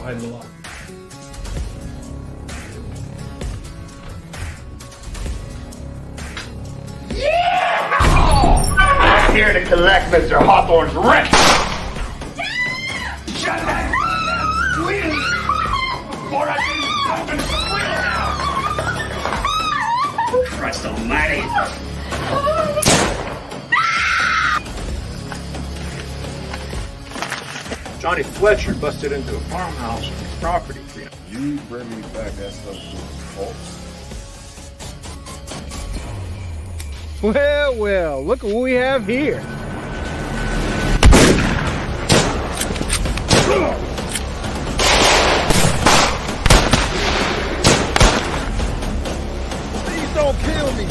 behind the lock. I'm here to collect Mr. Hawthorne's rent! Shut that please! Before I get stuck in the wheel now! Christ almighty! Johnny Fletcher busted into a farmhouse on his property. You bring me back that stuff to false. Well, well, look what we have here. Please don't kill me.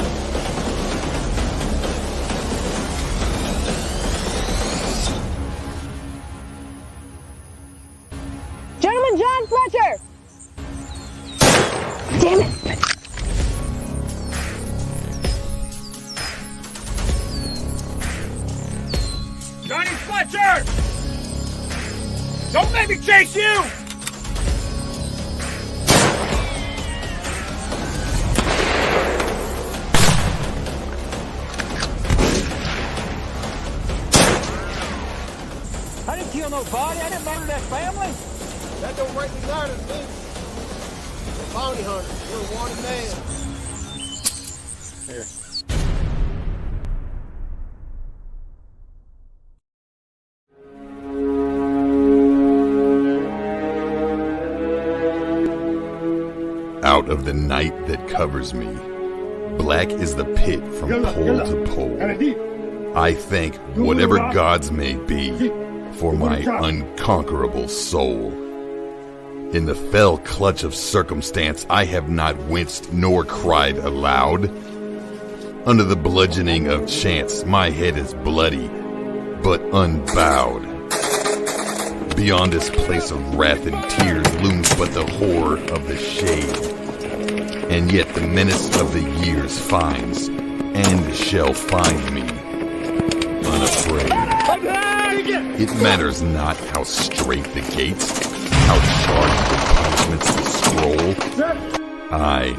Gentleman John Fletcher! Damn it! Johnny Fletcher! Don't make me chase you! I didn't kill nobody. I didn't murder that family. That don't break me down to me. You're a bounty hunter. You're a wanted man. Here. Out of the night that covers me, black is the pit from pole to pole. I thank whatever gods may be for my unconquerable soul. In the fell clutch of circumstance, I have not winced nor cried aloud. Under the bludgeoning of chance, my head is bloody, but unbowed. Beyond this place of wrath and tears looms but the horror of the shade. And yet the menace of the years finds, and shall find me, unafraid. It matters not how straight the gates, how charged the punishments the scroll. I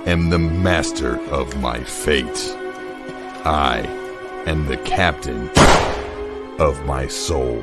am the master of my fate. I am the captain of my soul.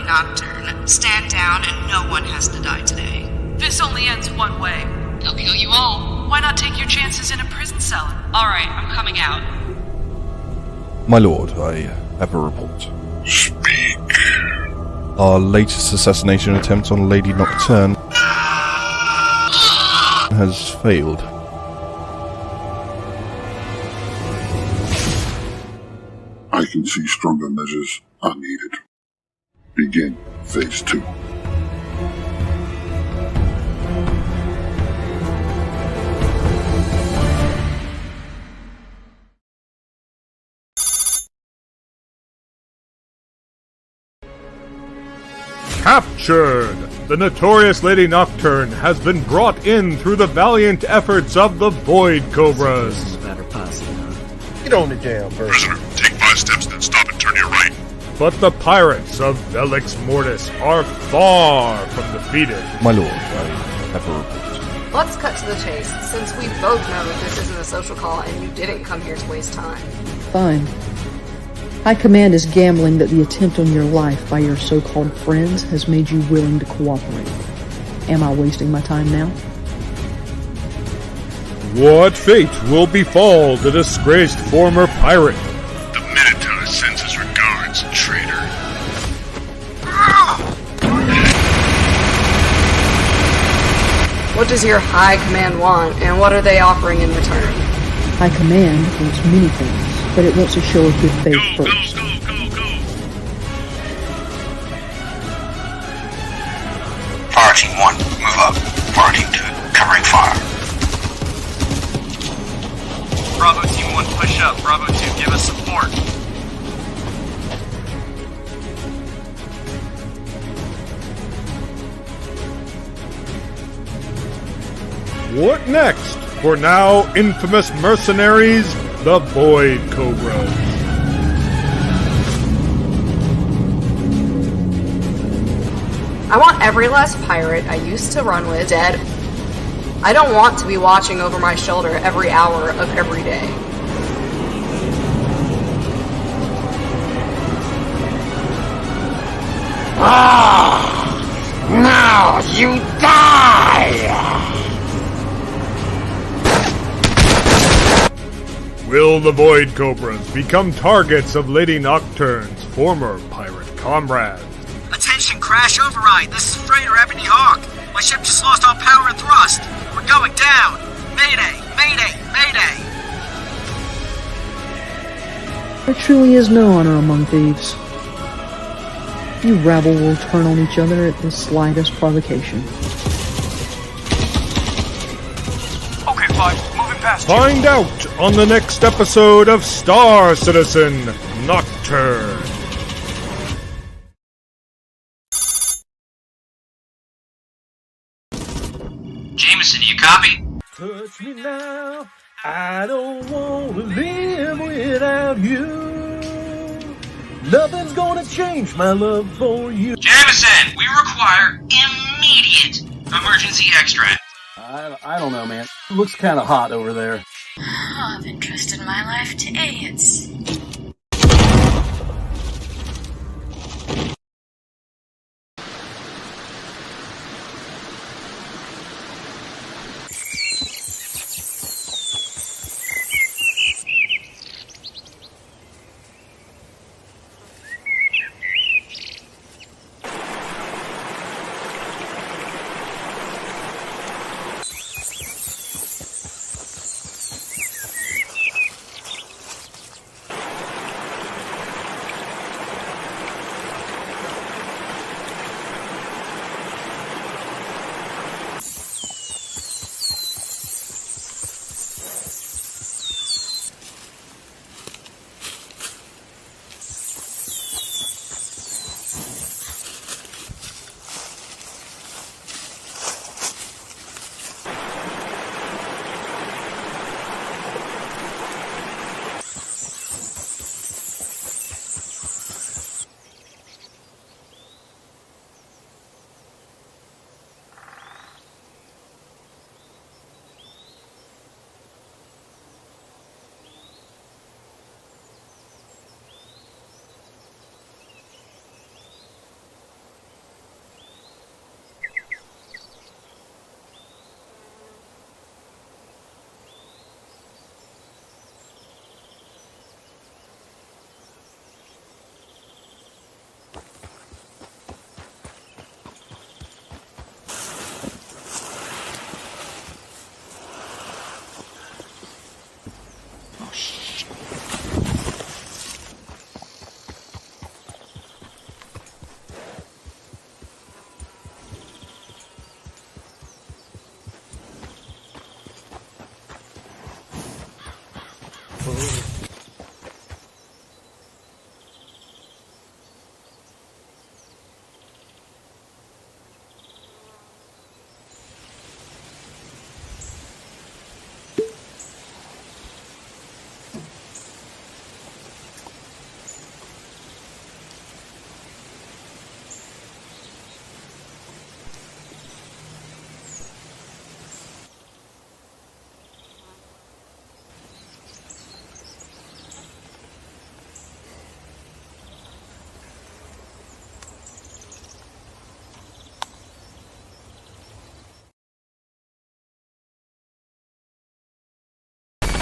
Nocturn. Stand down and no one has to die today. This only ends one way. They'll kill you all. Why not take your chances in a prison cell? Alright, I'm coming out. My lord, I have a report. Speak. Our latest assassination attempt on Lady Nocturn has failed. I can see stronger measures are needed. Begin phase 2. Captured! The notorious Lady Nocturn has been brought in through the valiant efforts of the Void Cobras. Get on the damn person. Prisoner, take 5 steps, then stop and turn to your right. But the pirates of Velix Mortis are far from defeated. My lord, I have a report. Let's cut to the chase, since we both know that this isn't a social call and you didn't come here to waste time. Fine. High Command is gambling that the attempt on your life by your so-called friends has made you willing to cooperate. Am I wasting my time now? What fate will befall the disgraced former pirate? The Minotaur sends his regards, traitor. What does your High Command want, and what are they offering in return? High Command wants many things, but it wants to show a good faith first. Go. Fire Team 1, move up. Fire Team 2, covering fire. Bravo Team 1, push up. Bravo 2, give us support. What next for now infamous mercenaries, the Void Cobras? I want every last pirate I used to run with dead. I don't want to be watching over my shoulder every hour of every day. Now you die! Will the Void Cobras become targets of Lady Nocturn's former pirate comrades? Attention, crash override. This is Freighter Ebony Hawk. My ship just lost all power and thrust. We're going down. Mayday, mayday, mayday. There truly is no honor among thieves. You rabble will turn on each other at the slightest provocation. Okay, fine. Moving past you. Find out on the next episode of Star Citizen Nocturn. Jameson, you copy? Touch me now, I don't want to live without you. Nothing's gonna change my love for you. Jameson, we require immediate emergency extract. I don't know, man. It looks kind of hot over there. Oh, I've entrusted my life to idiots.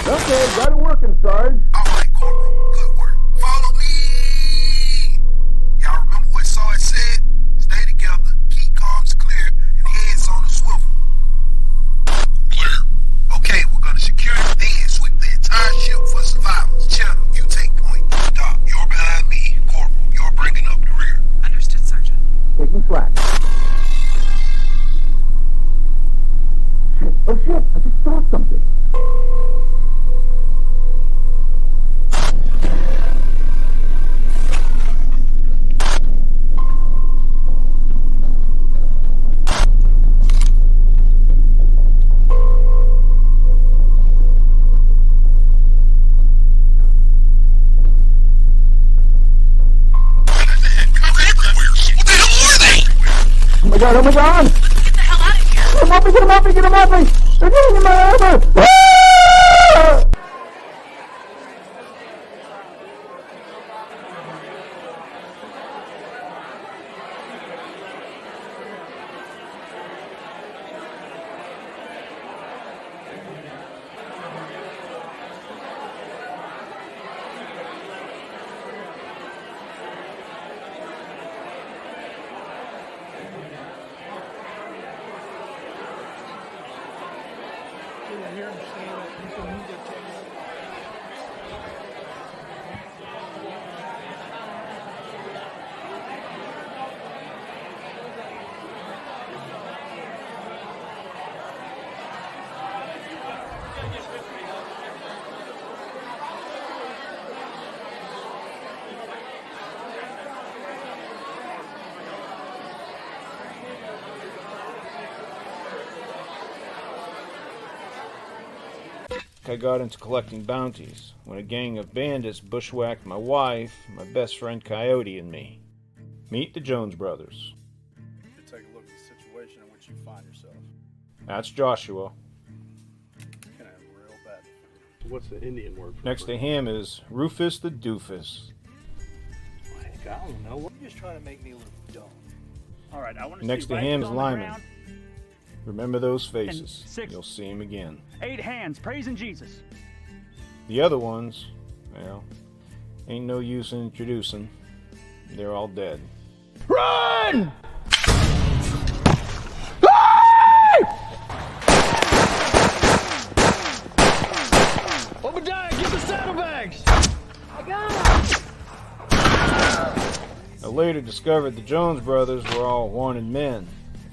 Okay, got it working, Sarge. Alright, Corporal. Good work. Follow me! Y'all remember what Sarge said? Stay together, keep comms clear, and heads on the swivel. Clear. Okay, we're gonna secure it, then sweep the entire ship for survivors. Channel, you take point. Doc, you're behind me. Corporal, you're bringing up the rear. Understood, Sergeant. Taking track. God, oh my God! Get the hell out of here! Get him off me, get him off me, get him off me! They're getting in my armor! Ah! I got into collecting bounties when a gang of bandits bushwhacked my wife, my best friend Coyote, and me. Meet the Jones brothers. To take a look at the situation in which you find yourself. That's Joshua. Can have real bad. What's the Indian word for Next to him is Rufus the Doofus. Heck, I don't know. You're just trying to make me look dumb. All right, I want to Next see to rifles him is on the Lyman. ground. Remember those faces. And 6. You'll see him again. 8 hands praising Jesus. The other ones, well, ain't no use in introducing. They're all dead. Run! Obadiah, get the saddlebags! I got them! I later discovered the Jones brothers were all wanted men.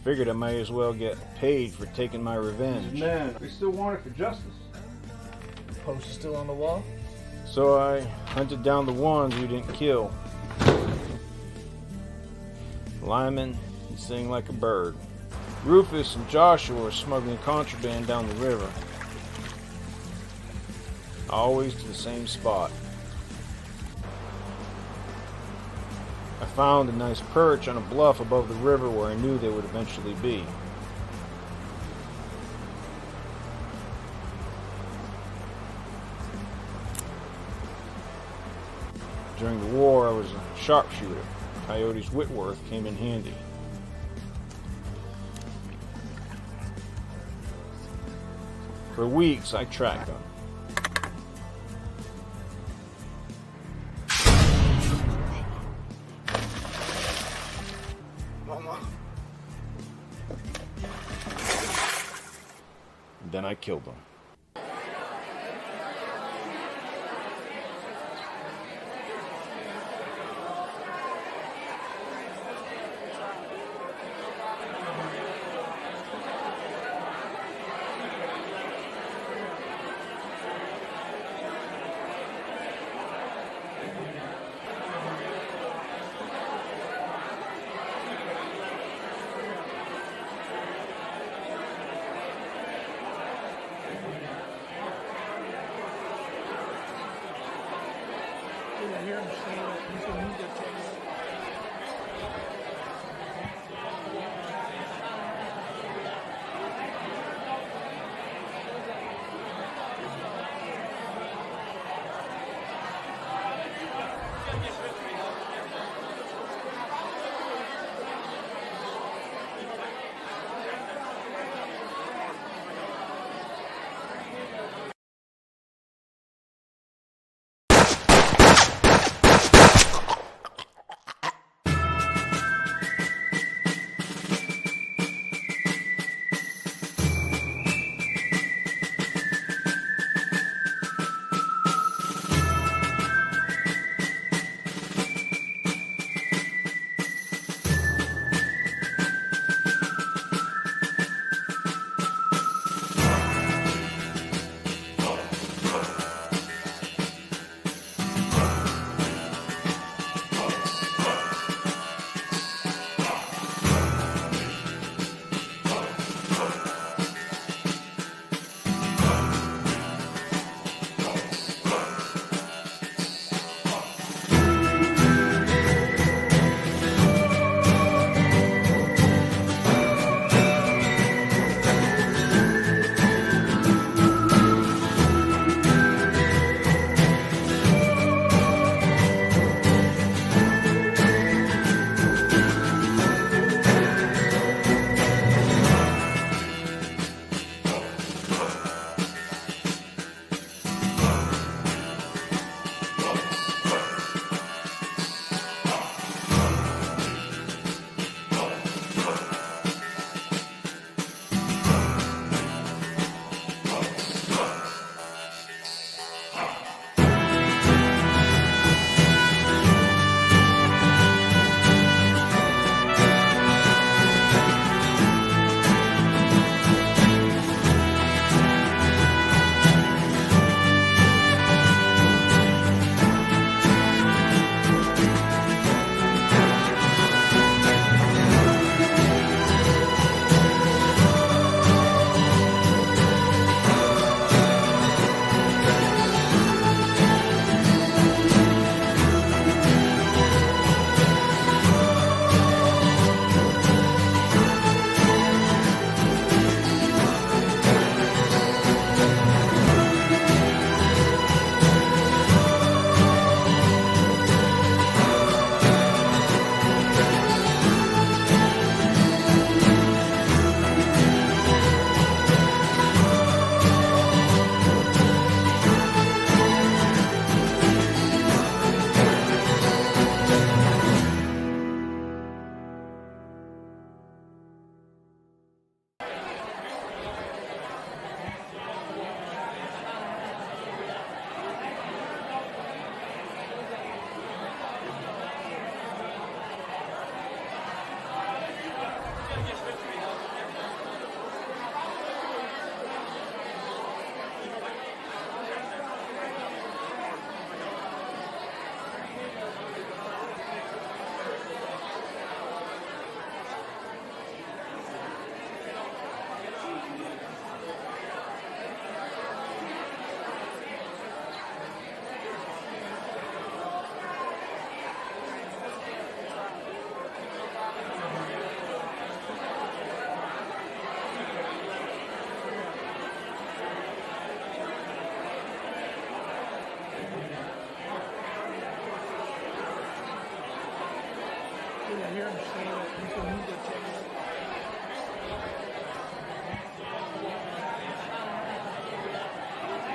Figured I might as well get paid for taking my revenge. Man, we still wanted for justice. The post is still on the wall? So I hunted down the ones we didn't kill. Lyman, he sang like a bird. Rufus and Joshua were smuggling contraband down the river. Always to the same spot. I found a nice perch on a bluff above the river where I knew they would eventually be. During the war, I was a sharpshooter. Coyote's Whitworth came in handy. For weeks, I tracked them. Then I killed them.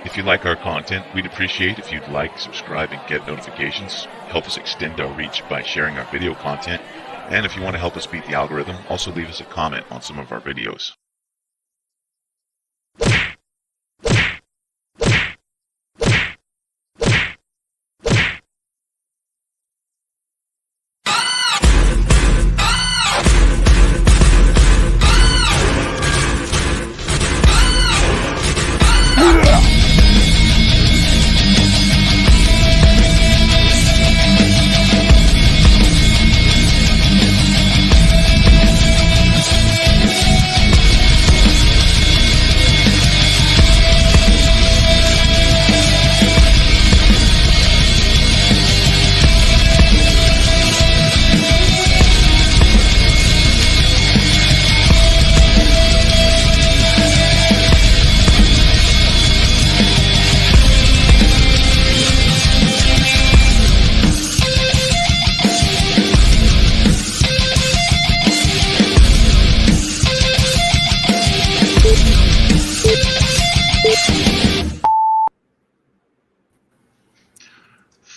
If you like our content, we'd appreciate if you'd like, subscribe, and get notifications. Help us extend our reach by sharing our video content. And if you want to help us beat the algorithm, also leave us a comment on some of our videos.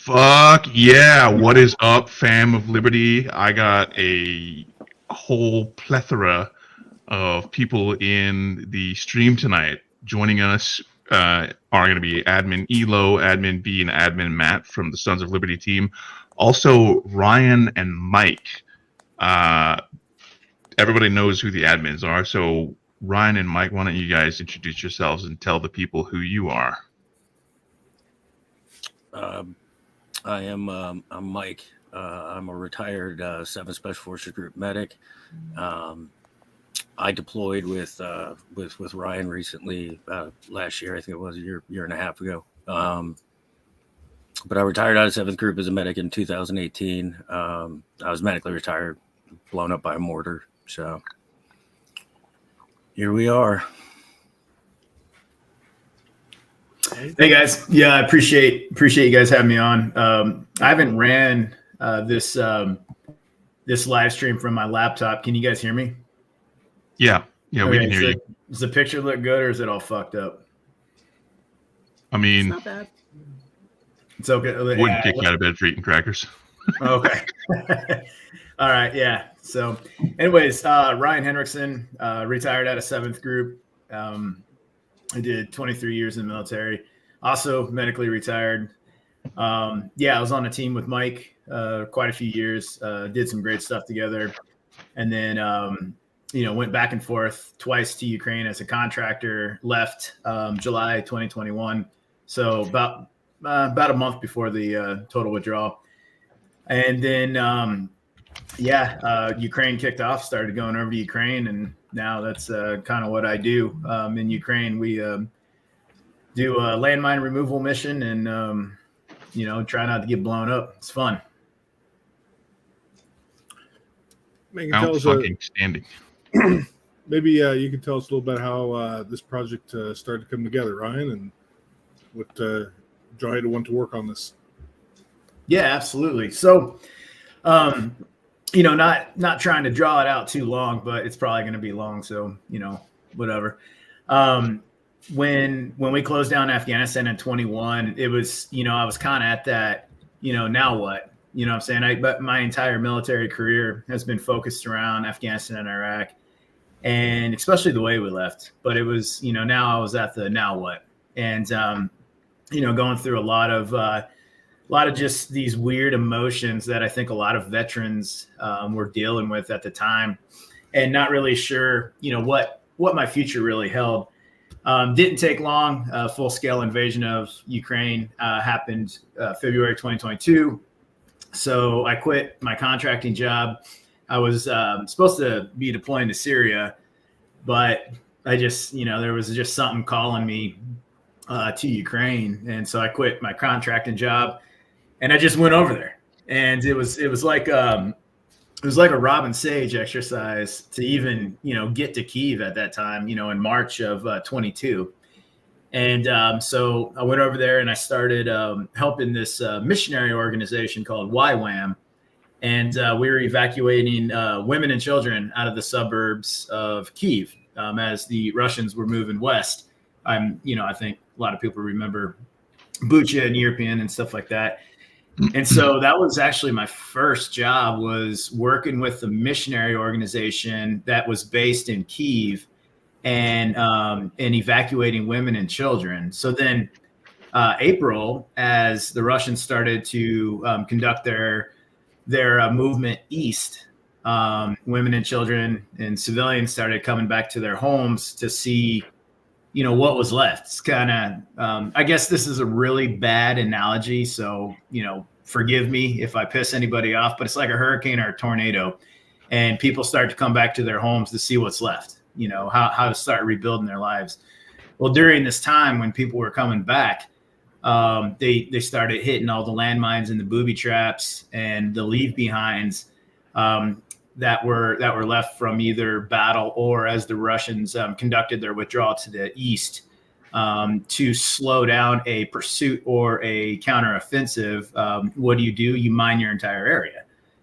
Fuck yeah, what is up, fam of Liberty? I got a whole plethora of people in the stream tonight. Joining us are going to be Admin Elo, Admin B, and Admin Matt from the Sons of Liberty team. Also, Ryan and Mike. Everybody knows who the admins are, so Ryan and Mike, why don't you guys introduce yourselves and tell the people who you are? I'm Mike. I'm a retired 7th Special Forces Group medic. I deployed with Ryan recently, last year. I think it was a year and a half ago. But I retired out of 7th Group as a medic in 2018. I was medically retired, blown up by a mortar. So here we are. Hey guys, yeah, I appreciate you guys having me on. I haven't ran this live stream from my laptop. Can you guys hear me? Yeah, we can hear you. Does the picture look good, or is it all fucked up? I mean, it's not bad. It's okay. Wouldn't kick you out of bed for eating crackers. Okay. All right. Yeah. So, anyways, Ryan Henriksen, retired out of 7th Group. I did 23 years in the military, also medically retired. I was on a team with Mike quite a few years, did some great stuff together. And then, went back and forth twice to Ukraine as a contractor, left July 2021. So about a month before the total withdrawal. And then, Ukraine kicked off, started going over to Ukraine, and now that's kind of what I do. In Ukraine, we do a landmine removal mission and, try not to get blown up. It's fun. Standing. Maybe you could tell us a little bit how this project started to come together, Ryan, and what drew you to want to work on this. Yeah, absolutely. So, not trying to draw it out too long, but it's probably going to be long. So, whatever. When we closed down Afghanistan in 21, it was, I was kind of at that, now what? You know what I'm saying? But my entire military career has been focused around Afghanistan and Iraq, and especially the way we left. But it was, now I was at the now what, and going through a lot of just these weird emotions that I think a lot of veterans were dealing with at the time, and not really sure, what my future really held. Didn't take long. Full-scale invasion of Ukraine happened February 2022. So I quit my contracting job. I was supposed to be deploying to Syria, but I just, there was just something calling me to Ukraine. And so I quit my contracting job and I just went over there. And it was like a Robin Sage exercise to even, get to Kyiv at that time, in March of 22. And so I went over there and I started helping this missionary organization called YWAM. and we were evacuating women and children out of the suburbs of Kyiv as the Russians were moving west. I think a lot of people remember Bucha and European and stuff like that. And so that was actually my first job, was working with the missionary organization that was based in Kyiv and evacuating women and children. So then April, as the Russians started to conduct their movement east, women and children and civilians started coming back to their homes to see, what was left. It's kind of, I guess this is a really bad analogy, so, forgive me if I piss anybody off, but it's like a hurricane or a tornado, and people start to come back to their homes to see what's left, how to start rebuilding their lives. Well, during this time when people were coming back, they started hitting all the landmines and the booby traps and the leave behinds that were left from either battle or as the Russians conducted their withdrawal to the east to slow down a pursuit or a counteroffensive. What do? You mine your entire area,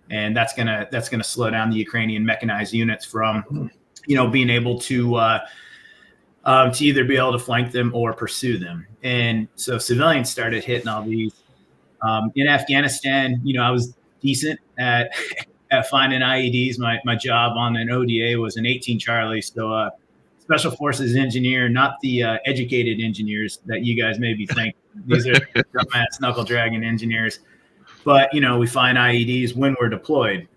and that's gonna slow down the Ukrainian mechanized units from being able to either be able to flank them or pursue them. And so civilians started hitting all these. In Afghanistan, I was decent at finding IEDs. My job on an ODA was an 18 Charlie. So special forces engineer, not the educated engineers that you guys may be thinking. These are dumbass knuckle dragging engineers. But, we find IEDs when we're deployed.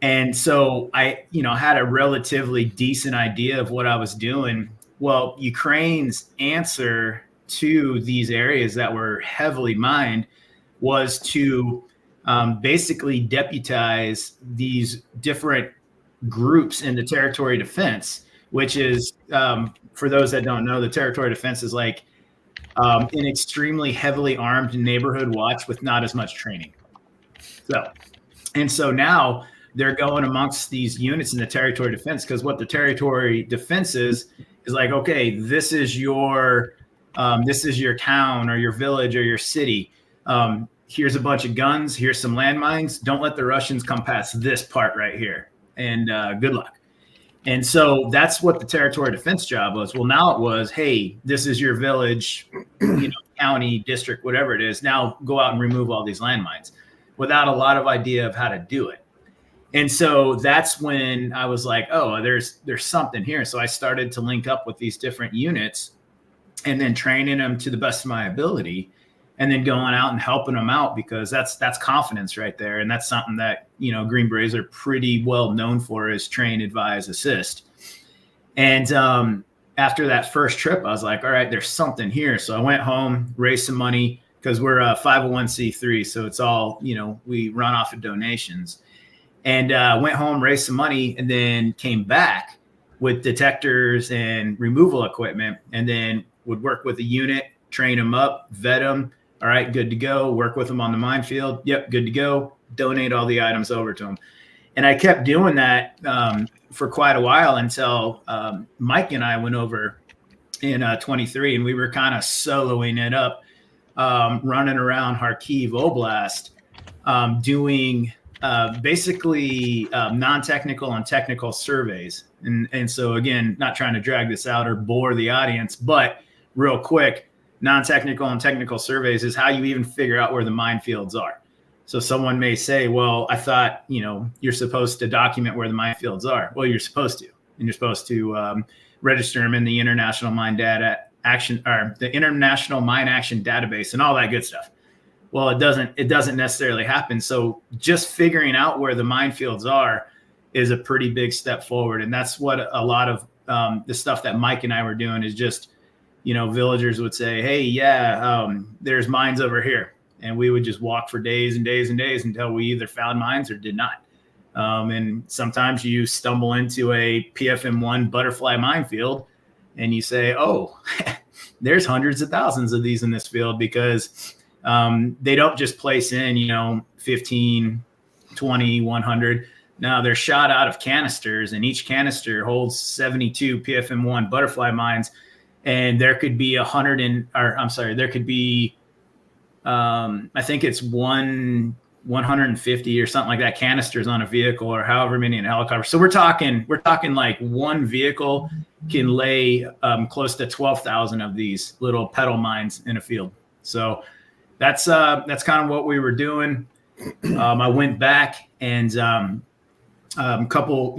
And so I, had a relatively decent idea of what I was doing. Well, Ukraine's answer to these areas that were heavily mined was to basically deputize these different groups in the territory defense, which is, for those that don't know, the territory defense is like an extremely heavily armed neighborhood watch with not as much training. So now they're going amongst these units in the territory defense, because what the territory defense is like, okay, this is your town or your village or your city. Here's a bunch of guns. Here's some landmines. Don't let the Russians come past this part right here. And good luck. And so that's what the territory defense job was. Well, now it was, hey, this is your village, county, district, whatever it is. Now go out and remove all these landmines, without a lot of idea of how to do it. And so that's when I was like, oh, there's something here. So I started to link up with these different units and then training them to the best of my ability, and then going out and helping them out, because that's confidence right there. And that's something that, Green Berets are pretty well known for, is train, advise, assist. And after that first trip, I was like, all right, there's something here. So I went home, raised some money, because we're a 501c3. So it's all, we run off of donations. And went home, raised some money, and then came back with detectors and removal equipment, and then would work with a unit, train them up, vet them. All right, good to go. Work with them on the minefield. Yep, good to go. Donate all the items over to them. And I kept doing that for quite a while until Mike and I went over in 23, and we were kind of soloing it up, running around Kharkiv Oblast, doing basically non-technical and technical surveys. And so, again, not trying to drag this out or bore the audience, but real quick, non-technical and technical surveys is how you even figure out where the minefields are. So someone may say, well, I thought, you're supposed to document where the minefields are. Well, you're supposed to, and you're supposed to register them in the International Mine Data Action, or the International Mine Action Database, and all that good stuff. Well, it doesn't necessarily happen. So just figuring out where the minefields are is a pretty big step forward. And that's what a lot of the stuff that Mike and I were doing is just, villagers would say, hey, yeah, there's mines over here. And we would just walk for days and days and days until we either found mines or did not. And sometimes you stumble into a PFM1 butterfly minefield and you say, oh, there's hundreds of thousands of these in this field, because they don't just place in, 15, 20, 100. No, they're shot out of canisters, and each canister holds 72 PFM1 butterfly mines. And there could be there could be, I think it's 1 150 or something like that canisters on a vehicle, or however many in a helicopter. So we're talking like one vehicle can lay close to 12,000 of these little pedal mines in a field. So that's kind of what we were doing. I went back and couple,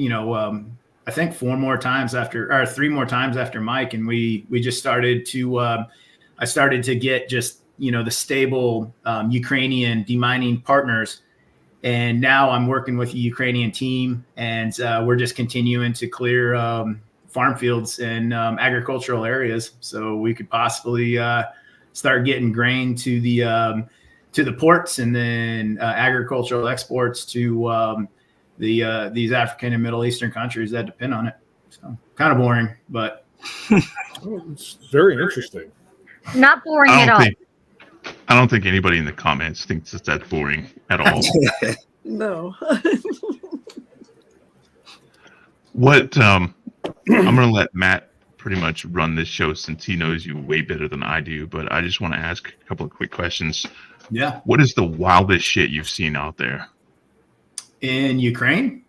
I think 3 more times after Mike, and we just started to I started to get just the stable Ukrainian demining partners, and now I'm working with a Ukrainian team, and we're just continuing to clear farm fields and agricultural areas, so we could possibly start getting grain to the ports, and then agricultural exports to these African and Middle Eastern countries that depend on it. So kind of boring, but it's very interesting. Not boring at all. I don't think anybody in the comments thinks it's that boring at all. No. What I'm going to let Matt pretty much run this show since he knows you way better than I do, but I just want to ask a couple of quick questions. Yeah. What is the wildest shit you've seen out there? In Ukraine?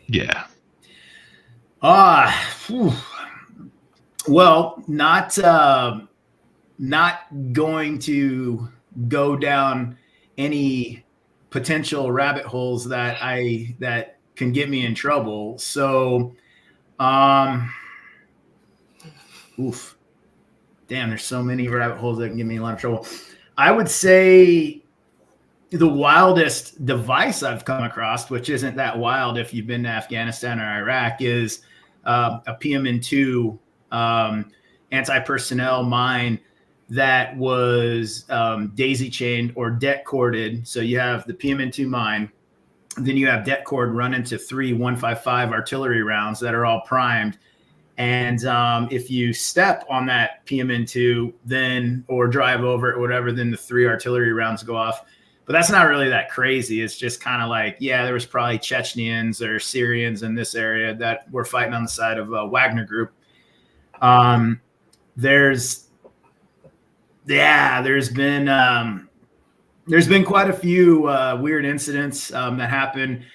Yeah. Well, not going to go down any potential rabbit holes that can get me in trouble. So, damn, there's so many rabbit holes that can get me in a lot of trouble. I would say the wildest device I've come across, which isn't that wild if you've been to Afghanistan or Iraq, is a PMN2 anti-personnel mine that was daisy chained or det corded. So you have the PMN2 mine, then you have det cord run into 3 155 artillery rounds that are all primed. And if you step on that PMN2 then, or drive over it, whatever, then the 3 artillery rounds go off. But that's not really that crazy. It's just kind of like, yeah, there was probably Chechens or Syrians in this area that were fighting on the side of Wagner Group. There's been quite a few weird incidents that happened.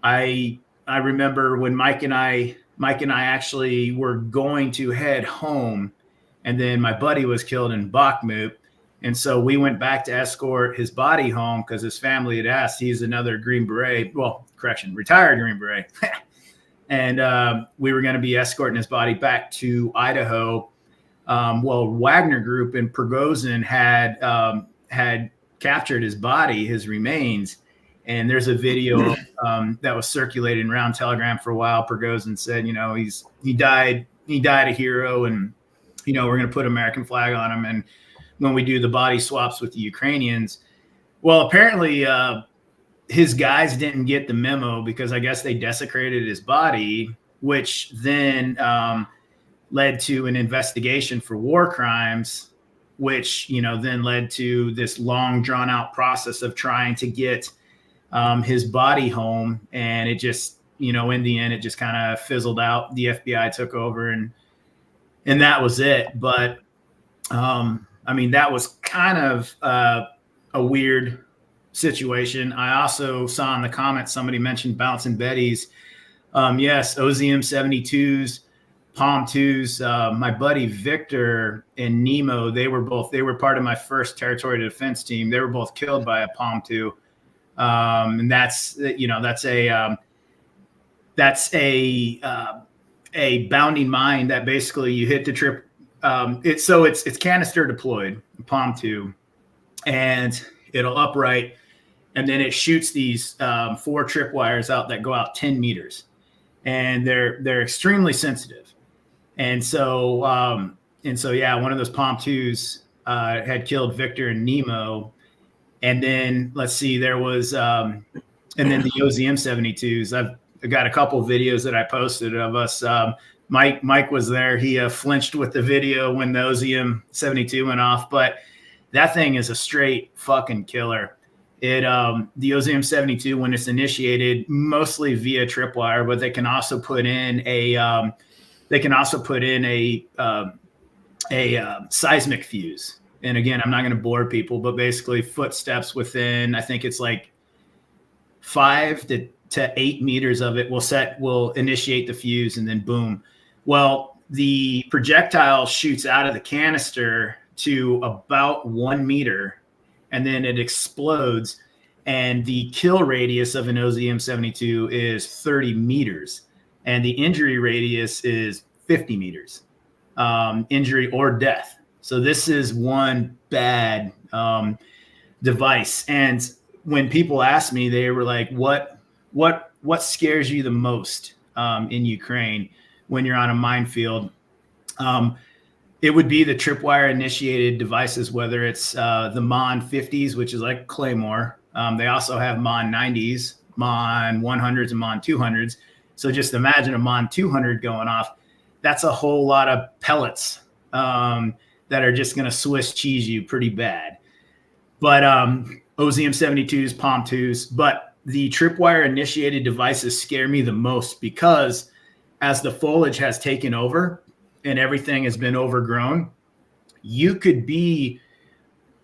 I remember when Mike and I actually were going to head home, and then my buddy was killed in Bakhmut. And so we went back to escort his body home because his family had asked. He's another Green Beret, retired Green Beret. And we were going to be escorting his body back to Idaho. Wagner Group in Prigozhin had captured his body, his remains. And there's a video that was circulating around Telegram for a while. Prigozhin said, he died a hero, and, we're going to put an American flag on him. And when we do the body swaps with the Ukrainians, well, apparently his guys didn't get the memo because I guess they desecrated his body, which then led to an investigation for war crimes, which, then led to this long drawn out process of trying to get his body home. And it just, in the end, it just kind of fizzled out. The FBI took over and that was it. But, that was kind of a weird situation. I also saw in the comments, somebody mentioned bouncing Bettys. Yes, OZM 72s, Palm 2s. My buddy Victor and Nemo, they were part of my first territory defense team. They were both killed by a Palm 2. And that's a bounding mine that basically you hit the trip. It's canister deployed, Palm 2, and it'll upright, and then it shoots these 4 tripwires out that go out 10 meters, and they're extremely sensitive. And so one of those Palm 2s had killed Victor and Nemo. And then let's see, there was, and then the OZM 72s. I've got a couple of videos that I posted of us. Mike was there. He flinched with the video when the OZM 72 went off, but that thing is a straight fucking killer. The OZM 72, when it's initiated, mostly via tripwire, but they can also put in a seismic fuse. And again, I'm not going to bore people, but basically footsteps within, I think it's like 5 to 8 meters of it will initiate the fuse, and then boom. Well, the projectile shoots out of the canister to about 1 meter, and then it explodes. And the kill radius of an OZM-72 is 30 meters, and the injury radius is 50 meters, injury or death. So this is one bad device. And when people ask me, they were like, what scares you the most in Ukraine when you're on a minefield? It would be the tripwire initiated devices, whether it's the MON 50s, which is like Claymore. They also have MON 90s, MON 100s, and MON 200s. So just imagine a MON 200 going off. That's a whole lot of pellets that are just going to Swiss cheese you pretty bad. But OZM-72s, POM-2s, but the tripwire initiated devices scare me the most, because as the foliage has taken over and everything has been overgrown, you could be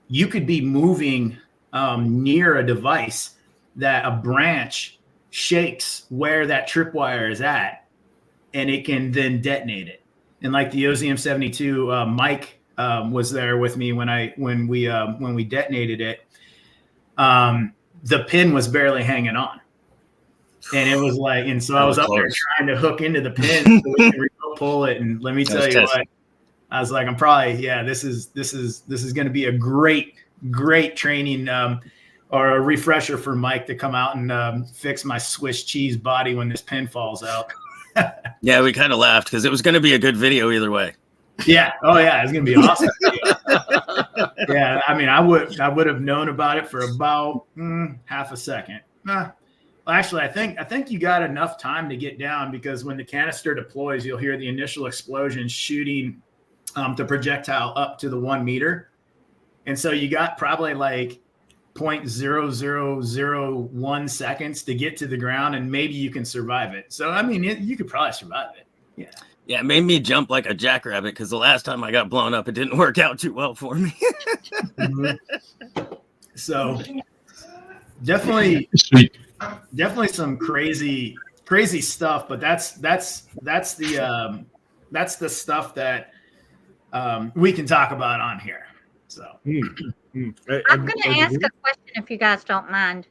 moving near a device that a branch shakes where that tripwire is at, and it can then detonate it. And like the OZM-72, Mike was there with me when we detonated it. The pin was barely hanging on, and it was like, and so I was up there trying to hook into the pin so we can pull it. And let me tell you what, I was like, I'm probably, this is going to be a great training or a refresher for Mike to come out and fix my Swiss cheese body when this pin falls out. Yeah, we kind of laughed because it was going to be a good video either way. Yeah. Oh yeah, it's going to be awesome. Yeah. I mean, I would have known about it for about half a second. Actually, I think you got enough time to get down, because when the canister deploys, you'll hear the initial explosion shooting the projectile up to the 1 meter. And so you got probably like 0.0001 seconds to get to the ground, and maybe you can survive it. So, I mean, you could probably survive it. Yeah. Yeah, it made me jump like a jackrabbit, because the last time I got blown up, it didn't work out too well for me. So definitely some crazy stuff, but that's the stuff that we can talk about on here. So I'm going to ask a question, if you guys don't mind.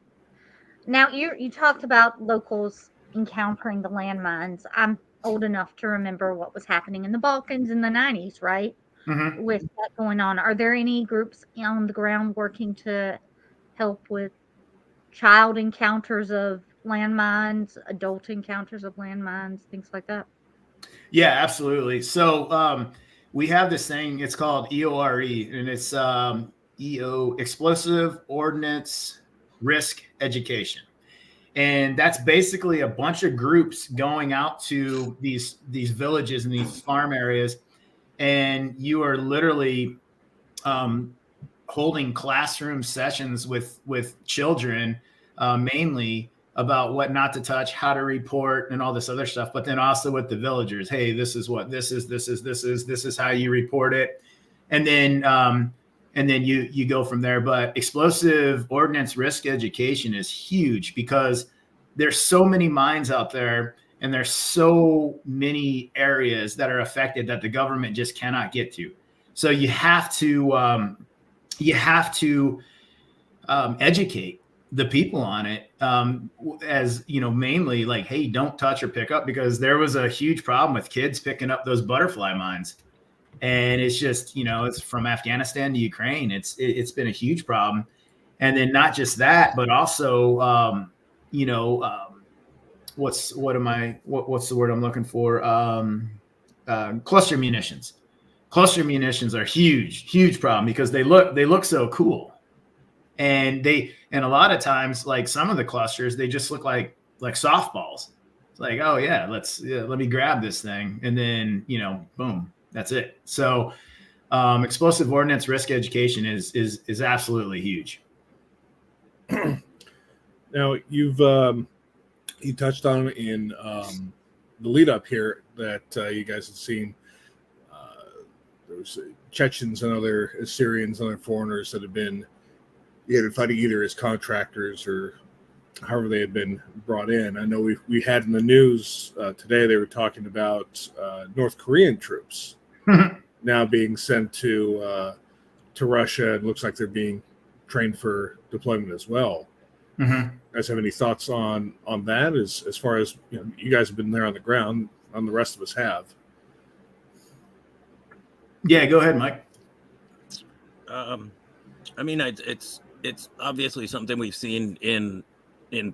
Now, you talked about locals encountering the landmines. I'm old enough to remember what was happening in the Balkans in the 90s, right? Mm-hmm. With that going on. Are there any groups on the ground working to help with child encounters of landmines, adult encounters of landmines, things like that? Yeah, absolutely. So we have this thing, it's called EORE, and it's EO, Explosive Ordnance Risk Education. And that's basically a bunch of groups going out to these villages and these farm areas, and you are literally holding classroom sessions with children, mainly about what not to touch, how to report, and all this other stuff. But then also with the villagers, hey, this is what this is how you report it, and then you go from there. But explosive ordnance risk education is huge, because there's so many mines out there, and there's so many areas that are affected that the government just cannot get to. So you have to educate the people on it, as you know, mainly like, hey, don't touch or pick up, because there was a huge problem with kids picking up those butterfly mines. And it's just, it's from Afghanistan to Ukraine. It's been a huge problem. And then not just that, but also, what's the word I'm looking for? Cluster munitions. Cluster munitions are huge problem, because they look so cool. And a lot of times, like some of the clusters, they just look like softballs. It's like, oh yeah, let me grab this thing. And then, boom. That's it. So explosive ordnance risk education is absolutely huge. Now you touched on in the lead up here that you guys have seen Chechens and other Assyrians and other foreigners that have been fighting either as contractors or however they had been brought in. I know we had in the news today, they were talking about North Korean troops now being sent to Russia. It looks like they're being trained for deployment as well. Mm-hmm. You guys have any thoughts on that as far as you guys have been there on the ground, and the rest of us have? Yeah, go ahead, Mike. I mean, it's obviously something we've seen in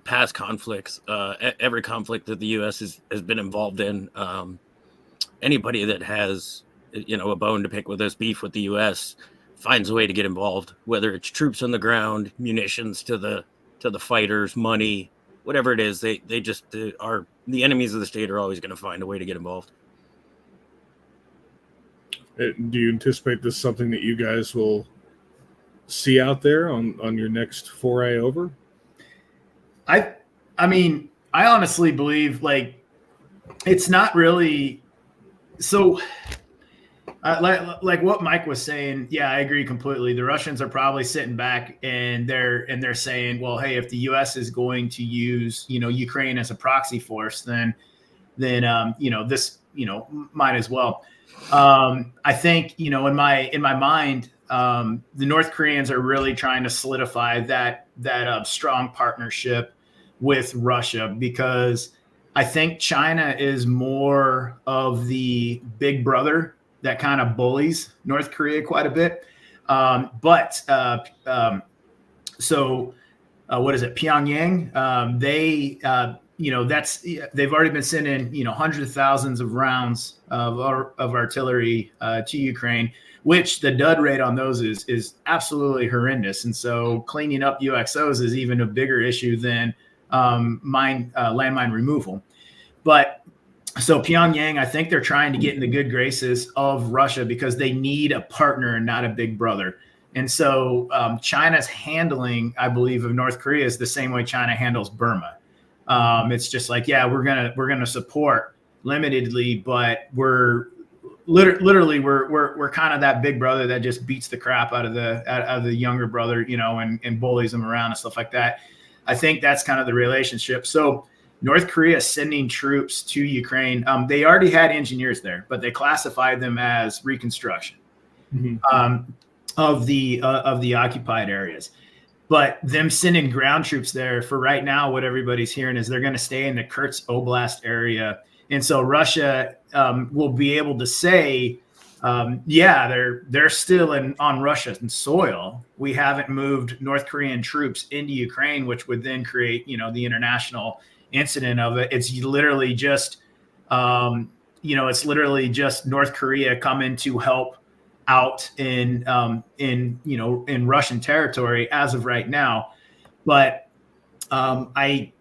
past conflicts. Every conflict that the U.S. has been involved in, anybody that has a bone to pick with us, beef with the U.S., finds a way to get involved. Whether it's troops on the ground, munitions to the fighters, money, whatever it is, they just are the enemies of the state are always going to find a way to get involved. Do you anticipate this something that you guys will see out there on your next foray over? I mean, I honestly believe it's not really so. Like what Mike was saying, yeah, I agree completely. The Russians are probably sitting back and they're saying, well, hey, if the U.S. is going to use Ukraine as a proxy force, then this might as well. I think in my mind, the North Koreans are really trying to solidify that strong partnership with Russia, because I think China is more of the big brother that kind of bullies North Korea quite a bit. What is it? Pyongyang, they've already been sending, hundreds of thousands of rounds of artillery to Ukraine, which the dud rate on those is absolutely horrendous. And so cleaning up UXOs is even a bigger issue than landmine removal. But so Pyongyang, I think they're trying to get in the good graces of Russia because they need a partner and not a big brother. And so China's handling, I believe, of North Korea is the same way China handles Burma. It's just like, yeah, we're gonna support limitedly, but we're literally we're kind of that big brother that just beats the crap out of the younger brother, and bullies them around and stuff like that. I think that's kind of the relationship. So North Korea sending troops to Ukraine. They already had engineers there, but they classified them as reconstruction of the occupied areas. But them sending ground troops there for right now, what everybody's hearing is they're going to stay in the Kursk Oblast area. And so Russia will be able to say, they're still on Russian soil. We haven't moved North Korean troops into Ukraine, which would then create, the international incident of it. It's literally just, North Korea coming to help out in Russian territory as of right now. But I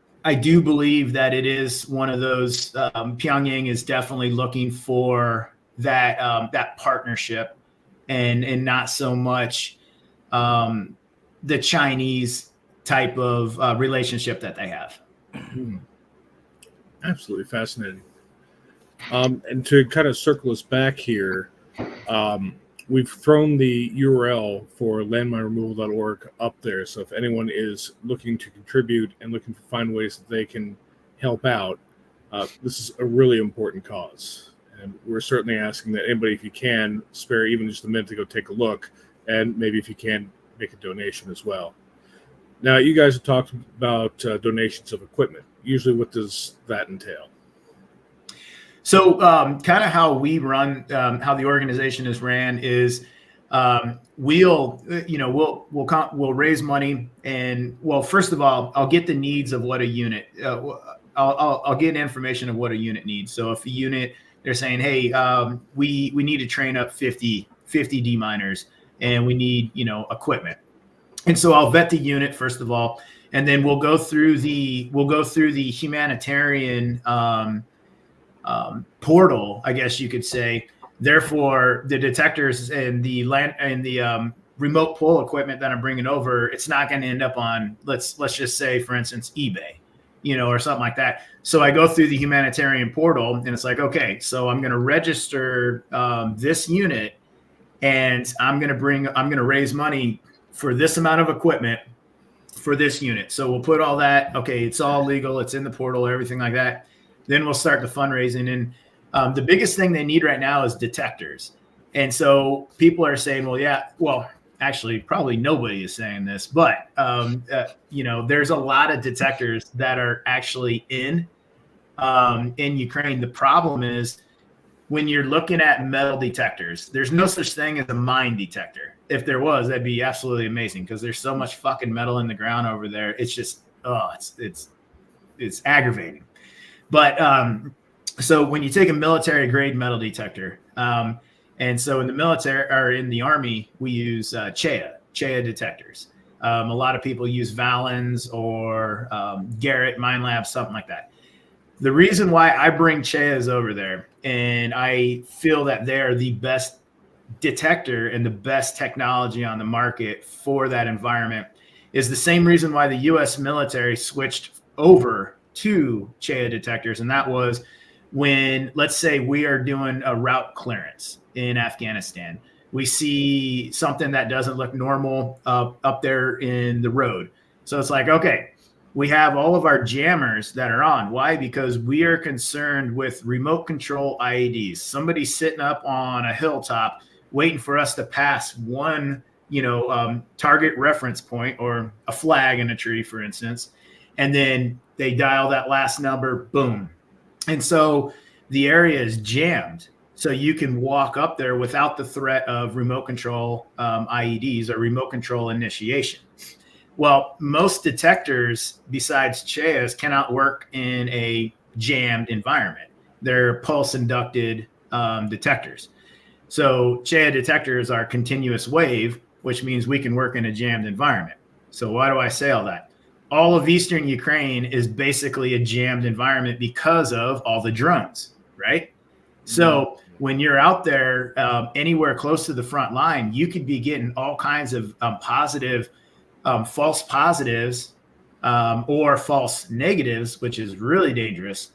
do believe that it is one of those. Pyongyang is definitely looking for that partnership, and not so much the Chinese type of relationship that they have. Absolutely fascinating. And to kind of circle us back here, we've thrown the URL for landmineremoval.org up there. So if anyone is looking to contribute and looking to find ways that they can help out, this is a really important cause. And we're certainly asking that anybody, if you can, spare even just a minute to go take a look, and maybe if you can, make a donation as well. Now, you guys have talked about donations of equipment. Usually, what does that entail? So kind of how we run, how the organization is ran is we'll raise money, and first of all, I'll get the needs of what a unit, I'll get information of what a unit needs. So if a unit, they're saying, hey, we need to train up 50 deminers, and we need, equipment. And so I'll vet the unit first of all, and then we'll go through the humanitarian portal, I guess you could say. Therefore, the detectors and the remote pull equipment that I'm bringing over, it's not going to end up on, let's just say, for instance, eBay, or something like that. So I go through the humanitarian portal, and it's like, okay, so I'm going to register this unit and I'm going to raise money for this amount of equipment for this unit. So we'll put all that. Okay, it's all legal. It's in the portal, everything like that. Then we'll start the fundraising. And the biggest thing they need right now is detectors. And so people are saying, well, actually, probably nobody is saying this, but there's a lot of detectors that are actually in Ukraine. The problem is when you're looking at metal detectors, there's no such thing as a mine detector. If there was, that'd be absolutely amazing because there's so much fucking metal in the ground over there. It's just, it's aggravating. But so when you take a military grade metal detector, and so in the military or in the Army, we use CHEA detectors. A lot of people use Valens or Garrett Mine Lab, something like that. The reason why I bring CHEAs over there and I feel that they're the best detector and the best technology on the market for that environment is the same reason why the U.S. military switched over to CHEA detectors. And that was when, let's say we are doing a route clearance in Afghanistan. We see something that doesn't look normal up there in the road. So it's like, okay, we have all of our jammers that are on. Why? Because we are concerned with remote control IEDs. Somebody's sitting up on a hilltop waiting for us to pass one, target reference point or a flag in a tree, for instance. And then they dial that last number, boom. And so the area is jammed. So you can walk up there without the threat of remote control IEDs or remote control initiation. Well, most detectors besides CHEAs cannot work in a jammed environment. They're pulse inducted detectors. So CHEA detectors are continuous wave, which means we can work in a jammed environment. So why do I say all that? All of Eastern Ukraine is basically a jammed environment because of all the drones, right? So when you're out there anywhere close to the front line, you could be getting all kinds of positive, false positives or false negatives, which is really dangerous.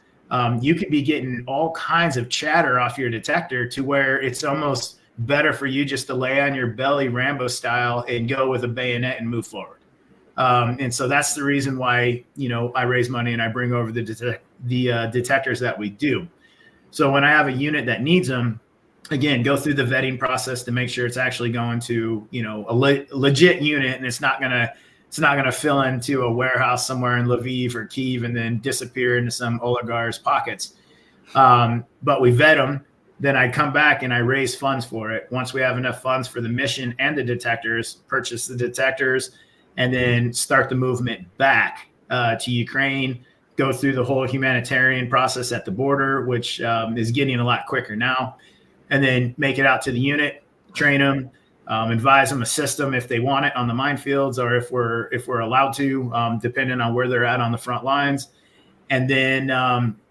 You could be getting all kinds of chatter off your detector to where it's almost better for you just to lay on your belly Rambo style and go with a bayonet and move forward. And so that's the reason why, I raise money and I bring over the detectors that we do. So when I have a unit that needs them, again, go through the vetting process to make sure it's actually going to, a legit unit, and it's not gonna fill into a warehouse somewhere in Lviv or Kyiv and then disappear into some oligarch's pockets. But we vet them. Then I come back and I raise funds for it. Once we have enough funds for the mission and the detectors, purchase the detectors, and then start the movement back to Ukraine. Go through the whole humanitarian process at the border, which is getting a lot quicker now, and then make it out to the unit, train them, advise them, assist them if they want it on the minefields or if we're allowed to, depending on where they're at on the front lines, and then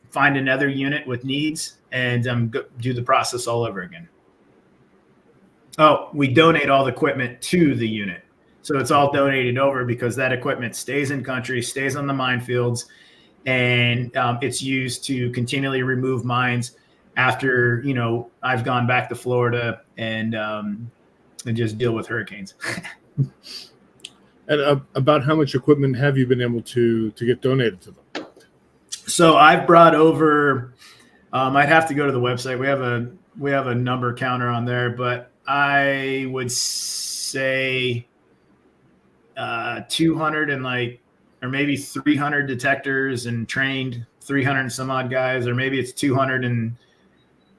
find another unit with needs and do the process all over again. Oh, we donate all the equipment to the unit. So it's all donated over because that equipment stays in country, stays on the minefields, and it's used to continually remove mines after, I've gone back to Florida and just deal with hurricanes. And about how much equipment have you been able to get donated to them? So I've brought over, I'd have to go to the website. We have a number counter on there, but I would say 200 and or maybe 300 detectors and trained 300 and some odd guys, or maybe it's 200 and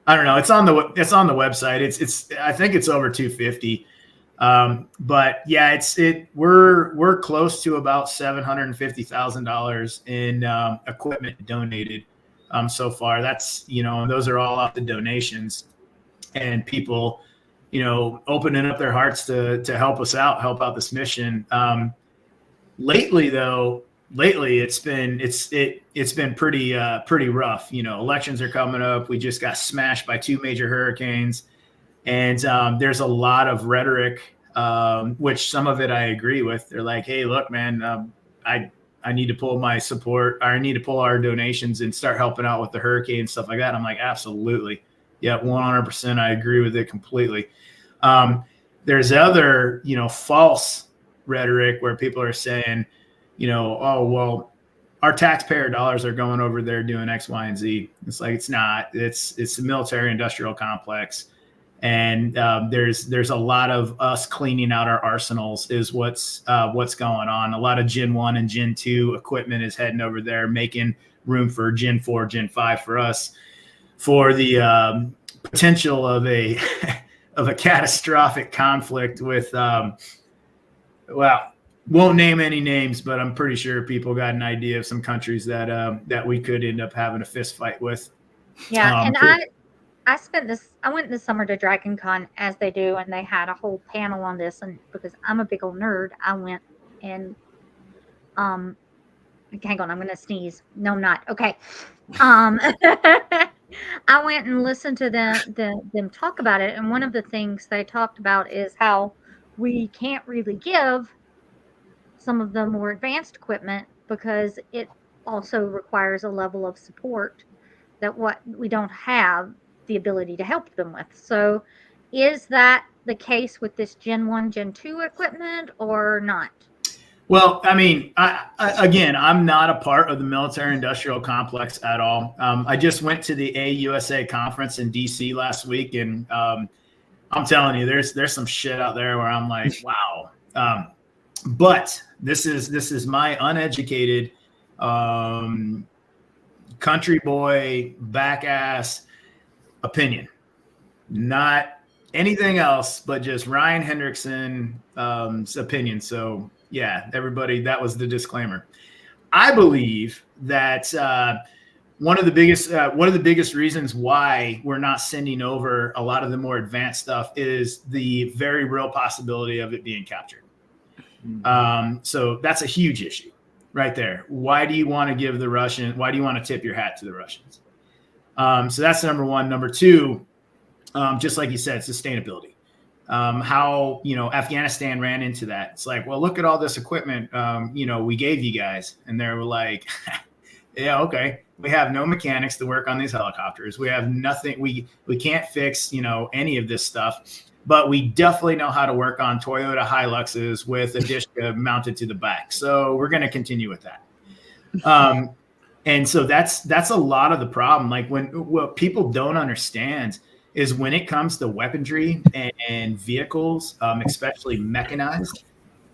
I don't know. It's on the website. It's I think it's over 250. But yeah, we're close to about $750,000 in equipment donated so far. That's, and those are all off the donations and people, opening up their hearts to help us out, help out this mission. Lately it's been pretty rough. Elections are coming up. We just got smashed by 2 major hurricanes, and there's a lot of rhetoric, which some of it I agree with. They're like, "Hey, look, man, I need to pull my support, or I need to pull our donations and start helping out with the hurricane and stuff like that." And I'm like, absolutely, yeah, 100%. I agree with it completely. There's other, false rhetoric where people are saying, oh, well, our taxpayer dollars are going over there doing X, Y, and Z. It's like, it's not. It's the military industrial complex. And there's a lot of us cleaning out our arsenals is what's going on. A lot of Gen 1 and Gen 2 equipment is heading over there, making room for Gen 4, Gen 5 for us, for the potential of a of a catastrophic conflict with won't name any names, but I'm pretty sure people got an idea of some countries that we could end up having a fist fight with. Yeah, and I went this summer to Dragon Con, as they do, and they had a whole panel on this, and because I'm a big old nerd, I went and hang on, I'm gonna sneeze. No, I'm not. Okay. I went and listened to them talk about it, and one of the things they talked about is how we can't really give some of the more advanced equipment because it also requires a level of support that what we don't have the ability to help them with. So is that the case with this Gen 1, Gen 2 equipment or not? Well, I mean, I'm not a part of the military industrial complex at all. I just went to the AUSA conference in DC last week, and I'm telling you, there's some shit out there where I'm like, wow. But this is my uneducated country boy back ass opinion, not anything else, but just Ryan Hendrickson's opinion. So yeah, everybody, that was the disclaimer. I believe that one of the biggest reasons why we're not sending over a lot of the more advanced stuff is the very real possibility of it being captured. So that's a huge issue right there. Why do you want to give the Russian? Why do you want to tip your hat to the Russians? So that's number one. Number two, just like you said, sustainability. How, Afghanistan ran into that. It's like, well, look at all this equipment, we gave you guys. And they were like, yeah, okay. We have no mechanics to work on these helicopters. We have nothing. We can't fix, any of this stuff. But we definitely know how to work on Toyota Hiluxes with a dish mounted to the back. So we're going to continue with that. And so that's a lot of the problem. Like what people don't understand is when it comes to weaponry and vehicles, especially mechanized,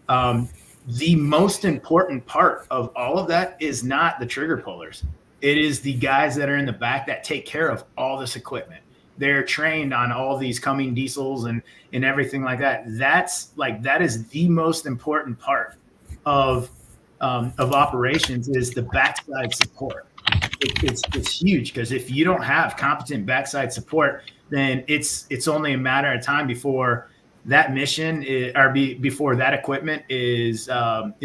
the most important part of all of that is not the trigger pullers. It is the guys that are in the back that take care of all this equipment. They're trained on all these Cumming diesels and everything like that. That is the most important part of operations is the backside support. It's huge because if you don't have competent backside support, then it's only a matter of time before that mission before that equipment is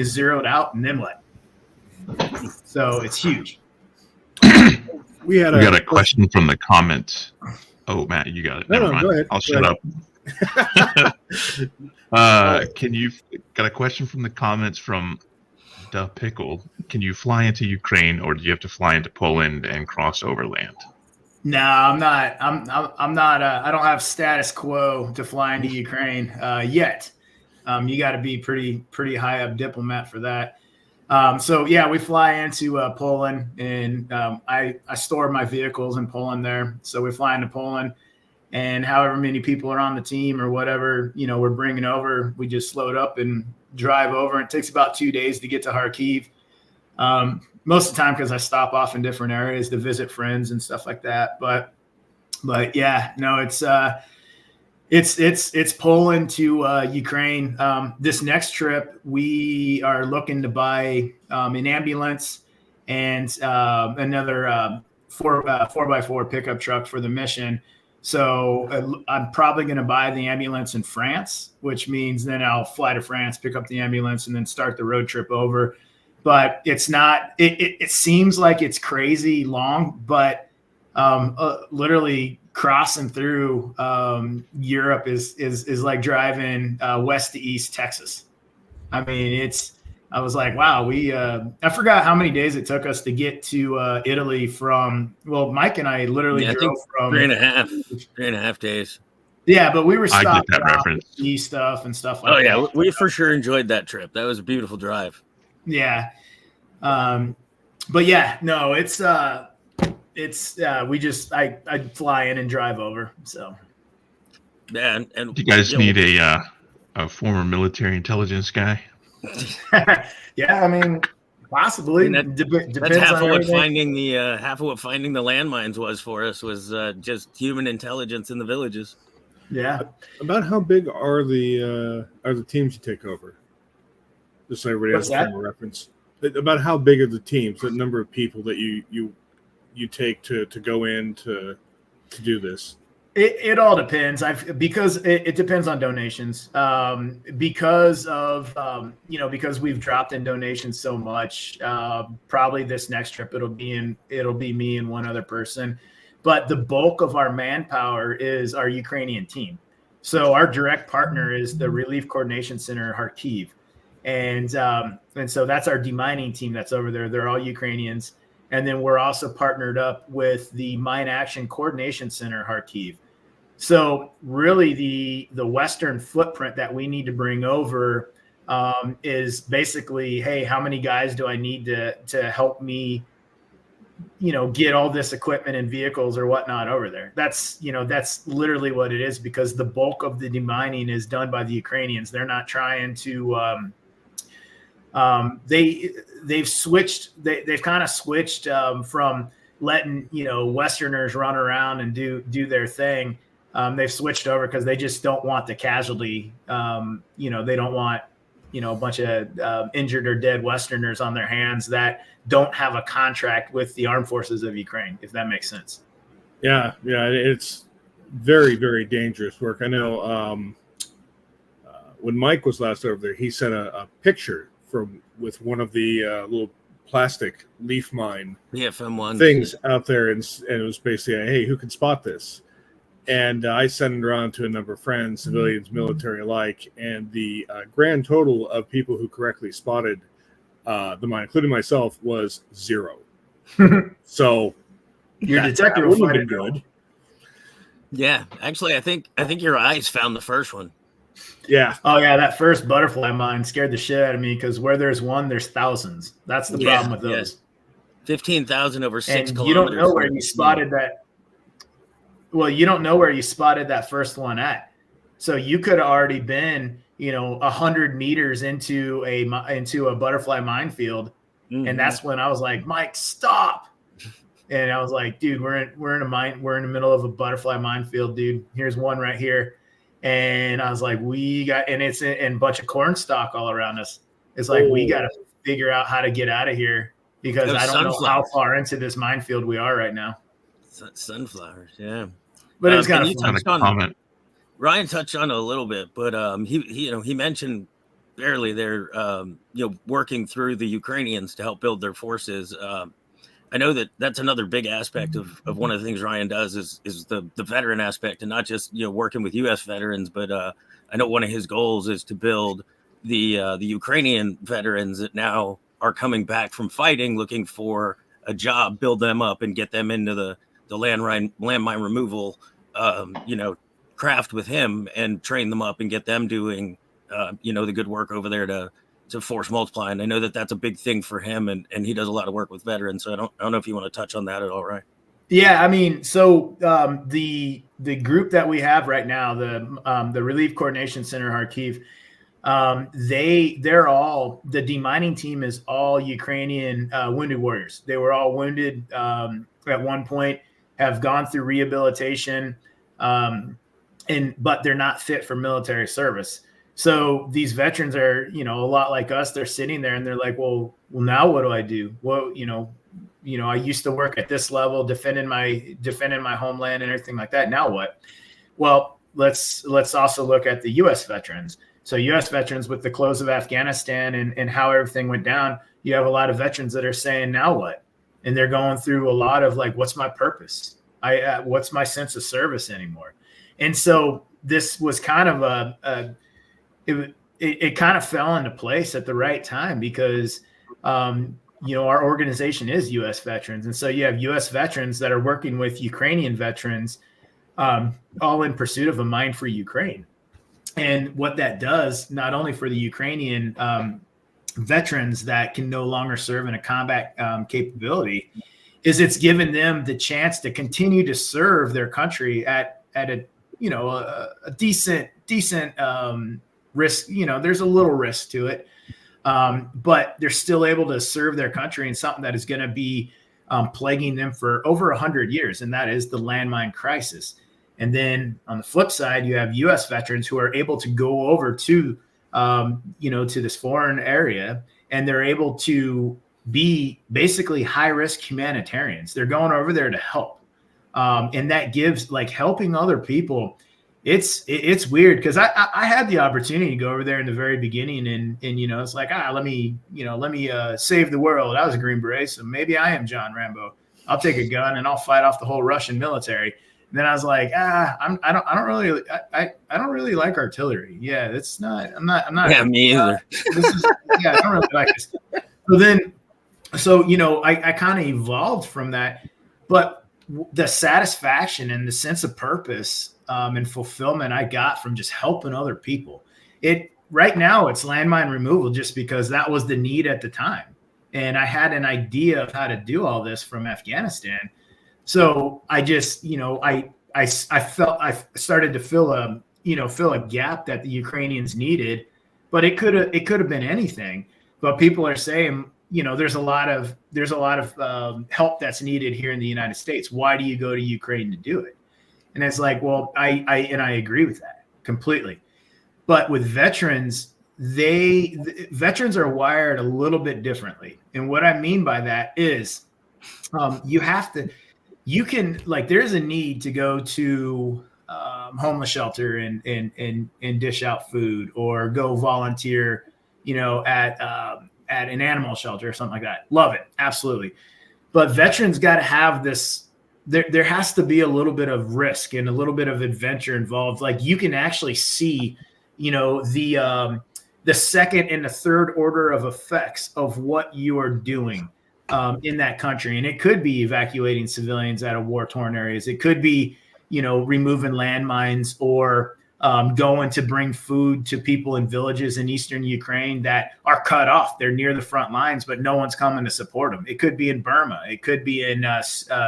zeroed out, and then what? So it's huge. We got a question from the comments. Oh, Matt, you got it. Never mind. Go ahead. I'll shut up. Got a question from the comments from Da Pickle. Can you fly into Ukraine, or do you have to fly into Poland and cross overland? No, I'm not. I'm not. I don't have status quo to fly into Ukraine yet. You got to be pretty high up diplomat for that. So yeah, we fly into Poland, and I store my vehicles in Poland there. So we fly into Poland, and however many people are on the team or whatever, we're bringing over, we just load up and drive over. It takes about 2 days to get to Kharkiv. Most of the time because I stop off in different areas to visit friends and stuff like that. But yeah, no, it's Poland to Ukraine. This next trip, we are looking to buy an ambulance and another 4x4 pickup truck for the mission. So I'm probably going to buy the ambulance in France, which means then I'll fly to France, pick up the ambulance, and then start the road trip over. But it's not. It seems like it's crazy long, but literally crossing through Europe is like driving west to east Texas. I mean, I was like, wow, I forgot how many days it took us to get to Italy from, Mike and I literally drove from 3.5 days. Yeah, but we were I get stopped that around reference. to see stuff and stuff like Oh that. yeah, we for sure enjoyed that trip. That was a beautiful drive. Yeah. But yeah, no, it's we just I fly in and drive over. So Yeah, and Do you guys need a former military intelligence guy? yeah, I mean, possibly. And Depends that's half on of what everything. finding the landmines was for us was just human intelligence in the villages. Yeah. About how big are the teams you take over? Just so everybody has a frame of reference. About how big are the teams? The number of people that you take to go in to do this? It all depends. Because it depends on donations. Because we've dropped in donations so much. Probably this next trip it'll be me and one other person. But the bulk of our manpower is our Ukrainian team. So our direct partner is the Relief Coordination Center, Kharkiv. And so that's our demining team that's over there. They're all Ukrainians. And then we're also partnered up with the Mine Action Coordination Center, Kharkiv. So really the Western footprint that we need to bring over is basically, hey, how many guys do I need to help me, get all this equipment and vehicles or whatnot over there? That's literally what it is, because the bulk of the demining is done by the Ukrainians. They're not trying to, they've kind of switched from letting, Westerners run around and do their thing. They've switched over because they just don't want the casualty. They don't want, a bunch of injured or dead Westerners on their hands that don't have a contract with the armed forces of Ukraine, if that makes sense. Yeah, it's very, very dangerous work. I know when Mike was last over there, he sent a picture with one of the little plastic leaf mine things out there, and it was basically, hey, who can spot this? And I sent it around to a number of friends, civilians, military alike, and the grand total of people who correctly spotted the mine, including myself, was 0. So your detector would would have been good. Yeah, actually, I think your eyes found the first one. Yeah. Oh yeah, that first butterfly mine scared the shit out of me, because where there's one, there's thousands. That's the problem with those. 15,000 over 6 and kilometers. You don't know where you spotted that. Well, you don't know where you spotted that first one at. So you could have already been, 100 meters into a butterfly minefield, and that's when I was like, Mike, stop. And I was like, dude, we're in the middle of a butterfly minefield, dude. Here's one right here. And I was like, it's a bunch of corn stalk all around us. It's like, we got to figure out how to get out of here, because I don't know how far into this minefield we are right now. Sunflowers, yeah. But it was kind of fun. Ryan touched on it a little bit, but he mentioned barely they're working through the Ukrainians to help build their forces. I know that's another big aspect of one of the things Ryan does is the veteran aspect, and not just working with U.S. veterans, but I know one of his goals is to build the Ukrainian veterans that now are coming back from fighting, looking for a job, build them up and get them into the landmine removal, craft with him, and train them up and get them doing, the good work over there to force multiply. And I know that's a big thing for him, and he does a lot of work with veterans. So I don't know if you want to touch on that at all, right? Yeah, I mean, so the group that we have right now, the Relief Coordination Center, Kharkiv, they're all, the demining team is all Ukrainian wounded warriors. They were all wounded at one point, have gone through rehabilitation, but they're not fit for military service. So these veterans are, a lot like us. They're sitting there and they're like, well, now what do I do? Well, I used to work at this level, defending my homeland and everything like that. Now what? Well, let's also look at the U.S. veterans. So U.S. veterans, with the close of Afghanistan and how everything went down, you have a lot of veterans that are saying, now what? And they're going through a lot of like, what's my purpose? What's my sense of service anymore? And so this was kind of it kind of fell into place at the right time, because our organization is U.S. veterans, and so you have U.S. veterans that are working with Ukrainian veterans, all in pursuit of a mine-free Ukraine. And what that does, not only for the Ukrainian veterans that can no longer serve in a combat capability, is it's given them the chance to continue to serve their country at a decent risk. There's a little risk to it, but they're still able to serve their country in something that is going to be plaguing them for over 100 years, and that is the landmine crisis. And then on the flip side, you have U.S. veterans who are able to go over to, to this foreign area, and they're able to be basically high-risk humanitarians. They're going over there to help. And that gives, like, helping other people. It's weird because I had the opportunity to go over there in the very beginning, and it's like, let me save the world. I was a Green Beret, so maybe I am John Rambo. I'll take a gun and I'll fight off the whole Russian military. And then I was like, I don't really like artillery. Yeah, it's not. I'm not. Yeah, me either. I don't really like this. So I kind of evolved from that, but the satisfaction and the sense of purpose and fulfillment I got from just helping other people. Right now it's landmine removal just because that was the need at the time, and I had an idea of how to do all this from Afghanistan. So I just, I started to fill a gap that the Ukrainians needed, but it could have been anything. But people are saying, there's a lot of help that's needed here in the United States. Why do you go to Ukraine to do it? And it's like, well, I agree with that completely. But with veterans, veterans are wired a little bit differently. And what I mean by that is there's a need to go to homeless shelter and dish out food, or go volunteer, at an animal shelter or something like that. Love it. Absolutely. But veterans got to have this, there has to be a little bit of risk and a little bit of adventure involved. Like, you can actually see, the second and the third order of effects of what you are doing in that country. And it could be evacuating civilians out of war-torn areas. It could be, removing landmines, or going to bring food to people in villages in eastern Ukraine that are cut off. They're near the front lines, but no one's coming to support them. It could be in Burma. It could be in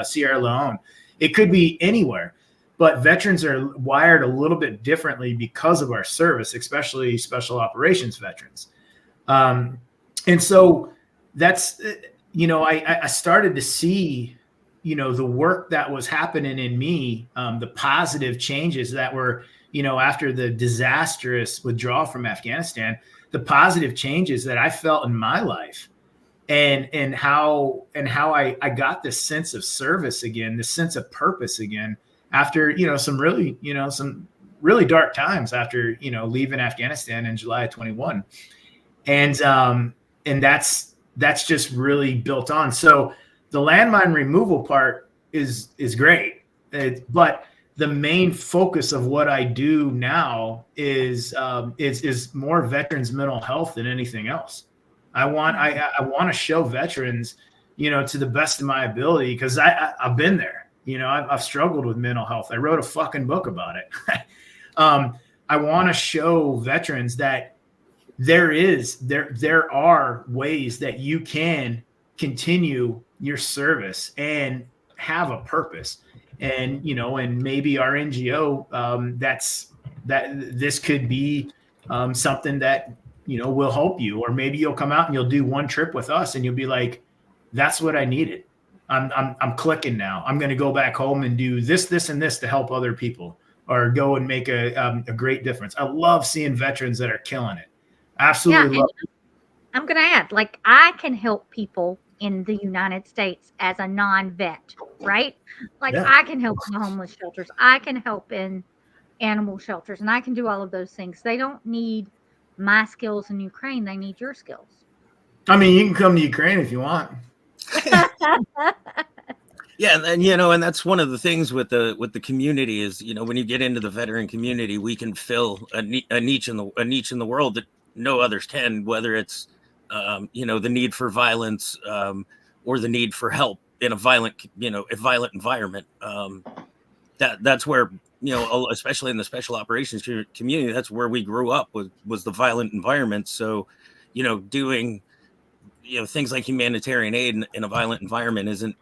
Sierra Leone. It could be anywhere. But veterans are wired a little bit differently because of our service, especially special operations veterans. And so that's, I started to see, the work that was happening in me, the positive changes that were, after the disastrous withdrawal from Afghanistan, the positive changes that I felt in my life, and how I got this sense of service again, this sense of purpose again, after, some really dark times after, leaving Afghanistan in July of 21. And that's just really built on. So the landmine removal part is great, but the main focus of what I do now is more veterans' mental health than anything else. I want to show veterans, to the best of my ability, because I've been there. I've struggled with mental health. I wrote a fucking book about it. I want to show veterans that there are ways that you can continue your service and have a purpose. And, and maybe our NGO, this could be something that, will help you. Or maybe you'll come out and you'll do one trip with us and you'll be like, that's what I needed. I'm clicking now. I'm going to go back home and do this, and this to help other people, or go and make a great difference. I love seeing veterans that are killing it. Absolutely love it. I'm going to add, like, I can help people in the United States as a non-vet, right? Like, I can help in the homeless shelters. I can help in animal shelters, and I can do all of those things. They don't need my skills in Ukraine. They need your skills. I mean, you can come to Ukraine if you want. Yeah, and and that's one of the things with the community is, when you get into the veteran community, we can fill a niche in the world that no others can, whether it's the need for violence or the need for help in a violent environment. that's where, especially in the special operations community, that's where we grew up, was the violent environment. So, doing things like humanitarian aid in a violent environment isn't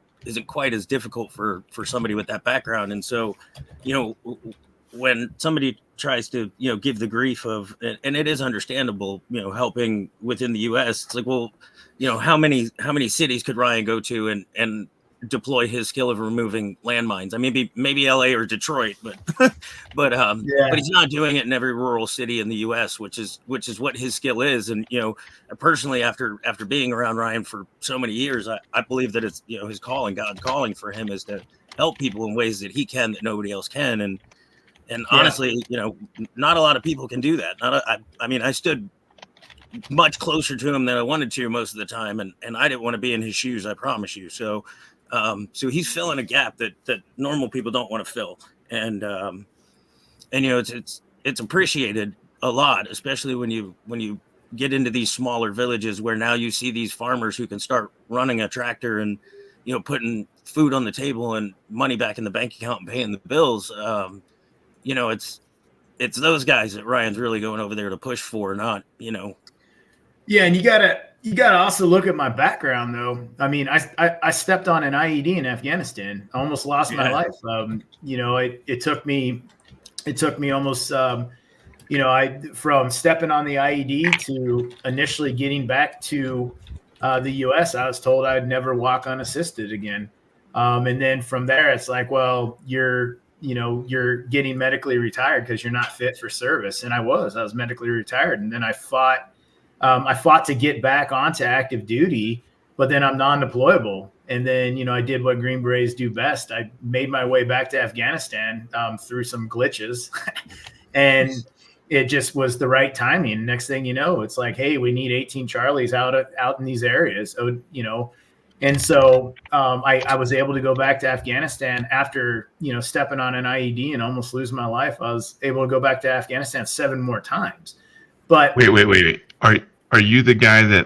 quite as difficult for somebody with that background. And so, when somebody tries to give the grief of, and it is understandable, helping within the US, it's like, well, how many cities could Ryan go to and deploy his skill of removing landmines? I mean, maybe LA or Detroit, but he's not doing it in every rural city in the US, which is what his skill is. And personally, after being around Ryan for so many years, I believe that it's his calling, God's calling for him, is to help people in ways that he can, that nobody else can. And honestly, not a lot of people can do that. I stood much closer to him than I wanted to most of the time, and I didn't want to be in his shoes, I promise you. So he's filling a gap that normal people don't want to fill, and it's appreciated a lot, especially when you get into these smaller villages where now you see these farmers who can start running a tractor and putting food on the table and money back in the bank account and paying the bills. It's those guys that Ryan's really going over there to push for, not. Yeah, and you gotta also look at my background, though. I mean, I stepped on an IED in Afghanistan. I almost lost my life. It took me almost from stepping on the IED to initially getting back to the US. I was told I'd never walk unassisted again, and then from there, it's like, well, you're getting medically retired because you're not fit for service. And I was medically retired. And then I fought to get back onto active duty, but then I'm non-deployable. And then, I did what Green Berets do best. I made my way back to Afghanistan through some glitches and it just was the right timing. Next thing you know, it's like, hey, we need 18 Charlies out in these areas. And so I was able to go back to Afghanistan after, stepping on an IED and almost losing my life. I was able to go back to Afghanistan 7 more times. But wait. Are you the guy that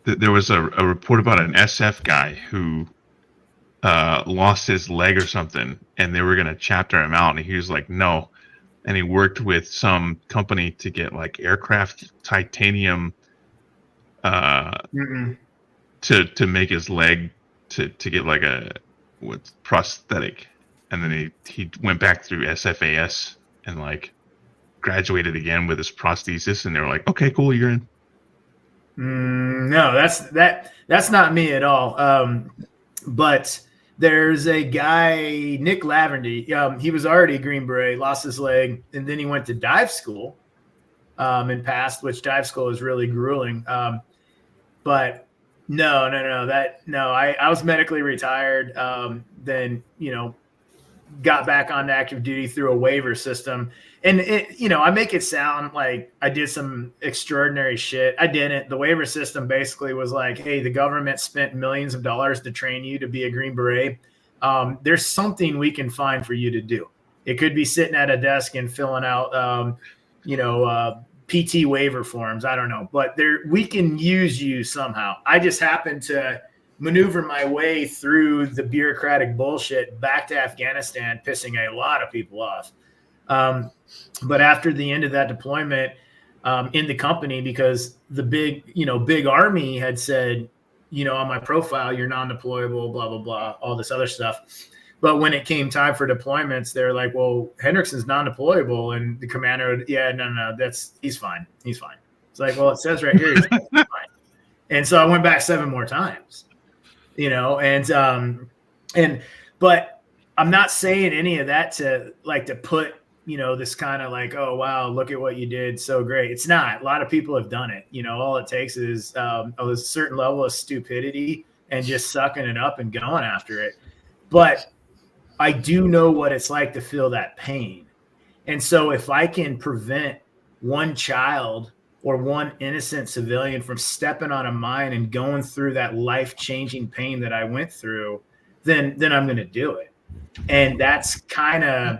there was a report about an SF guy who lost his leg or something, and they were going to chapter him out, and he was like, no. And he worked with some company to get aircraft titanium to make his leg to get a prosthetic, and then he went back through SFAS and graduated again with his prosthesis, and they were like, okay, cool, you're in. No, that's not me at all. But there's a guy, Nick Laverty. He was already a Green Beret, lost his leg, and then he went to dive school and passed, which dive school is really grueling. But no. I was medically retired. Then, got back on active duty through a waiver system. And I make it sound like I did some extraordinary shit. I didn't. The waiver system basically was like, hey, the government spent millions of dollars to train you to be a Green Beret. There's something we can find for you to do. It could be sitting at a desk and filling out, PT waiver forms. I don't know, but we can use you somehow. I just happened to maneuver my way through the bureaucratic bullshit back to Afghanistan, pissing a lot of people off. But after the end of that deployment in the company, because the big army had said, on my profile, you're non-deployable, blah, blah, blah, all this other stuff. But when it came time for deployments, they're like, well, Hendrickson's non-deployable. And the commander, no, he's fine. He's fine. It's like, well, it says right here, he's fine. And so I went back 7 more times, but I'm not saying any of that to put, this kind of oh, wow, look at what you did. So great. It's not. A lot of people have done it. All it takes is a certain level of stupidity and just sucking it up and going after it. But I do know what it's like to feel that pain. And so if I can prevent one child or one innocent civilian from stepping on a mine and going through that life-changing pain that I went through, then I'm going to do it. And that's kind of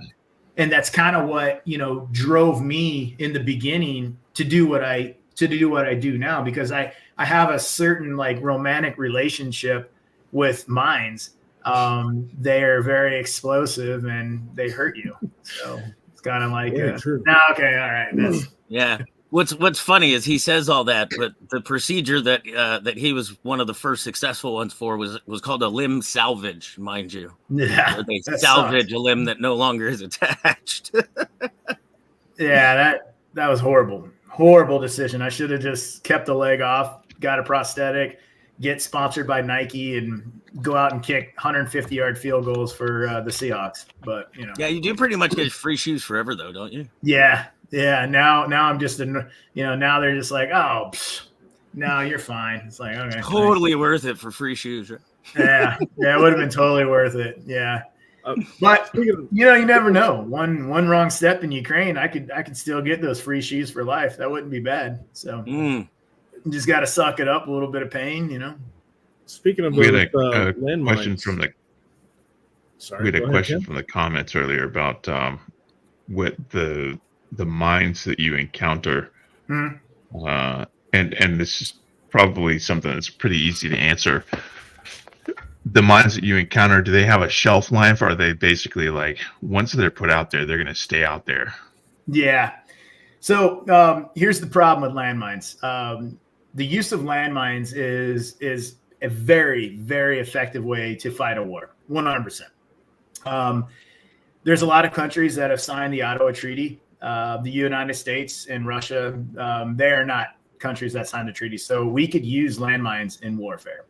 what, drove me in the beginning to do what I do now, because I have a certain romantic relationship with mines. they are very explosive and they hurt you. So it's kind of like, true. no, okay, all right. That's, Yeah. What's funny is he says all that, but the procedure that that he was one of the first successful ones for was called a limb salvage, mind you. Yeah, where they that salvage sucks. a limb that no longer is attached. Yeah, that was horrible. Horrible decision. I should have just kept the leg off, got a prosthetic, get sponsored by Nike, and go out and kick 150-yard field goals for the Seahawks. But Yeah, you do pretty much get free shoes forever, though, don't you? Yeah. Now I'm just now they're just like, oh, no, you're fine. It's like, okay, Totally worth it for free shoes. Right? Yeah, it would have been totally worth it. Yeah. But you never know. One wrong step in Ukraine, I could still get those free shoes for life. That wouldn't be bad. So you just got to suck it up, a little bit of pain, Speaking of we those, had a landmines. question from the Sorry, we had a go question ahead, from the comments earlier about what the mines that you encounter, Mhm. and this is probably something that's pretty easy to answer. The mines that you encounter, do they have a shelf life, or are they basically like once they're put out there, they're going to stay out there? Yeah. So here's the problem with landmines. The use of landmines is a very, very effective way to fight a war, 100%. There's a lot of countries that have signed the Ottawa Treaty. The United States and Russia, they are not countries that signed the treaty. So we could use landmines in warfare.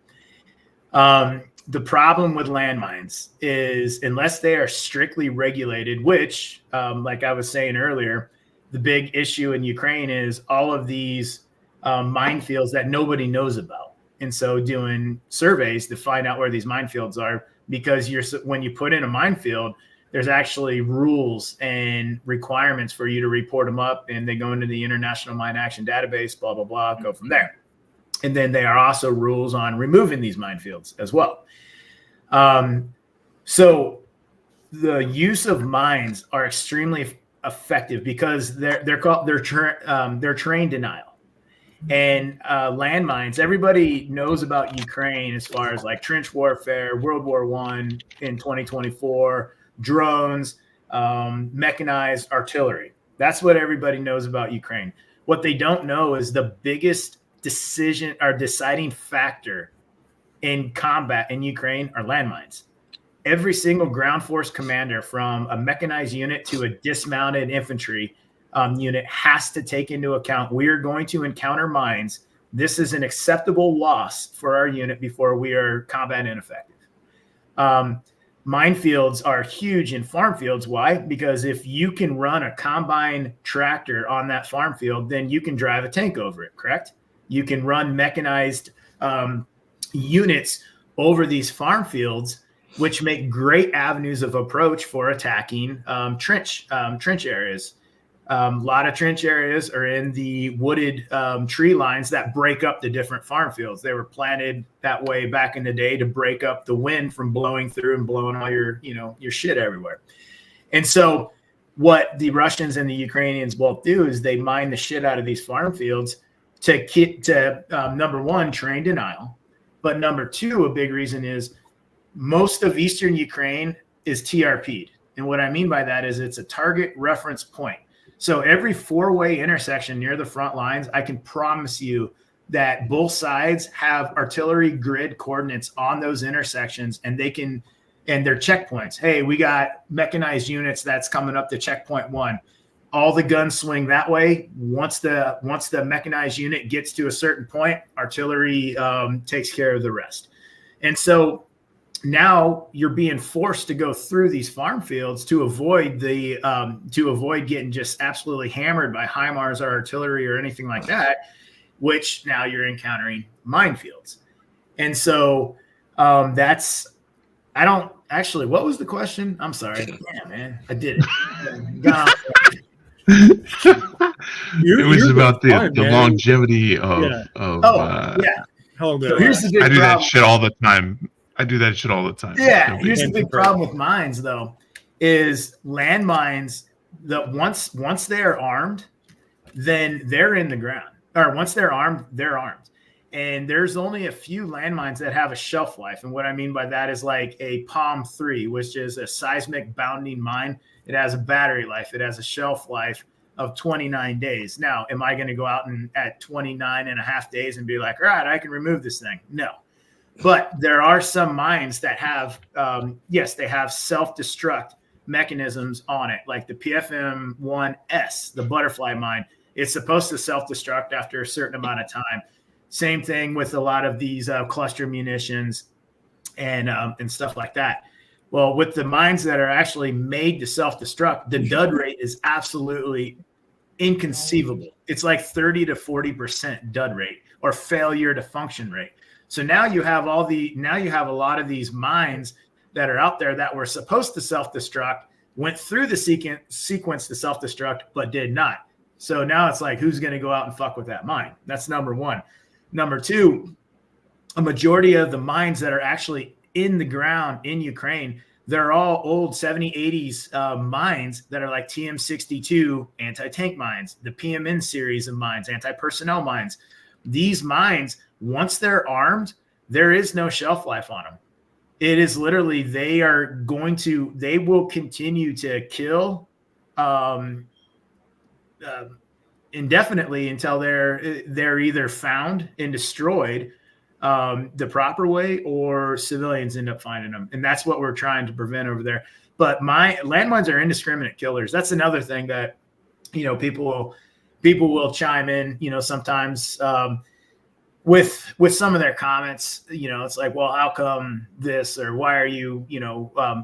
The problem with landmines is unless they are strictly regulated, which, like I was saying earlier, the big issue in Ukraine is all of these minefields that nobody knows about. And so doing surveys to find out where these minefields are, because when you put in a minefield, there's actually rules and requirements for you to report them up, and they go into the International Mine Action Database, blah, blah, blah, go from there. And then there are also rules on removing these minefields as well. So the use of mines are extremely effective because they're terrain denial. And landmines, everybody knows about Ukraine as far as like trench warfare, World War I in 2024, drones, mechanized artillery. That's what everybody knows about Ukraine. What they don't know is the biggest deciding factor in combat in Ukraine are landmines. Every single ground force commander, from a mechanized unit to a dismounted infantry unit, has to take into account, we are going to encounter mines. This is an acceptable loss for our unit before we are combat ineffective. Minefields are huge in farm fields. Why? Because if you can run a combine tractor on that farm field, then you can drive a tank over it, correct? You can run mechanized units over these farm fields, which make great avenues of approach for attacking trench areas. A lot of trench areas are in the wooded tree lines that break up the different farm fields. They were planted that way back in the day to break up the wind from blowing through and blowing all your shit everywhere. And so what the Russians and the Ukrainians both do is they mine the shit out of these farm fields to number one, terrain denial. But number two, a big reason is most of Eastern Ukraine is TRP'd. And what I mean by that is it's a target reference point. So every four-way intersection near the front lines, I can promise you that both sides have artillery grid coordinates on those intersections, and they're checkpoints. Hey, we got mechanized units that's coming up to checkpoint 1. All the guns swing that way. Once the mechanized unit gets to a certain point, artillery takes care of the rest. And so now you're being forced to go through these farm fields to avoid getting just absolutely hammered by HIMARS or artillery or anything like that, which now you're encountering minefields. And so what was the question? I'm sorry. Yeah, man, I did it. It was about the longevity of. Yeah. So here's the big I do problem. that shit all the time. Yeah, here's the big problem with mines, though, is landmines that once they are armed, then they're in the ground. Or once they're armed, they're armed. And there's only a few landmines that have a shelf life. And what I mean by that is like a Palm 3, which is a seismic bounding mine. It has a battery life. It has a shelf life of 29 days. Now, am I going to go out and at 29 and a half days and be like, all right, I can remove this thing? No. But there are some mines that have, yes, they have self-destruct mechanisms on it, like the PFM-1S, the butterfly mine. It's supposed to self-destruct after a certain amount of time. Same thing with a lot of these cluster munitions and stuff like that. Well, with the mines that are actually made to self-destruct, the dud rate is absolutely inconceivable. It's like 30 to 40% dud rate or failure to function rate. So now you have a lot of these mines that are out there that were supposed to self-destruct, went through the sequence to self-destruct, but did not. So now it's like, who's going to go out and fuck with that mine? That's number one. Number two, a majority of the mines that are actually in the ground in Ukraine, they're all old 70s, 80s mines that are like TM62 anti-tank mines, the PMN series of mines, anti-personnel mines. These mines, once they're armed, there is no shelf life on them. It is literally, they will continue to kill indefinitely until they're either found and destroyed the proper way, or civilians end up finding them. And that's what we're trying to prevent over there. But landmines are indiscriminate killers. That's another thing that, people will chime in, sometimes with some of their comments. It's like, well, how come this, or why are you,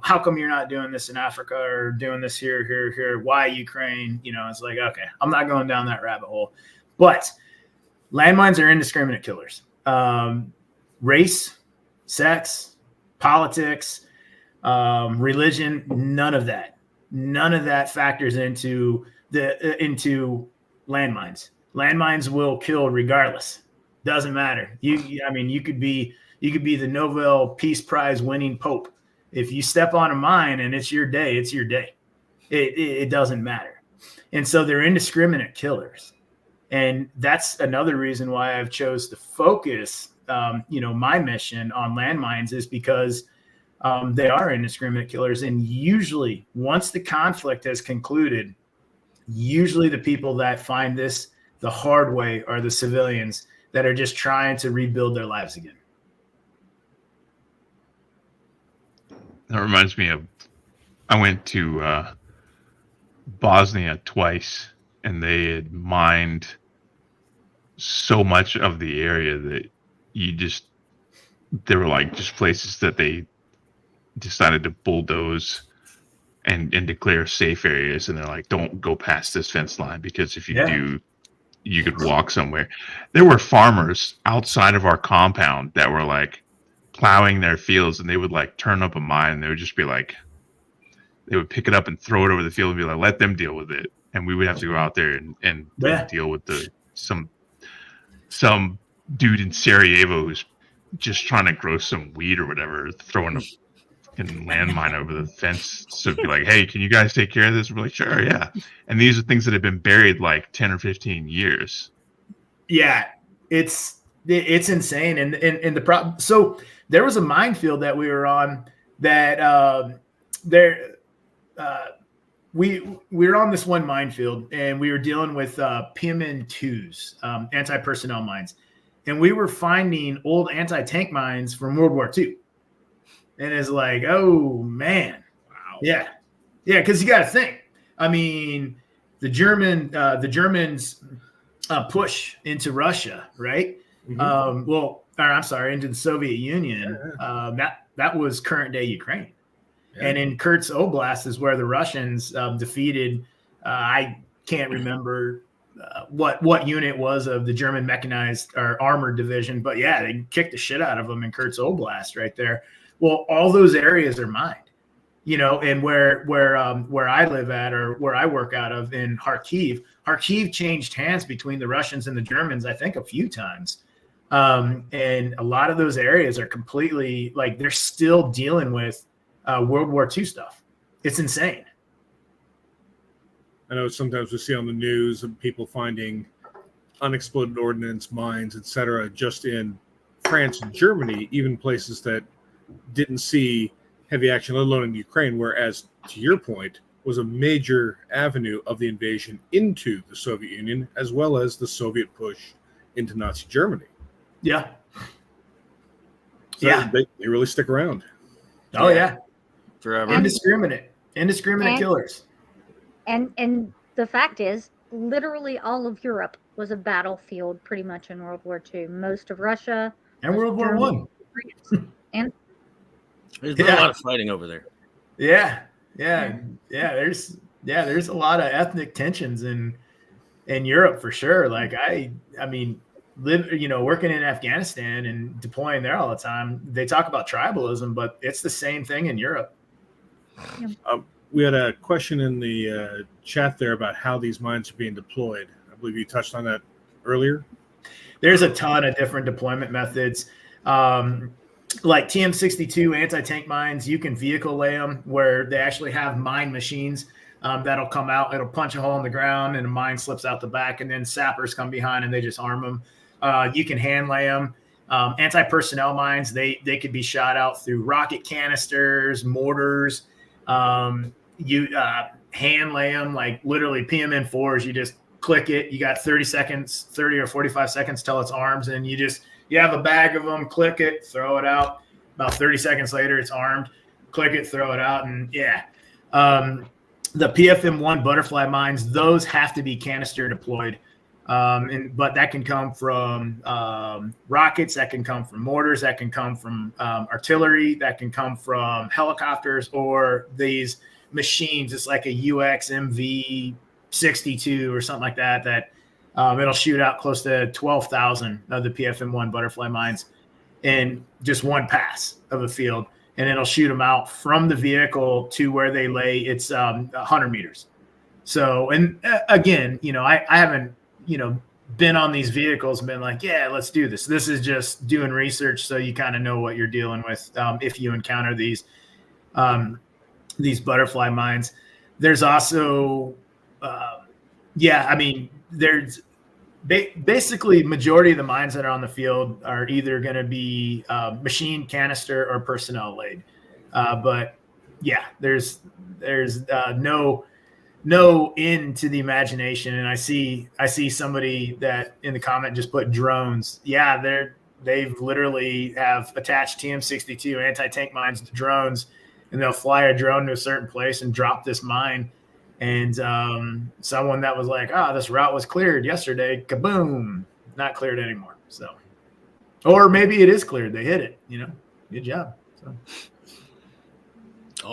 how come you're not doing this in Africa or doing this here? Why Ukraine? It's like, okay, I'm not going down that rabbit hole. But landmines are indiscriminate killers. Race, sex, politics, religion, none of that factors into landmines. Landmines will kill regardless. Doesn't matter. You could be the Nobel Peace Prize winning Pope. If you step on a mine and it's your day, it's your day. It doesn't matter. And so they're indiscriminate killers. And that's another reason why I've chose to focus, my mission on landmines, is because they are indiscriminate killers. And usually, once the conflict has concluded, usually the people that find this the hard way are the civilians that are just trying to rebuild their lives again. That reminds me of, I went to Bosnia twice, and they had mined so much of the area that there were like just places that they decided to bulldoze and declare safe areas. And they're like, don't go past this fence line, because if you do, you could walk somewhere. There were farmers outside of our compound that were like plowing their fields, and they would like turn up a mine, and they would just be like, they would pick it up and throw it over the field and be like, let them deal with it. And we would have to go out there and deal with some dude in Sarajevo who's just trying to grow some weed or whatever, throwing a fucking landmine over the fence. So it'd be like, hey, can you guys take care of this? We're like, sure, yeah. And these are things that have been buried like 10 or 15 years. Yeah, it's insane. And the problem, so there was a minefield that we were on that we were on this one minefield, and we were dealing with PMN2s, anti-personnel mines. And we were finding old anti-tank mines from World War II. And it's like, oh, man. Wow. Yeah. Yeah, because you got to think. I mean, the Germans push into Russia, right? Mm-hmm. Into the Soviet Union. That was current-day Ukraine. Yeah. And in Kursk Oblast is where the Russians defeated, I can't remember what unit was of the German mechanized or armored division, but yeah, they kicked the shit out of them in Kursk Oblast right there. Well, all those areas are mined, and where I live at, or where I work out of in Kharkiv changed hands between the Russians and the Germans, I think, a few times. And a lot of those areas are completely, like, they're still dealing with World War II stuff. It's insane. I know sometimes we see on the news of people finding unexploded ordnance, mines, etc., just in France and Germany, even places that didn't see heavy action, let alone in Ukraine, whereas, to your point, was a major avenue of the invasion into the Soviet Union, as well as the Soviet push into Nazi Germany. Yeah. So Yeah. they really stick around. Oh, yeah. Forever. Indiscriminate killers. And the fact is, literally all of Europe was a battlefield pretty much in World War II. Most of Russia. And World War One. And there's been a lot of fighting over there. Yeah. There's a lot of ethnic tensions in Europe for sure. Like I mean, working in Afghanistan and deploying there all the time, they talk about tribalism, but it's the same thing in Europe. We had a question in the chat there about how these mines are being deployed. I believe you touched on that earlier. There's a ton of different deployment methods. Like TM62 anti-tank mines, you can vehicle lay them where they actually have mine machines that'll come out. It'll punch a hole in the ground and a mine slips out the back, and then sappers come behind and they just arm them. You can hand lay them. Anti-personnel mines, they could be shot out through rocket canisters, mortars. You hand lay them, like literally PMN4s. You just click it. You got 30 or 45 seconds till it's armed, and you have a bag of them, click it, throw it out. About 30 seconds later, it's armed. Click it, throw it out, and the PFM1 butterfly mines, those have to be canister deployed. But that can come from rockets, that can come from mortars, that can come from artillery, that can come from helicopters, or these machines. It's like a UX MV62 or something like that, it'll shoot out close to 12,000 of the PFM1 butterfly mines in just one pass of a field. And it'll shoot them out from the vehicle to where they lay. It's 100 meters. So, and again, I haven't, been on these vehicles and been like, yeah, let's do this. This is just doing research, so you kind of know what you're dealing with if you encounter these butterfly mines. There's also, there's basically majority of the mines that are on the field are either going to be machine, canister, or personnel laid. But yeah, there's no end to the imagination. And I see somebody that in the comment just put drones. Yeah, they've literally have attached TM62 anti-tank mines to drones, and they'll fly a drone to a certain place and drop this mine. And someone that was like, this route was cleared yesterday, kaboom, not cleared anymore. So, or maybe it is cleared. They hit it, good job. So.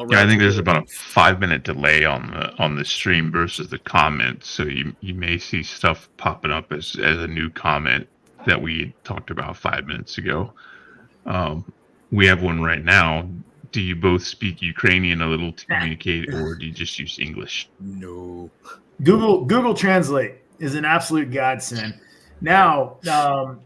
Yeah, I think there's about a 5-minute delay on the stream versus the comments, so you may see stuff popping up as a new comment that we talked about 5 minutes ago. We have one right now. Do you both speak Ukrainian a little to communicate, or do you just use English? No. Google Translate is an absolute godsend. Now,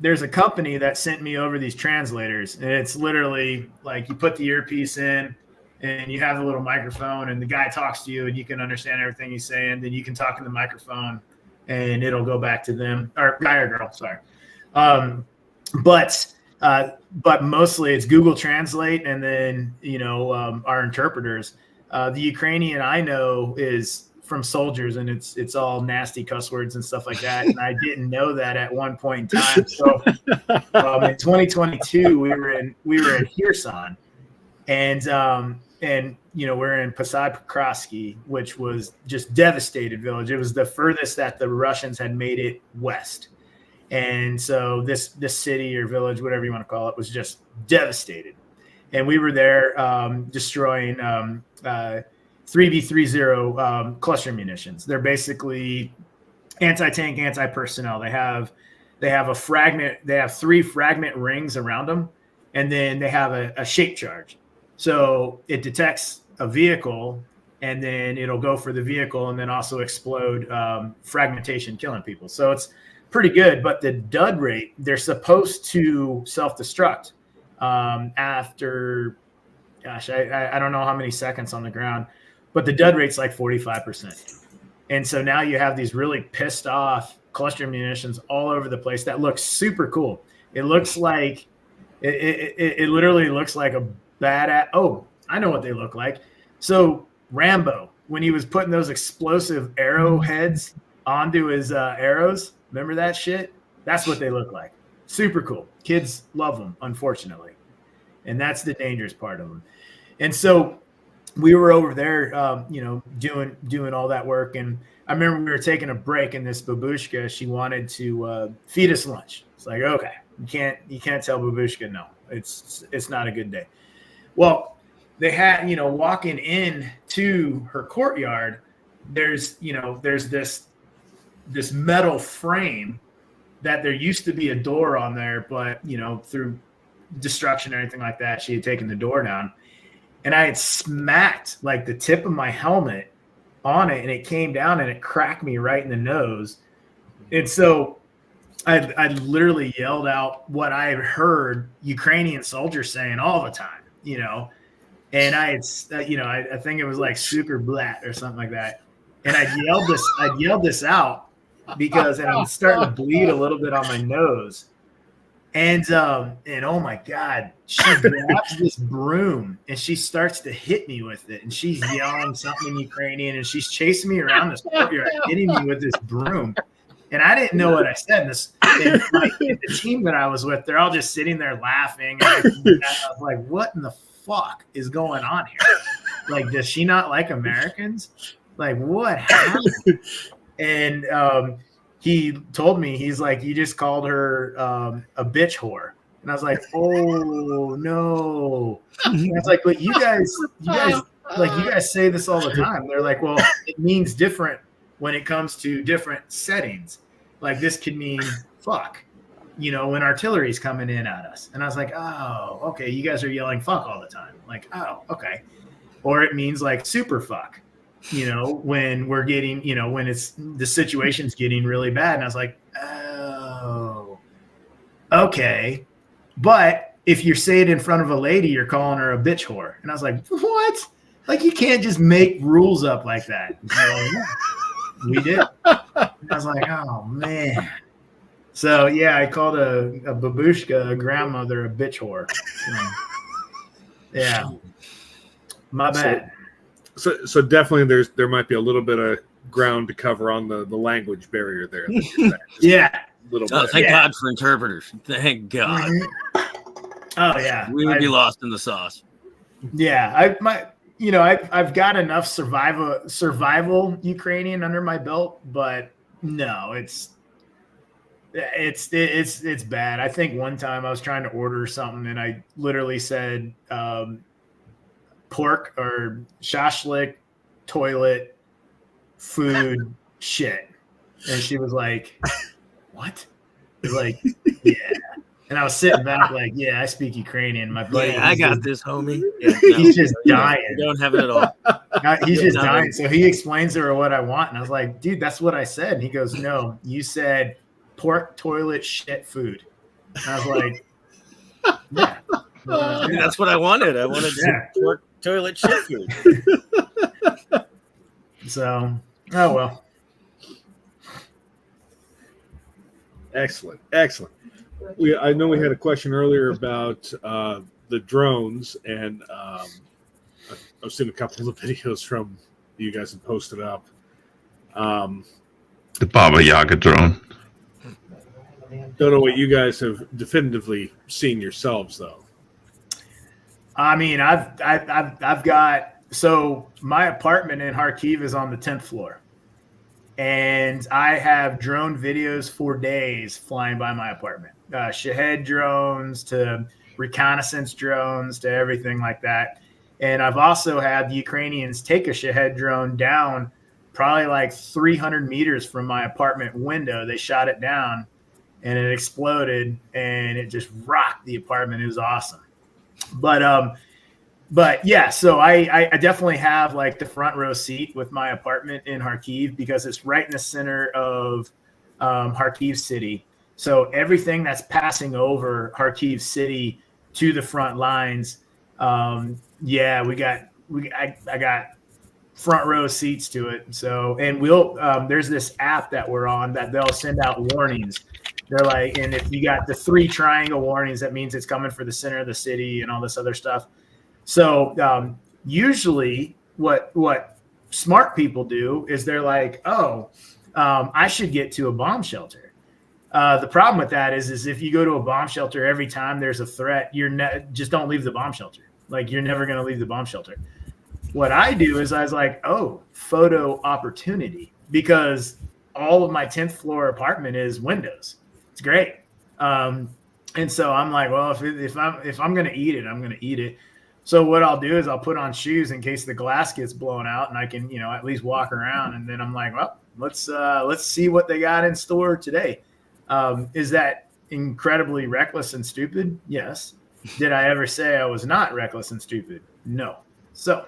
there's a company that sent me over these translators, and it's literally like you put the earpiece in, and you have a little microphone, and the guy talks to you, and you can understand everything he's saying. Then you can talk in the microphone, and it'll go back to them, or guy or girl, sorry. But mostly it's Google Translate, and then our interpreters. The Ukrainian I know is from soldiers, and it's all nasty cuss words and stuff like that. And I didn't know that at one point in time. So in 2022, we were in Kherson, and we're in Posad-Pokrovsky, which was just devastated village. It was the furthest that the Russians had made it west. And so this city or village, whatever you want to call it, was just devastated. And we were there destroying 3v30 cluster munitions. They're basically anti-tank, anti-personnel. They have a fragment. They have 3 fragment rings around them, and then they have a shape charge. So it detects a vehicle, and then it'll go for the vehicle and then also explode fragmentation, killing people. So it's pretty good. But the dud rate, they're supposed to self-destruct after, gosh, I don't know how many seconds on the ground, but the dud rate's like 45%. And so now you have these really pissed off cluster munitions all over the place that looks super cool. It looks like it literally looks like a badass. Oh, I know what they look like. So Rambo, when he was putting those explosive arrowheads onto his arrows, remember that shit? That's what they look like. Super cool. Kids love them, unfortunately. And that's the dangerous part of them. And so we were over there, doing all that work. And I remember we were taking a break, and this babushka, she wanted to feed us lunch. It's like, okay, you can't tell babushka no. It's not a good day. Well, they had, walking in to her courtyard, there's this metal frame that there used to be a door on there, but through destruction or anything like that, she had taken the door down, and I had smacked like the tip of my helmet on it, and it came down and it cracked me right in the nose. And so I literally yelled out what I had heard Ukrainian soldiers saying all the time, and I had, I think it was like super blat or something like that. And I yelled this out because I was starting to bleed a little bit on my nose. And oh my God, she grabs this broom and she starts to hit me with it. And she's yelling something in Ukrainian, and she's chasing me around this courtyard, hitting me with this broom. And I didn't know what I said. And the team that I was with, they're all just sitting there laughing. And I was like, what in the fuck is going on here? Like, does she not like Americans? Like, what happened? And he told me, he's like, you just called her a bitch whore. And I was like, oh no. And I was like, but you guys say this all the time. They're like, well, it means different when it comes to different settings. Like, this could mean fuck, when artillery's coming in at us. And I was like, oh, okay, you guys are yelling fuck all the time. Like, oh, okay. Or it means like super fuck, when we're getting, when the situation's getting really bad. And I was like, oh, okay. But if you say it in front of a lady, you're calling her a bitch whore. And I was like, what? Like, you can't just make rules up like that. So, yeah, we did. I was like, oh man. So yeah, I called a babushka, a grandmother, a bitch whore. Yeah. My bad. So definitely there might be a little bit of ground to cover on the language barrier there. Yeah. Little bit. Thank God for interpreters. Thank God. Oh yeah. We would be lost in the sauce. Yeah. I've got enough survival Ukrainian under my belt, but no, it's bad. I think one time I was trying to order something and I literally said pork or shashlik, toilet, food, shit. And she was like, what? I was like, yeah. And I was sitting back like, yeah, I speak Ukrainian. My buddy, yeah, I got this, homie. Yeah, he's just dying. You don't have it at all. He's just dying. So he explains to her what I want. And I was like, dude, that's what I said. And he goes, no, you said pork, toilet, shit, food. And I was like, yeah. That's what I wanted. I wanted pork, toilet, shit, food. So, oh well. Excellent. I know we had a question earlier about the drones, and I've seen a couple of videos from you guys have posted up. The Baba Yaga drone. Don't know what you guys have definitively seen yourselves, though. I mean, I've got, so my apartment in Kharkiv is on the 10th floor. And I have drone videos for days flying by my apartment. Shahed drones to reconnaissance drones to everything like that. And I've also had the Ukrainians take a Shahed drone down probably like 300 meters from my apartment window. They shot it down and it exploded and it just rocked the apartment. It was awesome. But yeah, so I definitely have like the front row seat with my apartment in Kharkiv because it's right in the center of Kharkiv city. So everything that's passing over Kharkiv city to the front lines, yeah, I got front row seats to it. So, and we'll there's this app that we're on that they'll send out warnings. They're like, and if you got the 3 triangle warnings, that means it's coming for the center of the city and all this other stuff. So usually what smart people do is they're like, oh, I should get to a bomb shelter. The problem with that is if you go to a bomb shelter every time there's a threat, just don't leave the bomb shelter. Like, you're never going to leave the bomb shelter. What I do is I was like, oh, photo opportunity, because all of my 10th floor apartment is windows. It's great. And so I'm like, well, if I'm going to eat it, I'm going to eat it. So what I'll do is I'll put on shoes in case the glass gets blown out and I can, at least walk around. And then I'm like, well, let's see what they got in store today. Is that incredibly reckless and stupid? Yes. Did I ever say I was not reckless and stupid? No. So.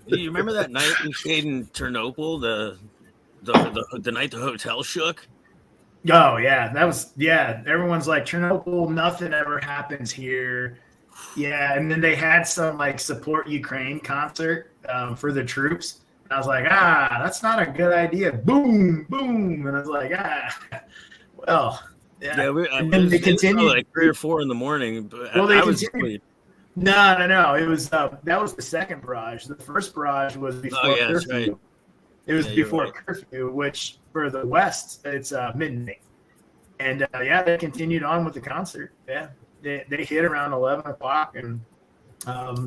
Do you remember that night we stayed in Chernobyl, the night the hotel shook? Oh yeah, everyone's like, Chernobyl, nothing ever happens here. Yeah, and then they had some like support Ukraine concert for the troops. And I was like, that's not a good idea. Boom, boom, and I was like, well, yeah. And then they continued like 3 or 4 in the morning. But well, I was asleep. No. It was that was the second barrage. The first barrage was before curfew. That's right. It was before curfew, which for the West it's midnight. And they continued on with the concert. Yeah, they hit around 11 o'clock, and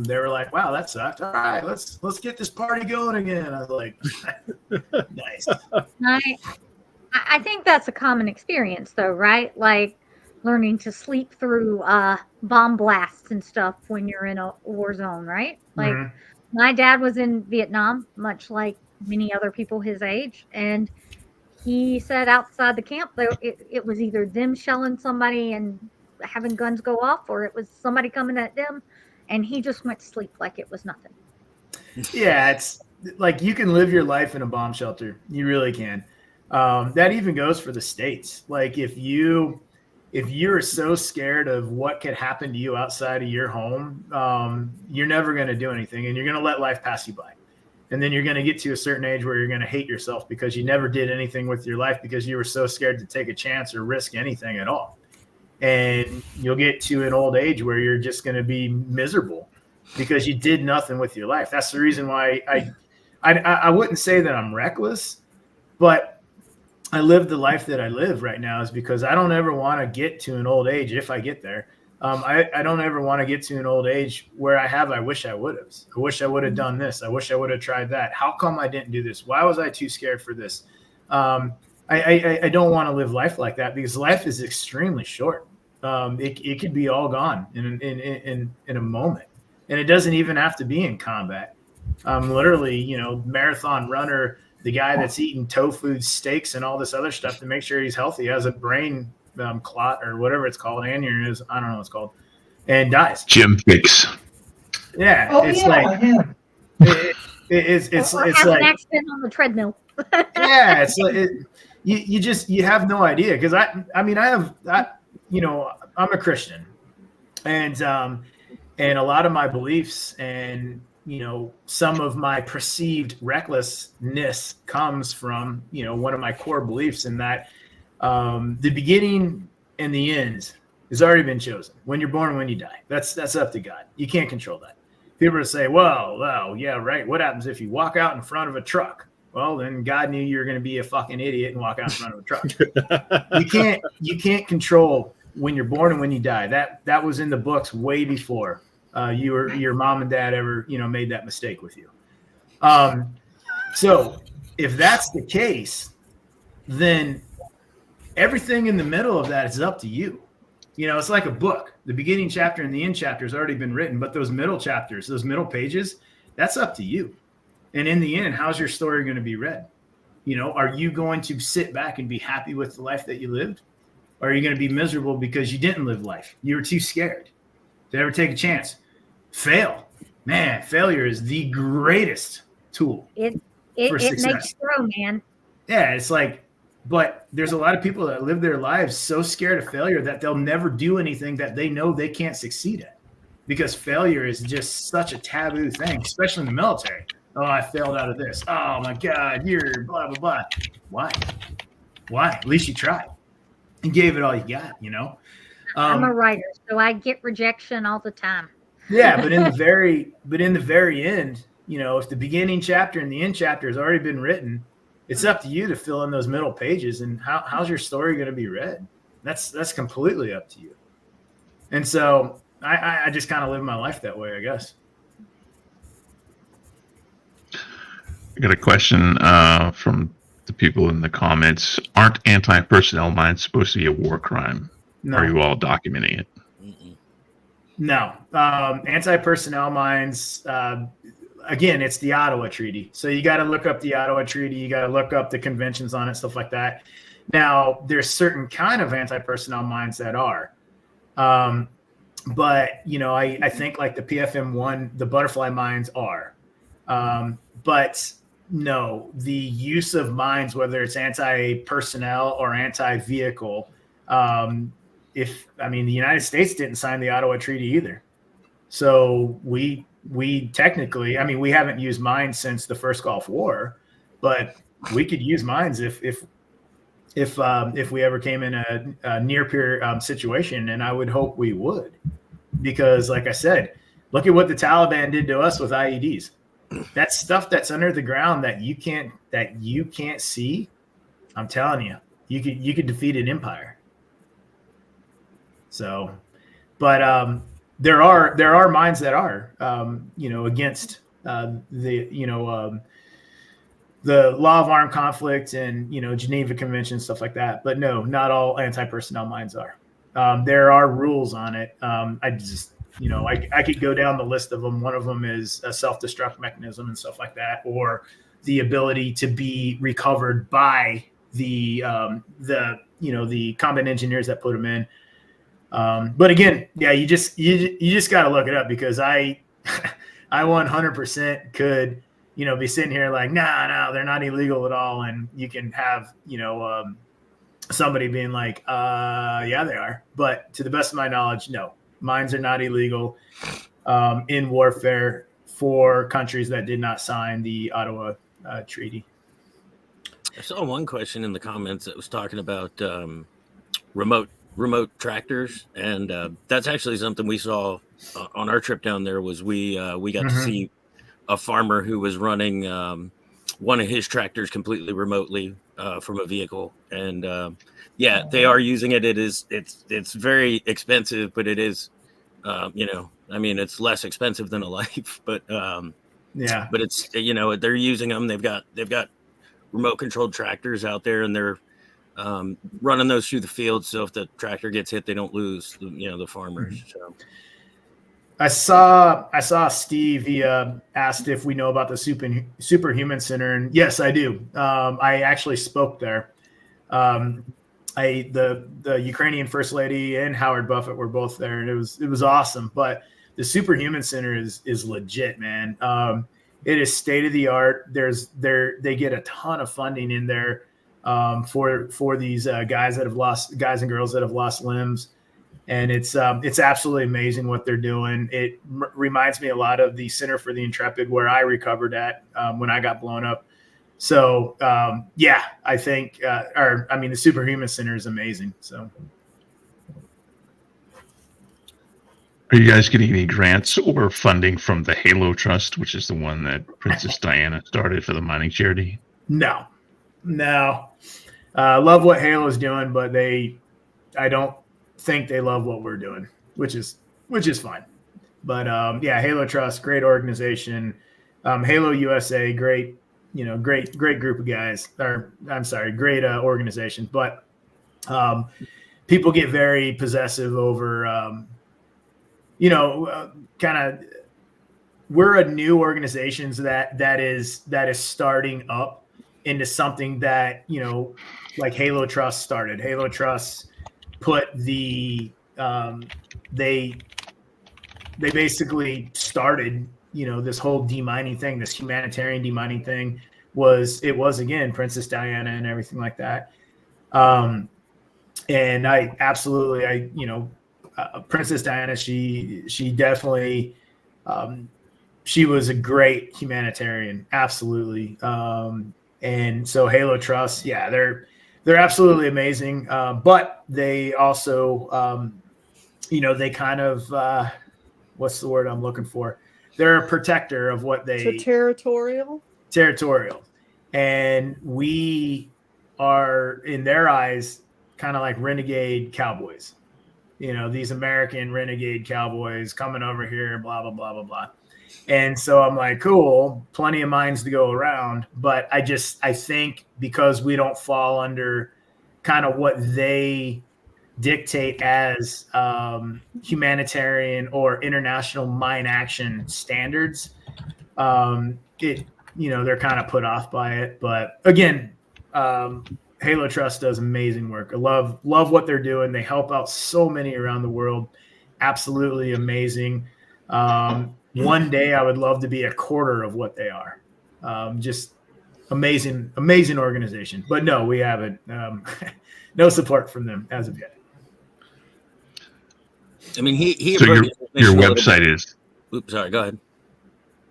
they were like, "Wow, that sucked. All right, let's get this party going again." I was like, "Nice." I think that's a common experience, though, right? Like learning to sleep through bomb blasts and stuff when you're in a war zone, right? Like my dad was in Vietnam, much like many other people his age, and he said outside the camp it was either them shelling somebody and having guns go off, or it was somebody coming at them, and he just went to sleep like it was nothing. Yeah, it's like you can live your life in a bomb shelter. You really can. That even goes for the States. Like if you're so scared of what could happen to you outside of your home, you're never going to do anything, and you're going to let life pass you by. And then you're going to get to a certain age where you're going to hate yourself because you never did anything with your life because you were so scared to take a chance or risk anything at all. And you'll get to an old age where you're just going to be miserable because you did nothing with your life. That's the reason why I wouldn't say that I'm reckless, but I live the life that I live right now is because I don't ever want to get to an old age if I get there. I don't ever want to get to an old age where I wish I would have. I wish I would have done this. I wish I would have tried that. How come I didn't do this? Why was I too scared for this? I don't want to live life like that because life is extremely short. It could be all gone in a moment, and it doesn't even have to be in combat. Literally, marathon runner, the guy that's eating tofu steaks and all this other stuff to make sure he's healthy has a brain clot or whatever it's called, aneurysm, I don't know what it's called, and dies. Gym fix. Yeah, it's it's have like an accident on the treadmill. yeah, it's like you have no idea because I'm a Christian, and a lot of my beliefs and some of my perceived recklessness comes from one of my core beliefs in that. The beginning and the end has already been chosen. When you're born and when you die, that's up to God. You can't control that. People say, well, yeah, right. What happens if you walk out in front of a truck? Well, then God knew you were going to be a fucking idiot and walk out in front of a truck. You can't control when you're born and when you die. That was in the books way before your mom and dad ever made that mistake with you. So if that's the case, then everything in the middle of that is up to you. It's like a book. The beginning chapter and the end chapter has already been written, but those middle chapters, those middle pages, that's up to you. And in the end, how's your story going to be read? Are you going to sit back and be happy with the life that you lived? Or are you going to be miserable because you didn't live life? You were too scared to ever take a chance. Fail. Man, failure is the greatest tool. It makes you grow, man. Yeah, it's like, but there's a lot of people that live their lives so scared of failure that they'll never do anything that they know they can't succeed at. because failure is just such a taboo thing, especially in the military. Oh, I failed out of this. Oh my God, you're blah, blah, blah. Why? At least you tried and gave it all you got, you know? I'm a writer, so I get rejection all the time. Yeah, but in the very end, you know, if the beginning chapter and the end chapter has already been written, it's up to you to fill in those middle pages. And how's your story going to be read? That's completely up to you. And so I just kind of live my life that way, I guess. I got a question from the people in the comments. Aren't anti-personnel mines supposed to be a war crime? No. Are you all documenting it? No. Anti-personnel mines, again, it's the Ottawa Treaty. So you got to look up the Ottawa Treaty. You got to look up the conventions on it, stuff like that. Now, there's certain kind of anti-personnel mines that are. But, you know, I think like the PFM1, the butterfly mines are. But no, the use of mines, whether it's anti-personnel or anti-vehicle, the United States didn't sign the Ottawa Treaty either. So we technically, we haven't used mines since the first Gulf War, but we could use mines if we ever came in a near peer situation, and I would hope we would, because like I said, look at what the Taliban did to us with IEDs. That's stuff that's under the ground that you can't see. I'm telling you, you could defeat an empire. So, but there are mines that are against the law of armed conflict and Geneva Convention, stuff like that. But no, not all anti-personnel mines are. There are rules on it. I could go down the list of them. One of them is a self-destruct mechanism and stuff like that, or the ability to be recovered by the combat engineers that put them in. But again, yeah, you just got to look it up, because I 100% could, be sitting here like, no, they're not illegal at all. And you can have, somebody being like, yeah, they are. But to the best of my knowledge, no, mines are not illegal in warfare for countries that did not sign the Ottawa Treaty. I saw one question in the comments that was talking about remote tractors, and that's actually something we saw on our trip down there. Was we got to see a farmer who was running one of his tractors completely remotely from a vehicle, and they are using it. It's very expensive, but it is it's less expensive than a life, but but it's they're using them. They've got remote controlled tractors out there, and they're running those through the field, so if the tractor gets hit, they don't lose the farmers. So I saw Steve. He asked if we know about the Superhuman Center, and yes, I do. I actually spoke there. The Ukrainian First Lady and Howard Buffett were both there, and it was awesome. But the Superhuman Center is legit, man. It is state of the art. They get a ton of funding in there for these guys and girls that have lost limbs. And it's absolutely amazing what they're doing. It reminds me a lot of the Center for the Intrepid, where I recovered at when I got blown up. So I think the Superhuman Center is amazing. So, are you guys getting any grants or funding from the Halo Trust, which is the one that Princess Diana started for the mining charity? No. Love what Halo's doing, but I don't think they love what we're doing, which is fine. But Halo Trust, great organization. Halo USA, great group of guys. Or I'm sorry, great organization. But people get very possessive over we're a new organization that is starting up into something that like Halo Trust started. Halo Trust put they basically started this whole demining thing, this humanitarian demining thing. Was again Princess Diana and everything like that. And I absolutely Princess Diana, she definitely, she was a great humanitarian, absolutely. And so Halo Trust, yeah, they're absolutely amazing. But they also, they kind of, what's the word I'm looking for? They're a protector of what they territorial. And we are, in their eyes, kind of like renegade cowboys. These American renegade cowboys coming over here, blah, blah, blah, blah, blah. And so I'm like, cool, plenty of mines to go around. But I think because we don't fall under kind of what they dictate as humanitarian or international mine action standards, they're kind of put off by it. But again, Halo Trust does amazing work. I love what they're doing. They help out so many around the world. Absolutely amazing. One day I would love to be a quarter of what they are. Just amazing organization. But no, we haven't. No support from them as of yet. I mean, he so your website is. Oops, sorry. Go ahead.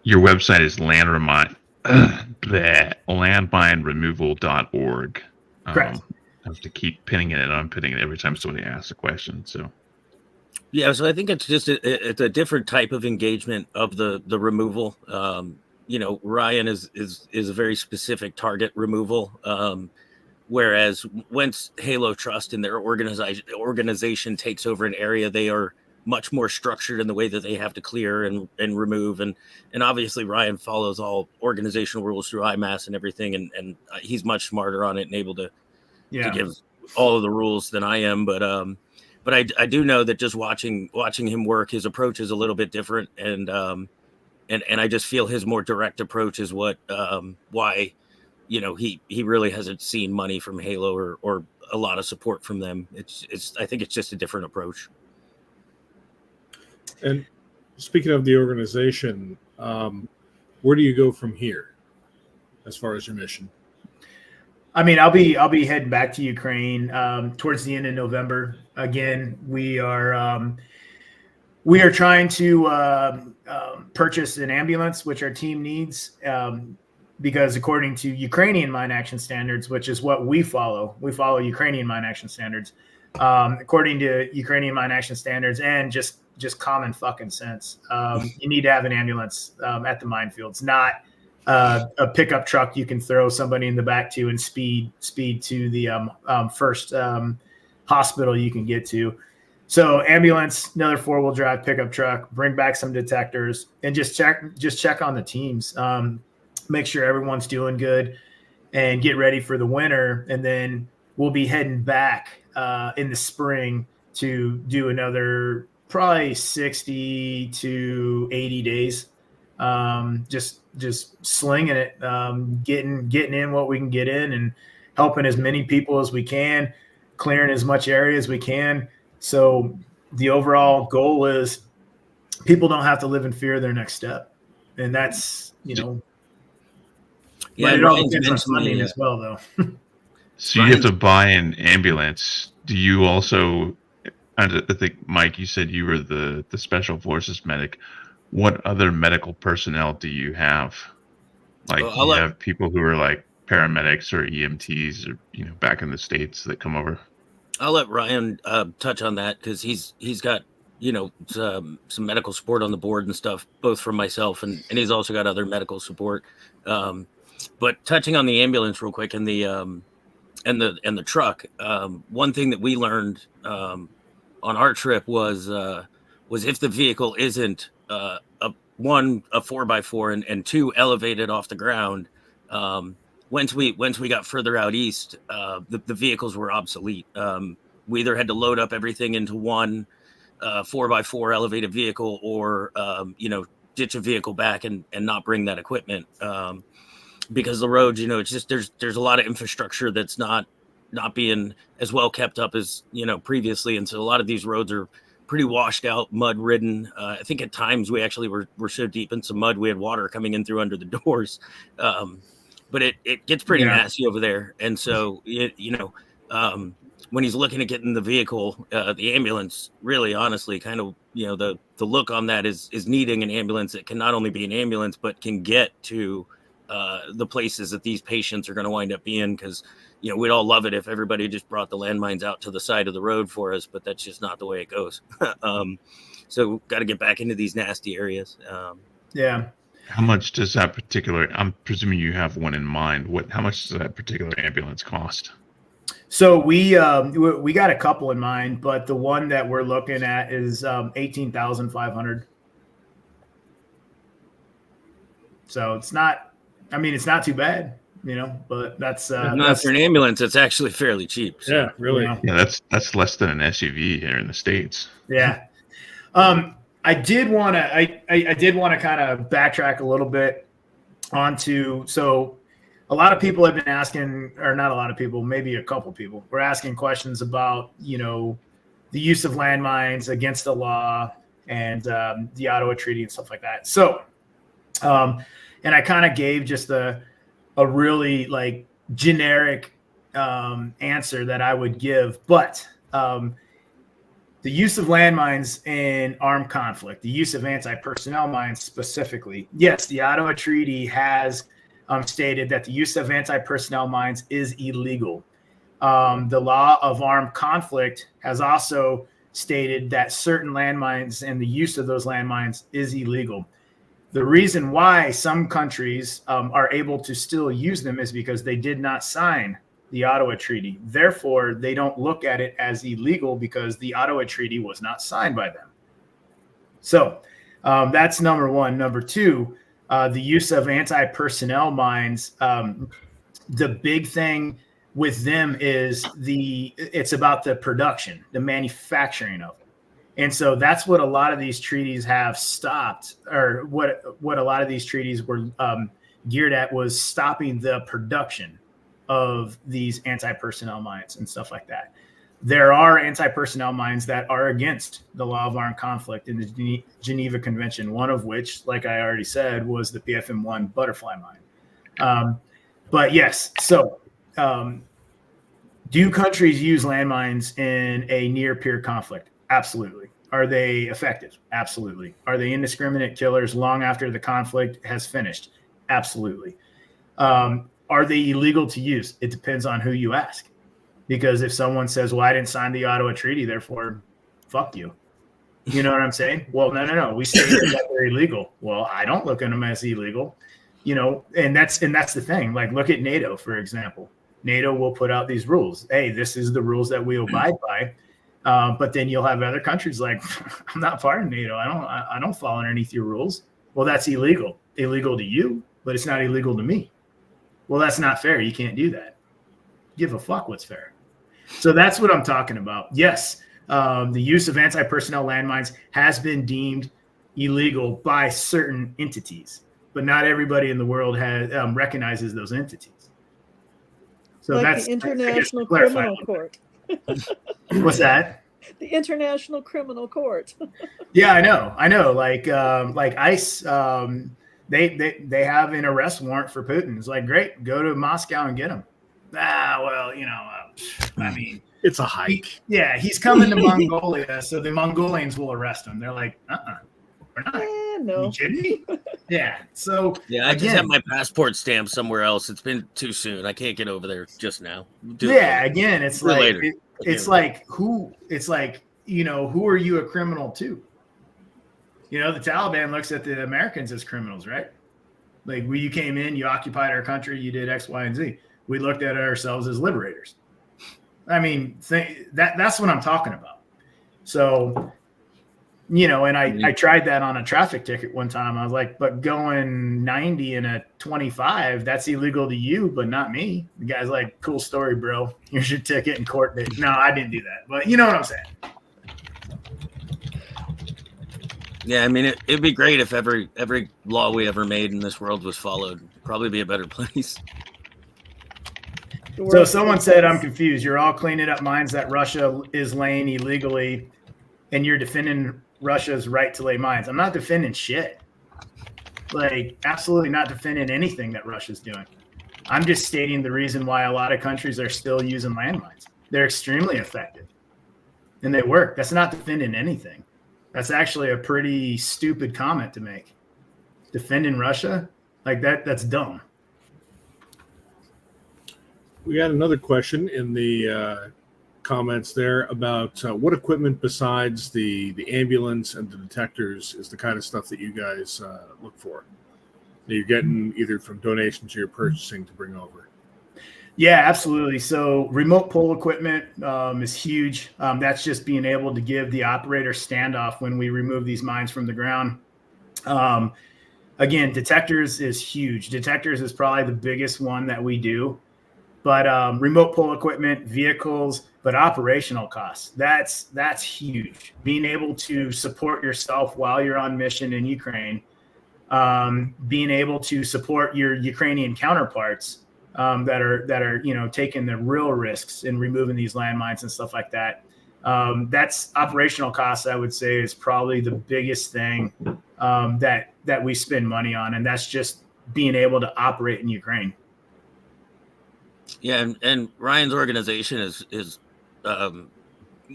Your website is landmineremoval.org. Correct. I have to keep pinning it and unpinning it every time somebody asks a question. So. Yeah, so I think it's just it's a different type of engagement of the removal. Ryan is a very specific target removal. Whereas once Halo Trust and their organization takes over an area, they are much more structured in the way that they have to clear and remove. And obviously Ryan follows all organizational rules through IMAS and everything. And he's much smarter on it and able to give all of the rules than I am. But I do know that just watching him work, his approach is a little bit different. And I just feel his more direct approach is what why he really hasn't seen money from Halo or a lot of support from them. I think it's just a different approach. And speaking of the organization, where do you go from here as far as your mission? I mean, I'll be heading back to Ukraine towards the end of November. Again, we are trying to purchase an ambulance, which our team needs. Because according to Ukrainian mine action standards, which is what we follow Ukrainian mine action standards. According to Ukrainian mine action standards and just common fucking sense, you need to have an ambulance at the minefields, not a pickup truck you can throw somebody in the back to and speed to the first hospital you can get to. So ambulance, another 4-wheel drive pickup truck, bring back some detectors, and just check on the teams. Make sure everyone's doing good and get ready for the winter. And then we'll be heading back in the spring to do another probably 60 to 80 days. Just slinging it, getting in what we can get in and helping as many people as we can, clearing as much area as we can. So the overall goal is people don't have to live in fear of their next step. And that's, Yeah, but it all depends on funding as well, though. So you have to buy an ambulance. Do you also, I think, Mike, you said you were the special forces medic. What other medical personnel do you have? Like, you have people who are like paramedics or EMTs or, back in the States that come over? I'll let Ryan touch on that because he's got, some medical support on the board and stuff, both from myself and he's also got other medical support. But touching on the ambulance real quick and the truck, one thing that we learned on our trip was if the vehicle isn't a 4x4 and 2 elevated off the ground, once we got further out east, the vehicles were obsolete. We either had to load up everything into one 4x4 elevated vehicle or ditch a vehicle back and not bring that equipment. Because the roads, it's just there's a lot of infrastructure that's not being as well kept up as previously, and so a lot of these roads are pretty washed out, mud ridden. I think at times we actually were so deep in some mud we had water coming in through under the doors. But it gets pretty nasty over there, and so when he's looking at getting the vehicle, the ambulance, really, honestly, kind of, the look on that is needing an ambulance that can not only be an ambulance, but can get to the places that these patients are going to wind up being. Because, we'd all love it if everybody just brought the landmines out to the side of the road for us, but that's just not the way it goes. So got to get back into these nasty areas. Yeah. How much does that particular, I'm presuming you have one in mind. How much does that particular ambulance cost? So we got a couple in mind, but the one that we're looking at is $18,500. So it's not too bad, but that's not for an ambulance. It's actually fairly cheap. So. Yeah, really. Yeah, that's less than an SUV here in the States. Yeah. I did want to kind of backtrack a little bit onto, so a lot of people have been asking, or not a lot of people, maybe a couple people were asking questions about, the use of landmines against the law and the Ottawa Treaty and stuff like that. So, and I kind of gave just a really like generic answer that I would give, but the use of landmines in armed conflict, the use of anti-personnel mines specifically. Yes, the Ottawa Treaty has stated that the use of anti-personnel mines is illegal. The law of armed conflict has also stated that certain landmines and the use of those landmines is illegal. The reason why some countries are able to still use them is because they did not sign the Ottawa Treaty. Therefore, they don't look at it as illegal because the Ottawa Treaty was not signed by them. So that's number one. Number two, the use of anti-personnel mines. The big thing with them is it's about the production, the manufacturing of it. And so that's what a lot of these treaties have stopped, or what a lot of these treaties were geared at was stopping the production of these anti-personnel mines and stuff like that. There are anti-personnel mines that are against the law of armed conflict in the Geneva Convention, one of which, like I already said, was the PFM-1 butterfly mine. But yes, so do countries use landmines in a near-peer conflict? Absolutely. Are they effective? Absolutely. Are they indiscriminate killers long after the conflict has finished? Absolutely. Are they illegal to use? It depends on who you ask. Because if someone says, well, I didn't sign the Ottawa Treaty, therefore, fuck you. You know what I'm saying? Well, no. We stated that they're illegal. Well, I don't look at them as illegal. And that's the thing. Like, look at NATO, for example. NATO will put out these rules. Hey, this is the rules that we abide by. But then you'll have other countries like, I'm not part of NATO. I don't fall underneath your rules. Well, that's illegal. Illegal to you, but it's not illegal to me. Well, that's not fair. You can't do that. Give a fuck what's fair. So that's what I'm talking about. Yes, the use of anti-personnel landmines has been deemed illegal by certain entities, but not everybody in the world has recognizes those entities. So like that's the International Criminal Court. What's that? The International Criminal Court. Yeah, I know. Like ICE, they have an arrest warrant for Putin. It's like, great, go to Moscow and get him. Well, I mean, it's a hike. He's coming to Mongolia, so the Mongolians will arrest him. They're like, we're not. No. You kidding me? Yeah. So I just have my passport stamped somewhere else. It's been too soon. I can't get over there just now. Again, it's like later. Who are you a criminal to? The Taliban looks at the Americans as criminals, right? Like, you came in, you occupied our country, you did X, Y, and Z. We looked at ourselves as liberators. I mean, that's what I'm talking about. So, and I tried that on a traffic ticket one time. I was like, but going 90 in a 25, that's illegal to you, but not me. The guy's like, cool story, bro. Here's your ticket and court date. No, I didn't do that. But you know what I'm saying? Yeah, I mean, it'd be great if every law we ever made in this world was followed. It'd probably be a better place. So someone said, I'm confused. You're all cleaning up mines that Russia is laying illegally, and you're defending Russia's right to lay mines. I'm not defending shit. Like, absolutely not defending anything that Russia's doing. I'm just stating the reason why a lot of countries are still using landmines. They're extremely effective, and they work. That's not defending anything. That's actually a pretty stupid comment to make. Defending Russia? Like that's dumb. We got another question in the comments there about what equipment besides the ambulance and the detectors is the kind of stuff that you guys look for, that you're getting either from donations or you're purchasing to bring over. Yeah, absolutely. So remote pole equipment is huge. That's just being able to give the operator standoff when we remove these mines from the ground. Again, detectors is huge. Detectors is probably the biggest one that we do. But remote pole equipment, vehicles, but operational costs, that's huge. Being able to support yourself while you're on mission in Ukraine, being able to support your Ukrainian counterparts that are taking the real risks in removing these landmines and stuff like that. That's operational costs, I would say, is probably the biggest thing that we spend money on, and that's just being able to operate in Ukraine. Yeah, and Ryan's organization is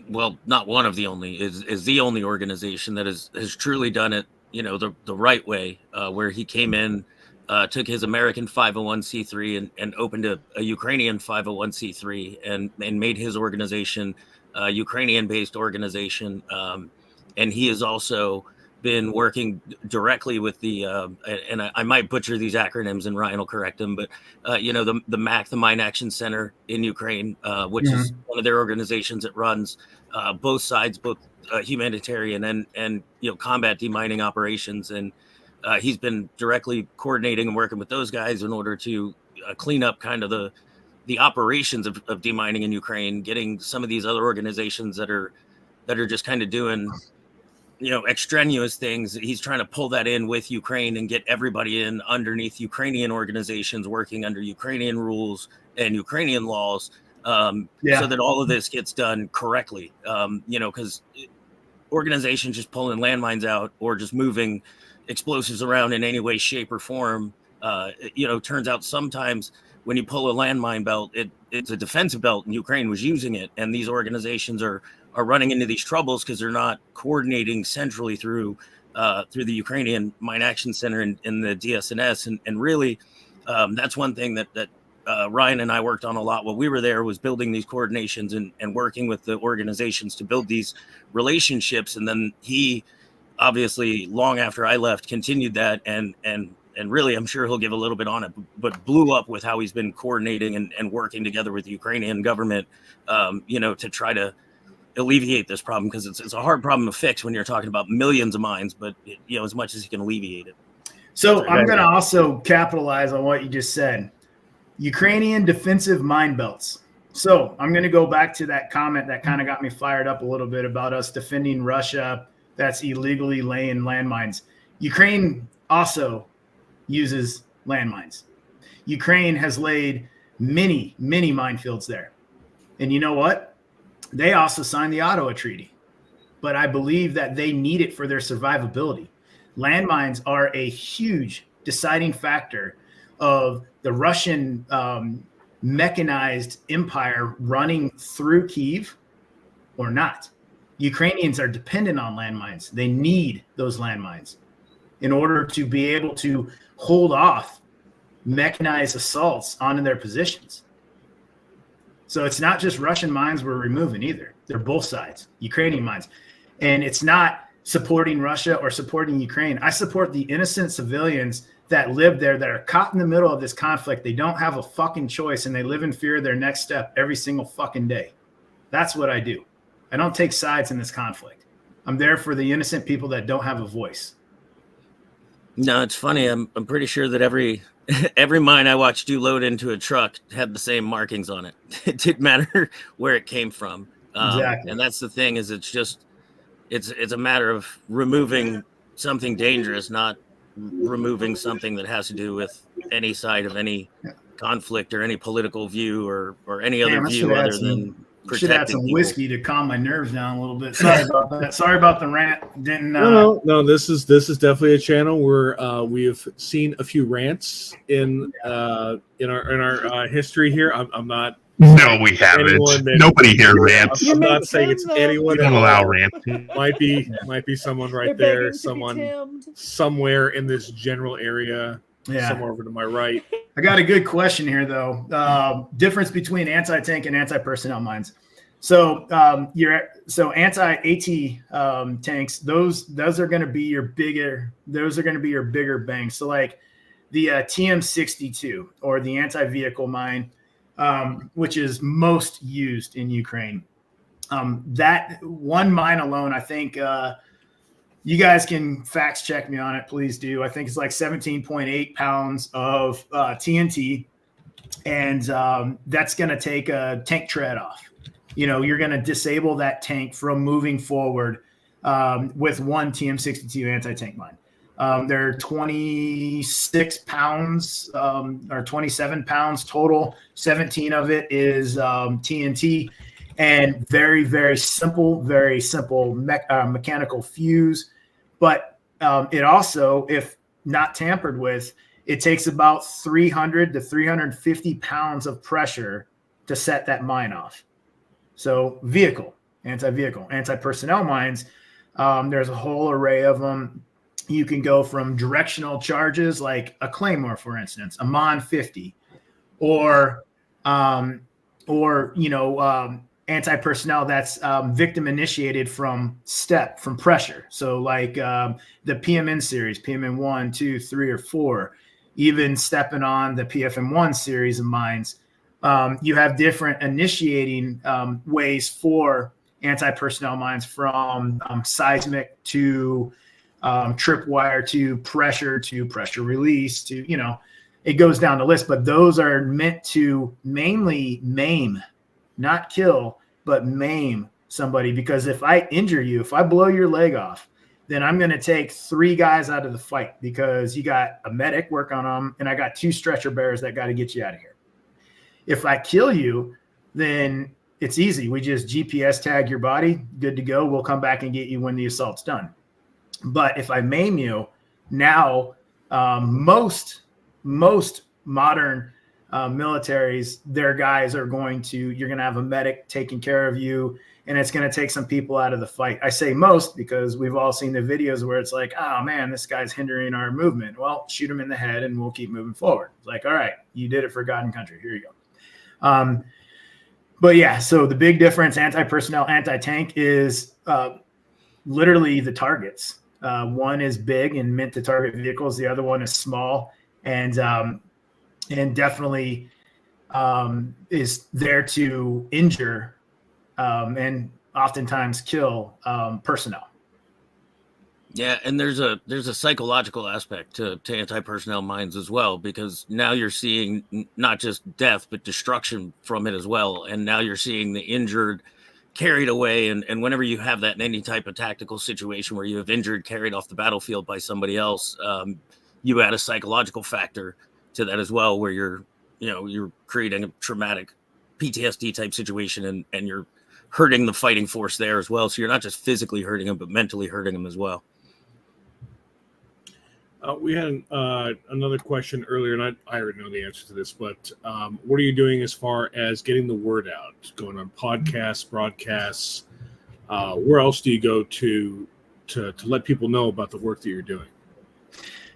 well, not one of the only, is the only organization that has truly done it, the right way, where he came in, took his American 501c3 and opened a Ukrainian 501c3 and made his organization a Ukrainian-based organization. And he has also been working directly with the and I might butcher these acronyms and Ryan will correct them, but the MAC, the Mine Action Center in Ukraine, which is one of their organizations that runs both sides, both humanitarian and combat demining operations, and he's been directly coordinating and working with those guys in order to clean up kind of the operations of demining in Ukraine, getting some of these other organizations that are just kind of doing extraneous things. He's trying to pull that in with Ukraine and get everybody in underneath Ukrainian organizations working under Ukrainian rules and Ukrainian laws, so that all of this gets done correctly. Because organizations just pulling landmines out or just moving explosives around in any way, shape, or form, turns out sometimes when you pull a landmine belt, it's a defensive belt, and Ukraine was using it, and these organizations are running into these troubles because they're not coordinating centrally through the Ukrainian Mine Action Center and the DSNS. And really, that's one thing that Ryan and I worked on a lot while we were there, was building these coordinations and working with the organizations to build these relationships. And then he, obviously, long after I left, continued that and really, I'm sure he'll give a little bit on it, but blew up with how he's been coordinating and working together with the Ukrainian government, to try to alleviate this problem, because it's a hard problem to fix when you're talking about millions of mines, but as much as he can alleviate it. So I'm going to also capitalize on what you just said. Ukrainian defensive mine belts. So I'm going to go back to that comment that kind of got me fired up a little bit about us defending Russia that's illegally laying landmines. Ukraine also uses landmines. Ukraine has laid many minefields there. And you know what? They also signed the Ottawa Treaty, but I believe that they need it for their survivability. Landmines are a huge deciding factor of the Russian mechanized empire running through Kyiv or not. Ukrainians are dependent on landmines. They need those landmines in order to be able to hold off mechanized assaults onto their positions. So it's not just Russian mines we're removing either. They're both sides, Ukrainian mines. And it's not supporting Russia or supporting Ukraine. I support the innocent civilians that live there, that are caught in the middle of this conflict. They don't have a fucking choice, and they live in fear of their next step every single fucking day. That's what I do. I don't take sides in this conflict. I'm there for the innocent people that don't have a voice. No, it's funny. I'm pretty sure that every mine I watched you load into a truck had the same markings on it. It didn't matter where it came from. Exactly. And that's the thing, is it's a matter of removing something dangerous, not removing something that has to do with any side of any conflict or any political view or any other view other than protecting should add some people. whiskey to calm my nerves down a little bit. Sorry about that. Sorry about the rant. Didn't No. This is definitely a channel where we have seen a few rants in our history here. I'm not No, we haven't. Anyone that- Nobody here rants. I'm not saying it's anyone. We don't at allow all. ranting. Might be someone right They're there. begging to be Someone tamed. somewhere in this general area. Yeah. Somewhere over to my right. I got a good question here, though. Difference between anti-tank and anti-personnel mines. So anti-AT tanks, those are going to be your bigger. Those are going to be your bigger bangs. So like the TM62 or the anti-vehicle mine, which is most used in Ukraine. That one mine alone, I think. You guys can fact check me on it, please do. I think it's like 17.8 pounds of TNT, and that's going to take a tank tread off. You're going to disable that tank from moving forward with one TM62 anti-tank mine. They're 26 pounds or 27 pounds total. 17 of it is TNT, and very, very simple mechanical fuse. But it also, if not tampered with, it takes about 300 to 350 pounds of pressure to set that mine off. So anti-vehicle, anti-personnel mines, there's a whole array of them. You can go from directional charges like a Claymore, for instance, a Mon 50, or anti-personnel that's victim initiated from pressure. So like the PMN series, PMN 1, 2, 3, or 4, even stepping on the PFM1 series of mines. You have different initiating ways for anti-personnel mines, from seismic to tripwire to pressure release to, it goes down the list. But those are meant to mainly maim, not kill, but maim somebody. Because if I injure you, if I blow your leg off, then I'm going to take 3 guys out of the fight, because you got a medic work on them, and I got 2 stretcher bearers that got to get you out of here. If I kill you, then it's easy. We just GPS tag your body, good to go. We'll come back and get you when the assault's done. But if I maim you, now most modern militaries, their guys are you're going to have a medic taking care of you, and it's going to take some people out of the fight. I say most because we've all seen the videos where it's like, oh man, this guy's hindering our movement. Well, shoot him in the head and we'll keep moving forward. It's like, all right, you did it for God and country. Here you go. But yeah, so the big difference, anti-personnel, anti-tank, is literally the targets. One is big and meant to target vehicles. The other one is small and definitely is there to injure and oftentimes kill personnel. Yeah, and there's a psychological aspect to anti-personnel mines as well, because now you're seeing not just death but destruction from it as well, and now you're seeing the injured carried away, and whenever you have that in any type of tactical situation where you have injured carried off the battlefield by somebody else, you add a psychological factor to that as well, where you're creating a traumatic PTSD type situation, and you're hurting the fighting force there as well. So you're not just physically hurting them, but mentally hurting them as well. We had another question earlier, and I already know the answer to this, but what are you doing as far as getting the word out? Going on podcasts, broadcasts? Where else do you go to let people know about the work that you're doing?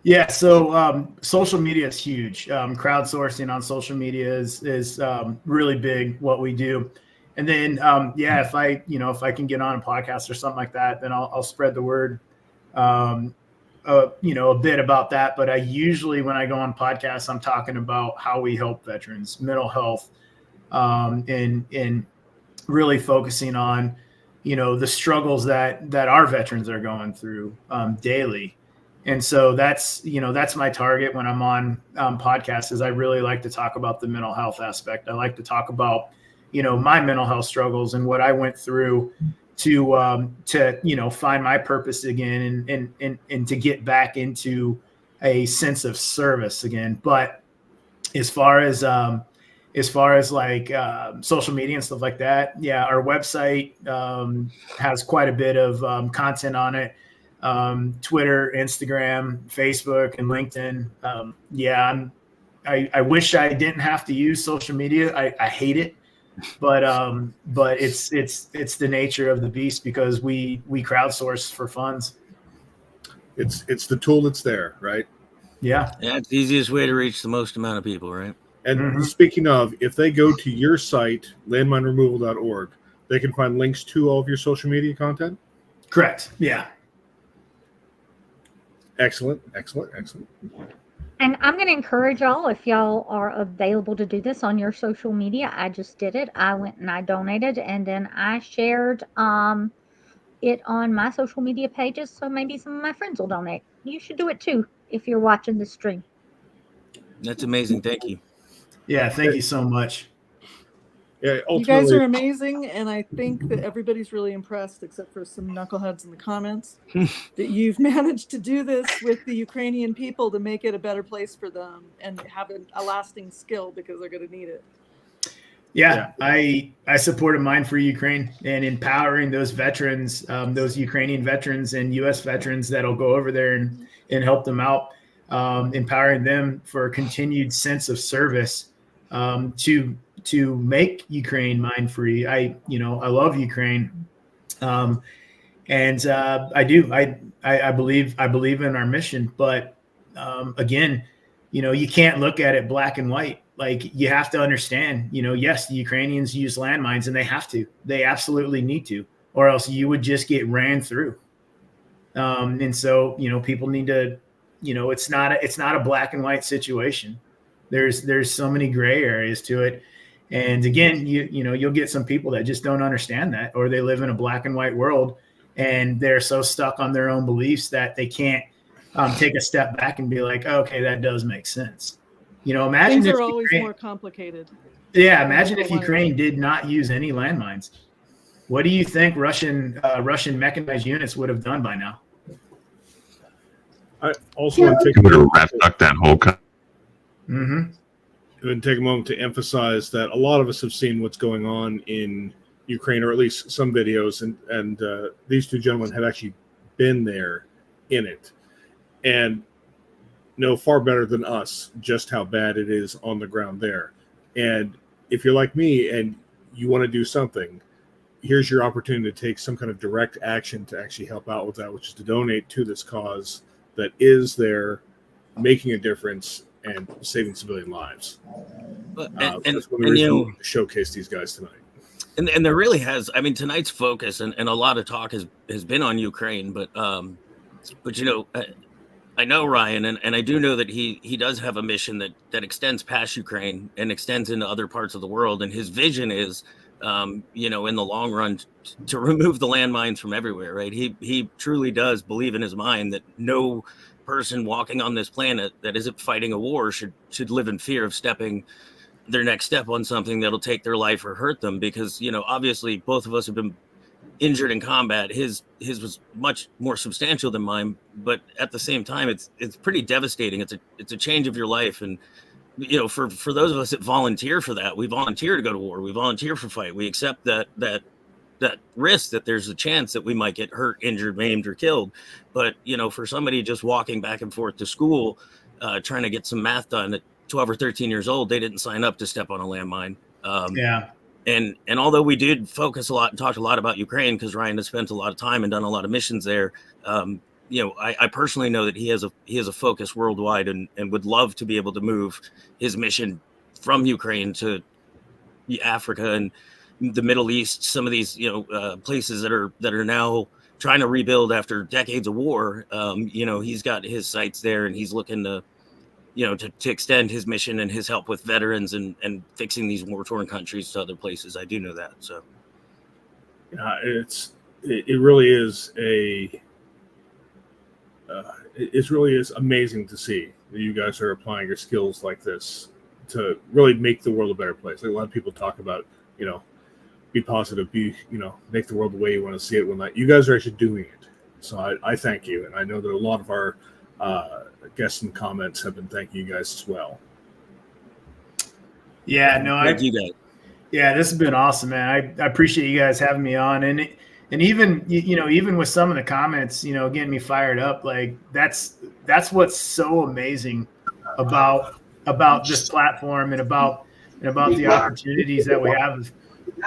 Yeah, so social media is huge. Crowdsourcing on social media is really big, what we do. And then, if I can get on a podcast or something like that, then I'll spread the word. A bit about that, but I usually, when I go on podcasts, I'm talking about how we help veterans, mental health, and really focusing on, the struggles that our veterans are going through daily. And so that's my target when I'm on podcasts, is I really like to talk about the mental health aspect. I like to talk about, my mental health struggles and what I went through to find my purpose again and to get back into a sense of service again. But as far as like social media and stuff like that, yeah, our website has quite a bit of content on it. Twitter, Instagram, Facebook, and LinkedIn. I wish I didn't have to use social media. I hate it. but it's the nature of the beast because we crowdsource for funds. It's the tool that's there, right? Yeah. Yeah, it's the easiest way to reach the most amount of people, right? And speaking of, if they go to your site, landmineremoval.org, they can find links to all of your social media content? Correct. Yeah. Excellent. And I'm going to encourage y'all, if y'all are available to do this on your social media. I just did it. I went and I donated, and then I shared it on my social media pages, so maybe some of my friends will donate. You should do it too if you're watching the stream. That's amazing. Thank you. Yeah, thank you so much. Yeah, you guys are amazing, and I think that everybody's really impressed, except for some knuckleheads in the comments, that you've managed to do this with the Ukrainian people to make it a better place for them and have a lasting skill because they're going to need it. Yeah, I supported Mine for Ukraine and empowering those veterans, those Ukrainian veterans and U.S. veterans that'll go over there and help them out, empowering them for a continued sense of service to make Ukraine mine free. I love Ukraine, and I believe in our mission. But again, you can't look at it black and white. Like, you have to understand, yes, the Ukrainians use landmines, and they absolutely need to, or else you would just get ran through. And so, people need to, it's not a black and white situation. There's so many gray areas to it. And again, you'll get some people that just don't understand that, or they live in a black and white world and they're so stuck on their own beliefs that they can't take a step back and be like, okay, that does make sense. Imagine things if are always Ukraine, more complicated. Yeah, imagine if Ukraine did not use any landmines. What do you think Russian mechanized units would have done by now? I also want to would have wrapped up that whole. And take a moment to emphasize that a lot of us have seen what's going on in Ukraine, or at least some videos, and these two gentlemen have actually been there in it and know far better than us just how bad it is on the ground there. And if you're like me and you want to do something, here's your opportunity to take some kind of direct action to actually help out with that, which is to donate to this cause that is there, making a difference and saving civilian lives. That's one of the reasons we wanted to showcase these guys tonight. And there really has, I mean, tonight's focus and a lot of talk has been on Ukraine, but I know Ryan, and I do know that he does have a mission that extends past Ukraine and extends into other parts of the world. And his vision is, in the long run, to remove the landmines from everywhere, right? He truly does believe in his mind that no person walking on this planet that isn't fighting a war should live in fear of stepping their next step on something that'll take their life or hurt them. Because, obviously both of us have been injured in combat. His was much more substantial than mine, but at the same time, it's pretty devastating. It's a change of your life. And, for those of us that volunteer for that, we volunteer to go to war. We volunteer for fight. We accept that risk, that there's a chance that we might get hurt, injured, maimed, or killed. But, for somebody just walking back and forth to school, trying to get some math done at 12 or 13 years old, they didn't sign up to step on a landmine. And although we did focus a lot and talked a lot about Ukraine, because Ryan has spent a lot of time and done a lot of missions there, I personally know that he has a focus worldwide and would love to be able to move his mission from Ukraine to Africa and the Middle East, some of these places that are now trying to rebuild after decades of war. He's got his sites there, and he's looking to extend his mission and his help with veterans and fixing these war-torn countries to other places. I do know that. So, it really is it really is amazing to see that you guys are applying your skills like this to really make the world a better place. Like, a lot of people talk about, be positive, make the world the way you want to see it. When you guys are actually doing it. So I thank you, and I know that a lot of our guests and comments have been thanking you guys as well. Yeah, no, thank you guys. Yeah, this has been awesome, man. I appreciate you guys having me on, and even even with some of the comments, getting me fired up. Like, that's what's so amazing about this platform and about the opportunities that we have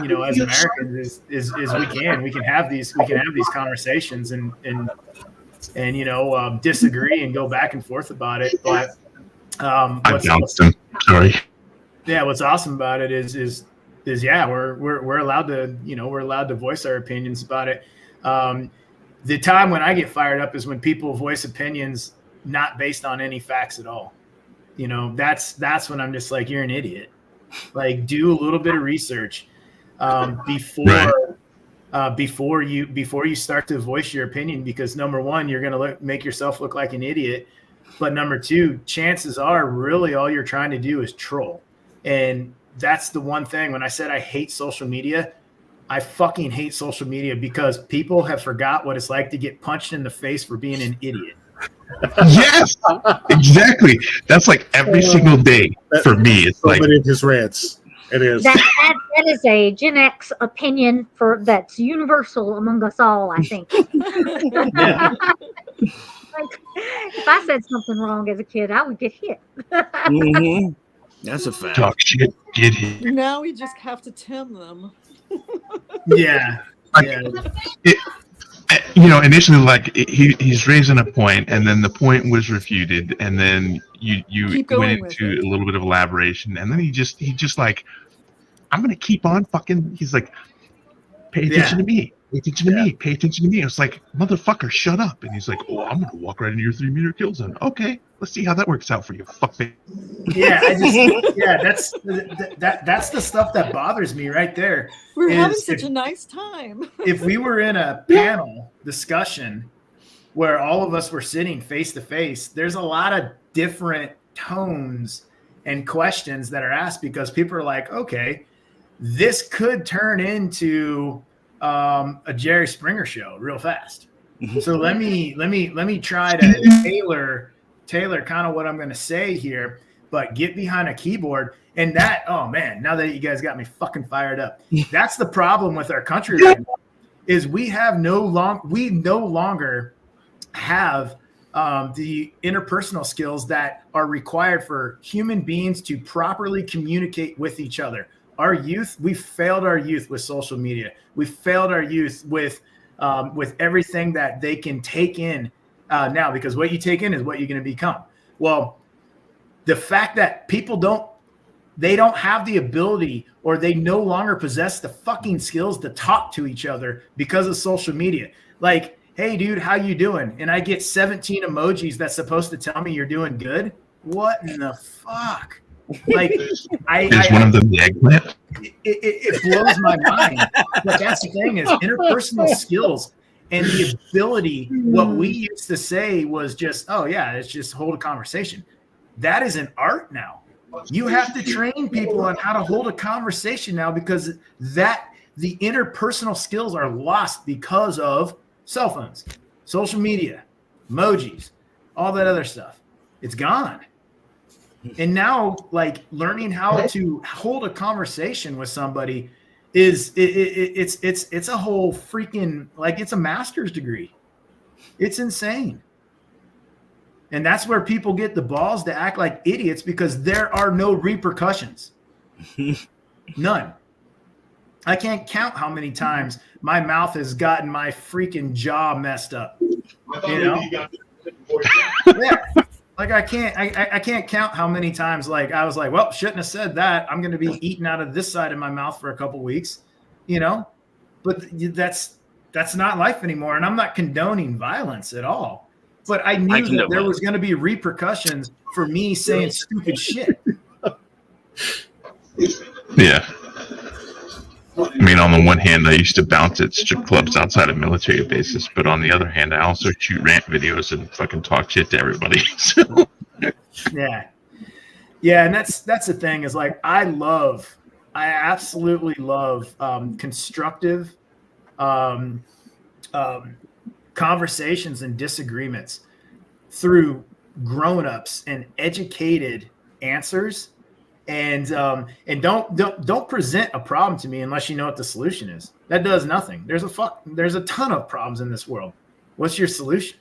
you know, as Americans is we can have these conversations and you know, disagree and go back and forth about it. But I bounced him. Sorry. Yeah, what's awesome about it is yeah, we're allowed to, you know, we're allowed to voice our opinions about it. The time when I get fired up is when people voice opinions not based on any facts at all. You know, that's when I'm just like, you're an idiot. Like, do a little bit of research before you start to voice your opinion, because number one, you're going to make yourself look like an idiot. But number two, chances are really all you're trying to do is troll. And that's the one thing. When I said I hate social media, I fucking hate social media because people have forgot what it's like to get punched in the face for being an idiot. Yes, exactly. That's like every single day for me. It's so like many of his rants. It is. That is a Gen X opinion that's universal among us all, I think. Yeah. Like, if I said something wrong as a kid, I would get hit. Mm-hmm. That's a fact. Talk shit, get hit. Now we just have to Tim them. Yeah. You know, initially, like he's raising a point, and then the point was refuted, and then you went into a little bit of elaboration, and then he just like, I'm gonna keep on fucking. He's like, pay attention to me. Pay attention to me. Pay attention to me. I was like, motherfucker, shut up. And he's like, oh, I'm gonna walk right into your 3-meter kill zone. Okay, let's see how that works out for you. Fuck me. Yeah, that's the stuff that bothers me right there. We're having such a nice time. If we were in a panel discussion where all of us were sitting face to face, there's a lot of different tones and questions that are asked because people are like, okay, this could turn into a Jerry Springer show real fast. So let me try to tailor kind of what I'm going to say here, but get behind a keyboard. And that, oh man, now that you guys got me fucking fired up, that's the problem with our country right now, is we no longer have the interpersonal skills that are required for human beings to properly communicate with each other. Our youth, we failed our youth with social media. We failed our youth with everything that they can take in now, because what you take in is what you're going to become. Well, the fact that people don't have the ability, or they no longer possess the fucking skills to talk to each other because of social media. Like, hey, dude, how you doing? And I get 17 emojis that's supposed to tell me you're doing good. What in the fuck? Like, Is one of them the eggplant? It blows my mind. But that's the thing, is interpersonal skills and the ability. What we used to say was just, oh yeah, it's just hold a conversation. That is an art now. You have to train people on how to hold a conversation now, because the interpersonal skills are lost because of cell phones, social media, emojis, all that other stuff. It's gone. And now, like, learning how to hold a conversation with somebody it's a whole freaking, like, it's a master's degree. It's insane. And that's where people get the balls to act like idiots, because there are no repercussions. None. I can't count how many times my mouth has gotten my freaking jaw messed up. You know? Yeah. Like, I can't count how many times, like, I was like, well, shouldn't have said that. I'm going to be eating out of this side of my mouth for a couple weeks, you know? But that's not life anymore. And I'm not condoning violence at all. But I knew that there was going to be repercussions for me saying stupid shit. Yeah. I mean, on the one hand, I used to bounce at strip clubs outside of military bases, but on the other hand, I also shoot rant videos and fucking talk shit to everybody. So. Yeah, and that's the thing, is like, I absolutely love constructive conversations and disagreements through grown-ups and educated answers. And don't present a problem to me unless you know what the solution is. That does nothing. There's a ton of problems in this world. What's your solution?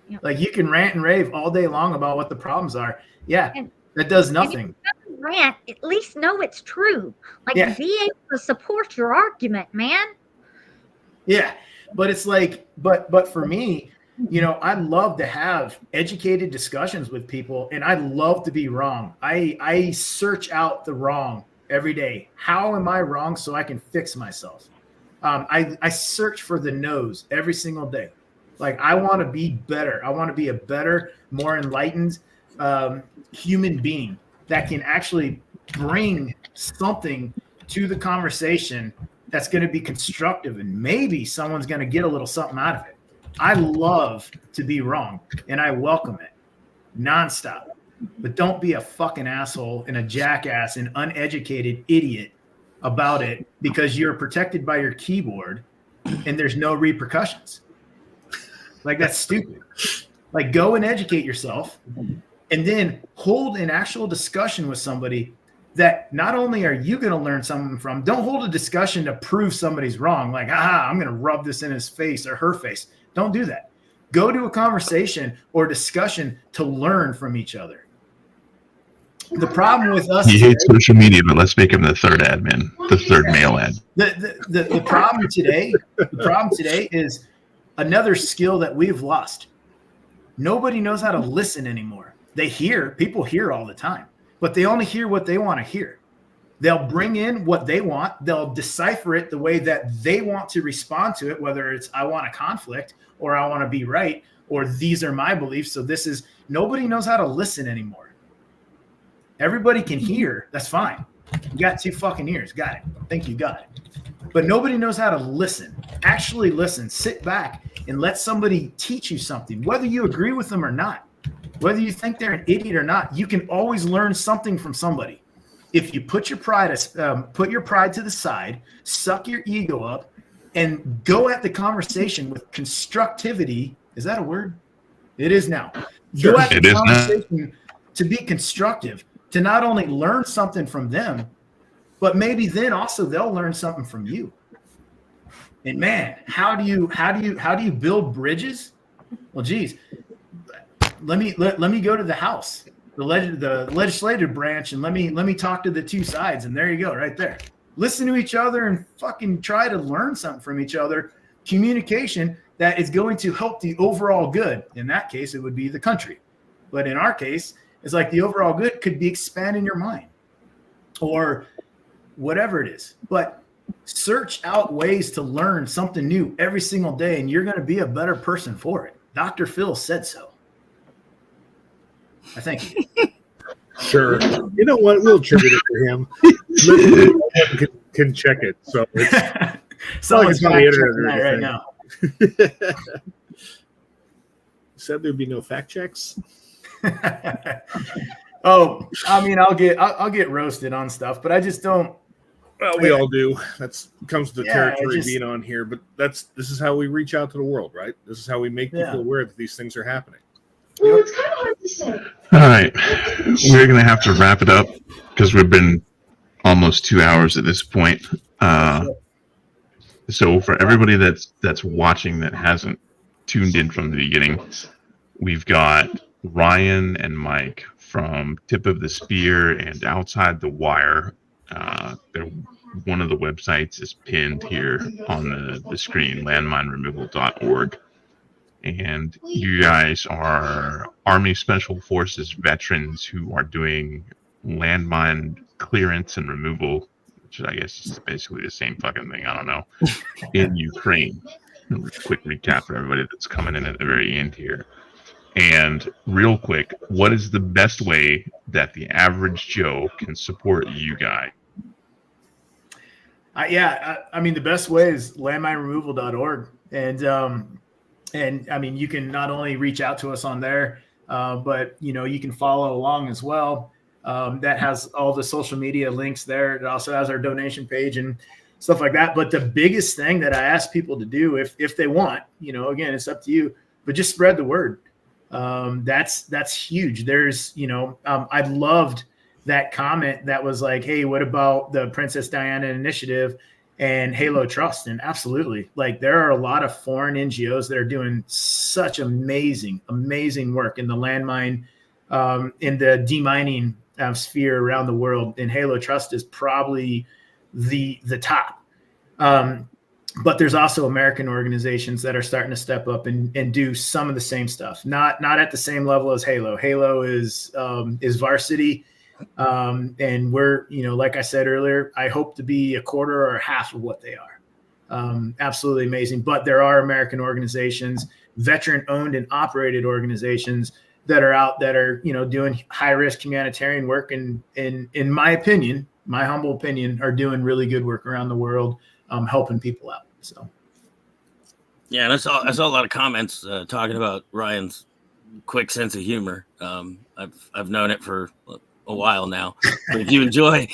Yep. Like, you can rant and rave all day long about what the problems are. Yeah, that does nothing. rant, at least know it's true. Like, Yeah. be able to support your argument, man. Yeah, but it's like, but for me, you know, I love to have educated discussions with people, and I love to be wrong. I search out the wrong every day. How am I wrong so I can fix myself? I search for the no's every single day. Like, I want to be better. I want to be a better, more enlightened human being that can actually bring something to the conversation that's going to be constructive, and maybe someone's going to get a little something out of it. I love to be wrong, and I welcome it nonstop. But don't be a fucking asshole and a jackass and uneducated idiot about it because you're protected by your keyboard and there's no repercussions. Like, that's stupid. Like, go and educate yourself and then hold an actual discussion with somebody that not only are you going to learn something from, don't hold a discussion to prove somebody's wrong. Like, I'm going to rub this in his face or her face. Don't do that. Go to a conversation or discussion to learn from each other. The problem with us, He hates social media, but let's make him the third admin, the third male ad. The problem today is another skill that we've lost. Nobody knows how to listen anymore. People hear all the time, but they only hear what they want to hear. They'll bring in what they want. They'll decipher it the way that they want to respond to it, whether it's I want a conflict or I want to be right or these are my beliefs. So nobody knows how to listen anymore. Everybody can hear. That's fine. You got 2 fucking ears. Got it. Think you got it. But nobody knows how to listen. Actually listen. Sit back and let somebody teach you something, whether you agree with them or not. Whether you think they're an idiot or not, you can always learn something from somebody. If you put your pride to the side, suck your ego up, and go at the conversation with constructivity. Is that a word? It is now. Sure. Go at It the is now. conversation to be constructive, to not only learn something from them, but maybe then also they'll learn something from you. And man, how do you build bridges? Well, geez, let me go to the House, the legislative branch, and let me talk to the 2 sides, and there you go, right there. Listen to each other and fucking try to learn something from each other. Communication that is going to help the overall good. In that case, it would be the country. But in our case, it's like the overall good could be expanding your mind or whatever it is. But search out ways to learn something new every single day, and you're going to be a better person for it. Dr. Phil said so. I think. Sure. You know what? We'll attribute it to him. No one can check it. So it's not like it's on the internet right now. Said there'd be no fact checks. Oh, I mean, I'll get roasted on stuff, but I just don't. Well, we all do. That's comes to the territory of being on here, but this is how we reach out to the world, right? This is how we make people aware that these things are happening. Well, it's kind of hard to say. All right. We're going to have to wrap it up because we've been almost 2 hours at this point. So for everybody that's watching that hasn't tuned in from the beginning, we've got Ryan and Mike from Tip of the Spear and Outside the Wire. One of the websites is pinned here on the screen, landmineremoval.org. And you guys are Army Special Forces veterans who are doing landmine clearance and removal, which I guess is basically the same fucking thing, I don't know, in Ukraine. Quick recap for everybody that's coming in at the very end here. And real quick, what is the best way that the average Joe can support you guys? I mean, the best way is landmineremoval.org. And I mean, you can not only reach out to us on there, but, you can follow along as well. That has all the social media links there. It also has our donation page and stuff like that. But the biggest thing that I ask people to do, if they want, again, it's up to you, but just spread the word. That's huge. There's, I loved that comment that was like, hey, what about the Princess Diana Initiative and Halo Trust? And absolutely, like, there are a lot of foreign NGOs that are doing such amazing work in the landmine, in the demining sphere around the world, and Halo Trust is probably the top. But there's also American organizations that are starting to step up and do some of the same stuff. Not at the same level as Halo. Halo is varsity, and we're, like I said earlier, I hope to be a quarter or half of what they are. Absolutely amazing. But there are American organizations, veteran-owned and operated organizations that are out that are doing high-risk humanitarian work, and in my opinion, my humble opinion, are doing really good work around the world. Helping people out. So, yeah, and I saw a lot of comments talking about Ryan's quick sense of humor. I've known it for a while now. But if you enjoy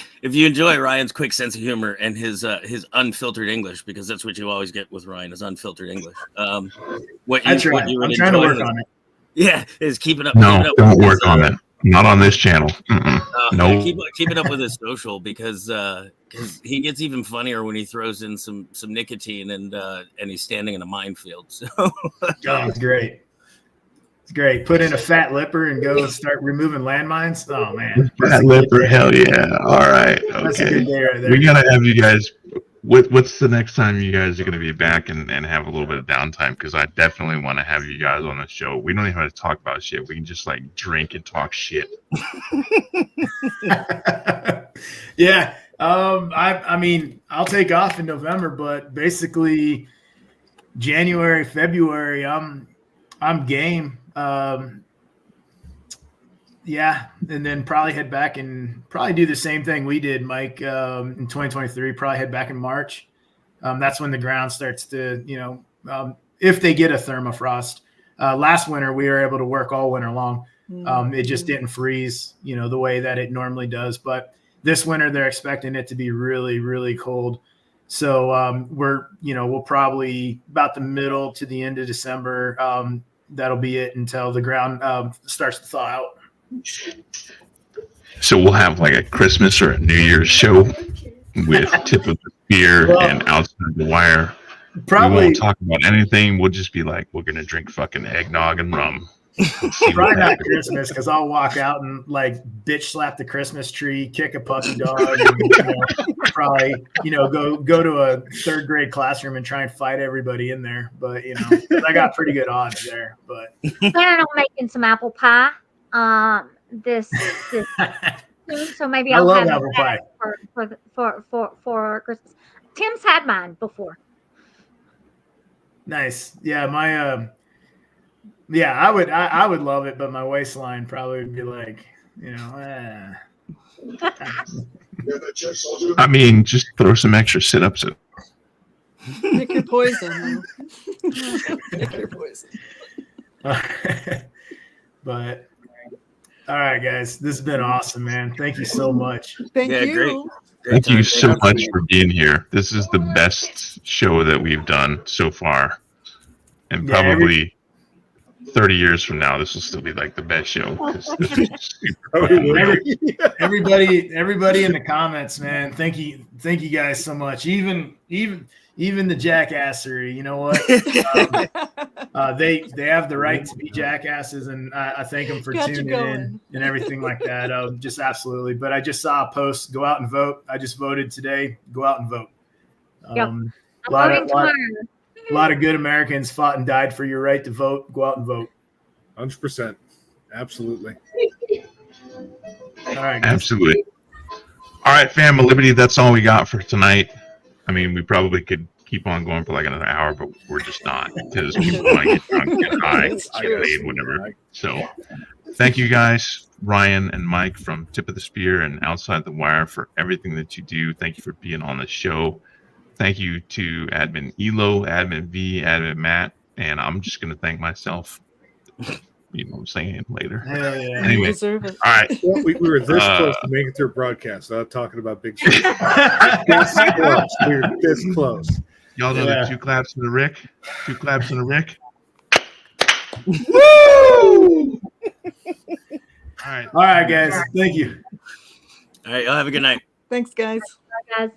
Ryan's quick sense of humor and his unfiltered English, because that's what you always get with Ryan, is unfiltered English. I'm trying to work on it. Yeah, is keeping up. No, don't work on it. Not on this channel. No. Keep it up with his social, because he gets even funnier when he throws in some nicotine and he's standing in a minefield. So it's great. It's great. Put in a fat lipper and go and start removing landmines. Oh man, fat lipper, hell yeah! All right, okay. That's a good day right there. We gotta have you guys. What's the next time you guys are going to be back and have a little bit of downtime? Because I definitely want to have you guys on the show. We don't even have to talk about shit. We can just like drink and talk shit. Yeah. I mean, I'll take off in November, but basically January, February, I'm game. Yeah, and then probably head back and probably do the same thing we did, Mike, in 2023. Probably head back in March. That's when the ground starts to, if they get a thermofrost. Last winter, we were able to work all winter long. It just didn't freeze, the way that it normally does. But this winter, they're expecting it to be really, really cold. So we'll probably about the middle to the end of December. That'll be it until the ground starts to thaw out. So we'll have like a Christmas or a New Year's show with Tip of the Spear and Outside the Wire. Probably we won't talk about anything. We'll just be like, we're gonna drink fucking eggnog and rum. Probably not Christmas, because I'll walk out and like bitch slap the Christmas tree, kick a puppy dog, and probably go to a third grade classroom and try and fight everybody in there. But I got pretty good odds there. But planning on making some apple pie. This so maybe I'll have apple pie for Christmas. Tim's had mine before. Nice. Yeah, I would love it, but my waistline probably would be like, I mean, just throw some extra sit-ups in. Pick your poison. Pick your poison. But all right, guys, this has been awesome, man. Thank you so much. Thank you. Great Thank you so much for being here. This is the best show that we've done so far, and probably 30 years from now, this will still be like the best show. Everybody in the comments, man. Thank you guys so much. Even the jackassery, you know what? They have the right to be jackasses, and I thank them for tuning in and everything like that. Just absolutely. But I just saw a post: go out and vote. I just voted today. Go out and vote. A lot of good Americans fought and died for your right to vote. Go out and vote. 100%. Absolutely. All right. Absolutely. All right, fam of Liberty, that's all we got for tonight. I mean, we probably could keep on going for like another hour, but we're just not, because people want to get drunk, get high, get paid, whatever. So thank you guys, Ryan and Mike from Tip of the Spear and Outside the Wire, for everything that you do. Thank you for being on the show. Thank you to Admin Elo, Admin V, Admin Matt, and I'm just going to thank myself. You know what I'm saying? Later. Yeah. Anyway, all right. Well, we were this close to making it through a broadcast. Not talking about big shit. This close. We were this close. Y'all know the 2 claps in the Rick? 2 claps in the Rick? Woo! All right, guys. Thank you. All right, y'all have a good night. Thanks, guys. Bye, guys.